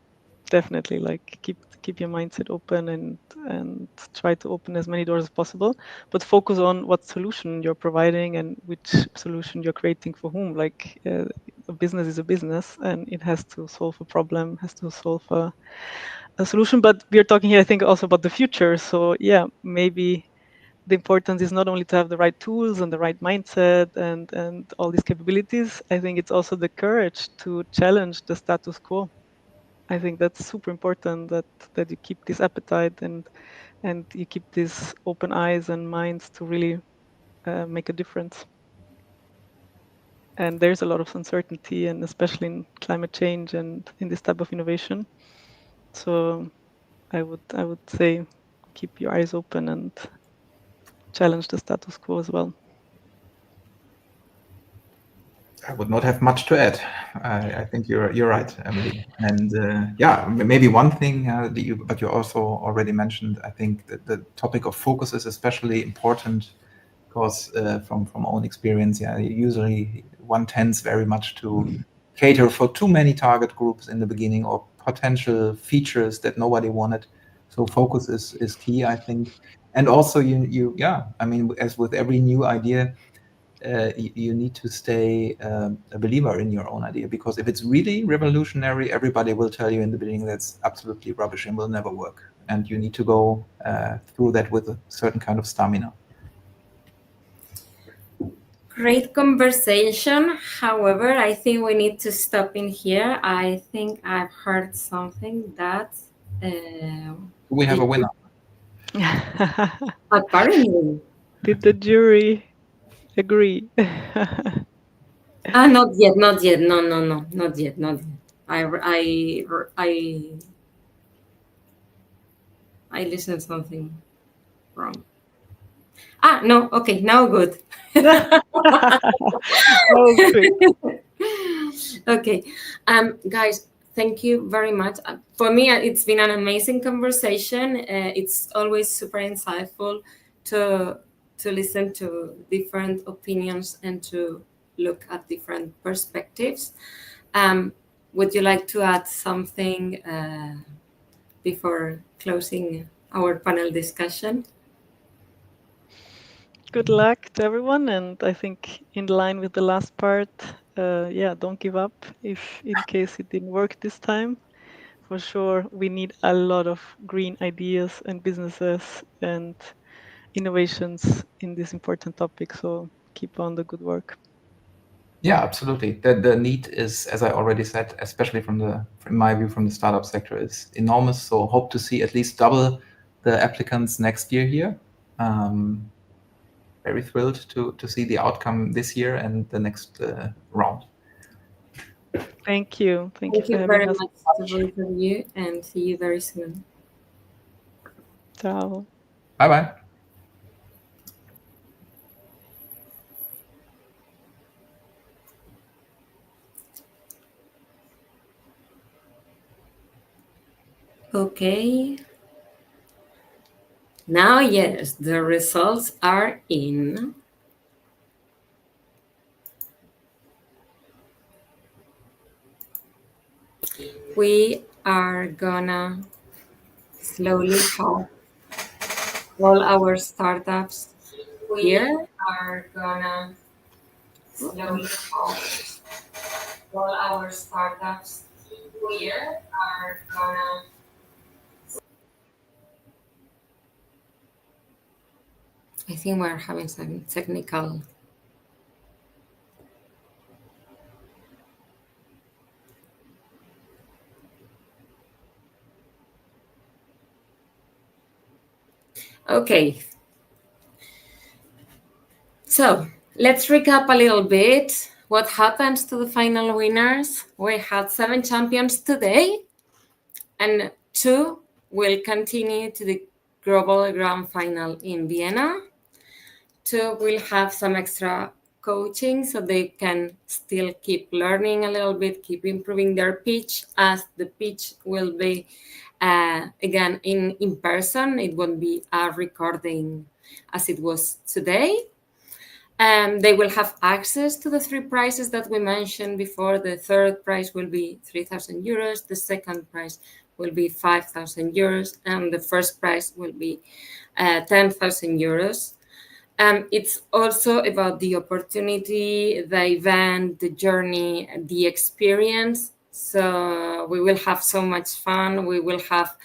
definitely, like, keep your mindset open and try to open as many doors as possible, but focus on what solution you're providing and which solution you're creating for whom. Like a business is a business, and it has to solve a problem, has to solve a solution. But we're talking here, I think, also about the future. So yeah, maybe the importance is not only to have the right tools and the right mindset and all these capabilities. I think it's also the courage to challenge the status quo. I think that's super important, that you keep this appetite and you keep these open eyes and minds to really make a difference. And there's a lot of uncertainty, and especially in climate change and in this type of innovation. So I would say keep your eyes open and challenge the status quo as well. I would not have much to add. I think you're right, Emily. And yeah, maybe one thing but you also already mentioned. I think that the topic of focus is especially important because from own experience, yeah, usually one tends very much to cater for too many target groups in the beginning or potential features that nobody wanted. So focus is key, I think. And also yeah, I mean, as with every new idea, you need to stay a believer in your own idea, because if it's really revolutionary, everybody will tell you in the beginning that's absolutely rubbish and will never work. And you need to go through that with a certain kind of stamina. Great conversation. However, I think we need to stop in here. I think I've heard something that... we have a winner. Apparently. Did the jury agree? Not yet, not yet. No, not yet. I listened something wrong. No, okay, now good. Okay, guys, thank you very much. For me, it's been an amazing conversation. It's always super insightful to listen to different opinions and to look at different perspectives. Would you like to add something before closing our panel discussion? Good luck to everyone, and I think in line with the last part, yeah, don't give up if in case it didn't work this time. For sure, we need a lot of green ideas and businesses and innovations in this important topic, so keep on the good work. Yeah, absolutely. The need is, as I already said, especially in my view, from the startup sector, is enormous. So hope to see at least double the applicants next year here. Very thrilled to see the outcome this year and the next round. Thank you. Thank you for having very us. much to both of you, and see you very soon. Ciao. Bye-bye. Okay. Now, yes, the results are in. We are gonna slowly have all our startups here. Are gonna slowly have all our startups here. Are gonna. I think we're having some technical. Okay. So let's recap a little bit. What happens to the final winners? We had 7 champions today, and 2 will continue to the global grand final in Vienna. 2 will have some extra coaching so they can still keep learning a little bit, keep improving their pitch, as the pitch will be again in person. It won't be a recording as it was today. They will have access to the 3 prizes that we mentioned before. The third prize will be 3,000 euros. The second prize will be 5,000 euros. And the first prize will be 10,000 euros. It's also about the opportunity, the event, the journey, the experience. So we will have so much fun. We will have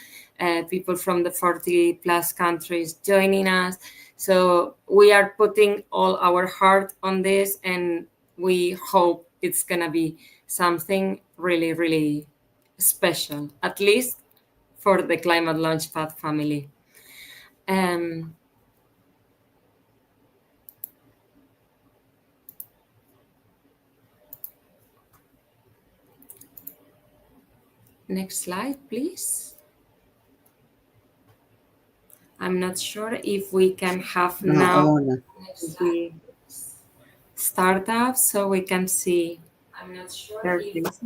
people from the 40 plus countries joining us. So we are putting all our heart on this, and we hope it's going to be something really, really special, at least for the ClimateLaunchpad family. Next slide, please. I'm not sure if we can have No, now no. the startups so we can see their faces.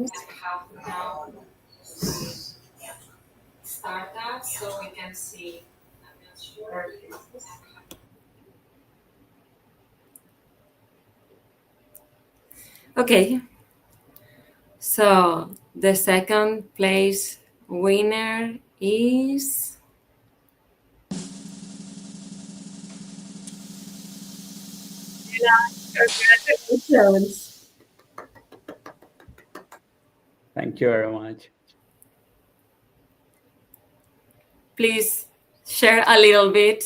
Startups so we can see their faces. Okay, so the second place winner is congratulations. Thank you very much. Please share a little bit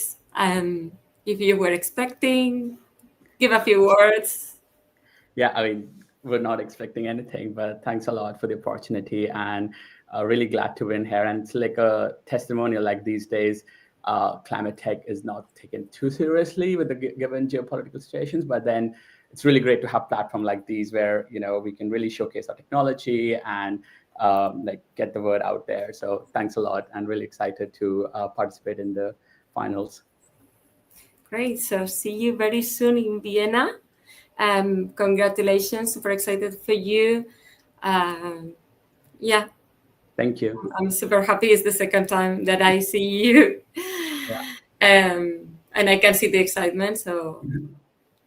if you were expecting, give a few words. Yeah, I mean, we're not expecting anything, but thanks a lot for the opportunity, and really glad to win here. And it's like a testimonial, like these days, climate tech is not taken too seriously with the given geopolitical situations, but then it's really great to have platform like these where, you know, we can really showcase our technology and like get the word out there. So thanks a lot, and really excited to participate in the finals. Great. So see you very soon in Vienna. Congratulations. Super excited for you. Yeah. Thank you. I'm super happy. It's the second time that I see you. Yeah. And I can see the excitement. So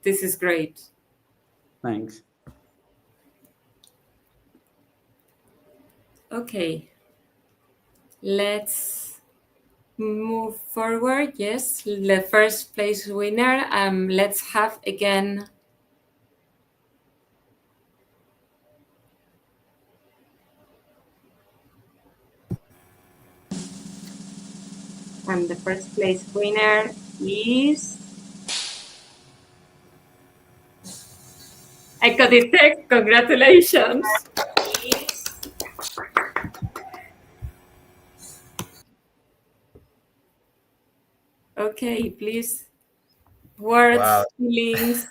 this is great. Thanks. Okay. Let's move forward. Yes, the first place winner. Let's have again and the first place winner is Ecodetect. Congratulations. Okay, please. Words, Wow. feelings.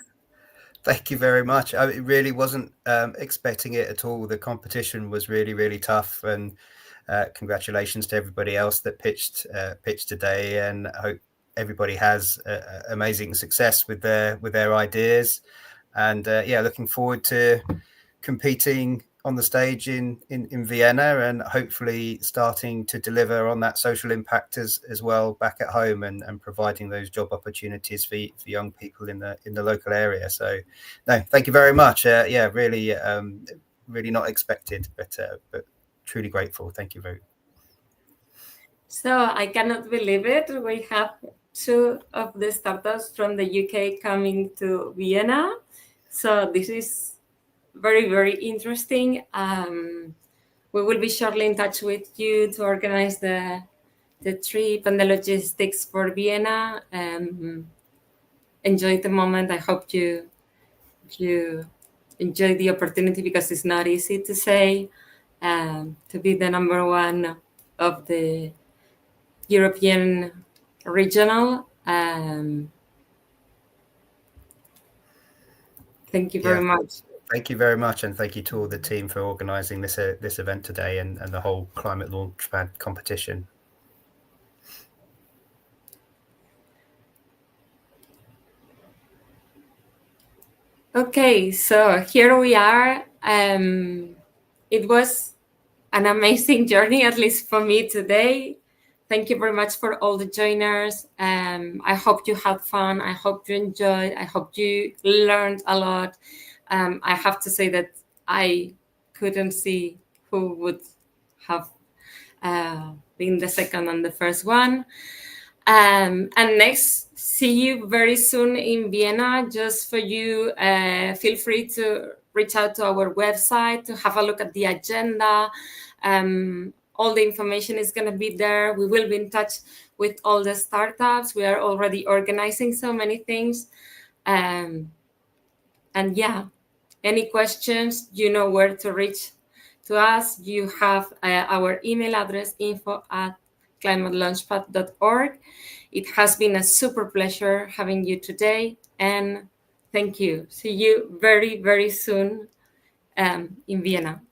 Thank you very much. I really wasn't expecting it at all. The competition was really, really tough, and congratulations to everybody else that pitched today. And I hope everybody has amazing success with their ideas. And yeah, looking forward to competing on the stage in Vienna, and hopefully starting to deliver on that social impact as well back at home, and providing those job opportunities for young people in the local area. So no, thank you very much. Yeah, really not expected, but truly grateful. Thank you very much. So I cannot believe it. We have two of the startups from the UK coming to Vienna. So this is very, very interesting. We will be shortly in touch with you to organize the trip and the logistics for Vienna. Enjoy the moment. I hope you enjoy the opportunity, because it's not easy to say to be the number one of the European regional. Thank you very much. Thank you very much, and thank you to all the team for organising this event today, and the whole Climate Launchpad competition. Okay, so here we are. It was an amazing journey, at least for me today. Thank you very much for all the joiners. I hope you had fun. I hope you enjoyed. I hope you learned a lot. I have to say that I couldn't see who would have been the second and the first one. And next, see you very soon in Vienna. Just for you, feel free to reach out to our website to have a look at the agenda. All the information is going to be there. We will be in touch with all the startups. We are already organizing so many things. And yeah, any questions, you know where to reach to us. You have our email address, info@climatelaunchpad.org. It has been a super pleasure having you today, and thank you. See you very, very soon in Vienna.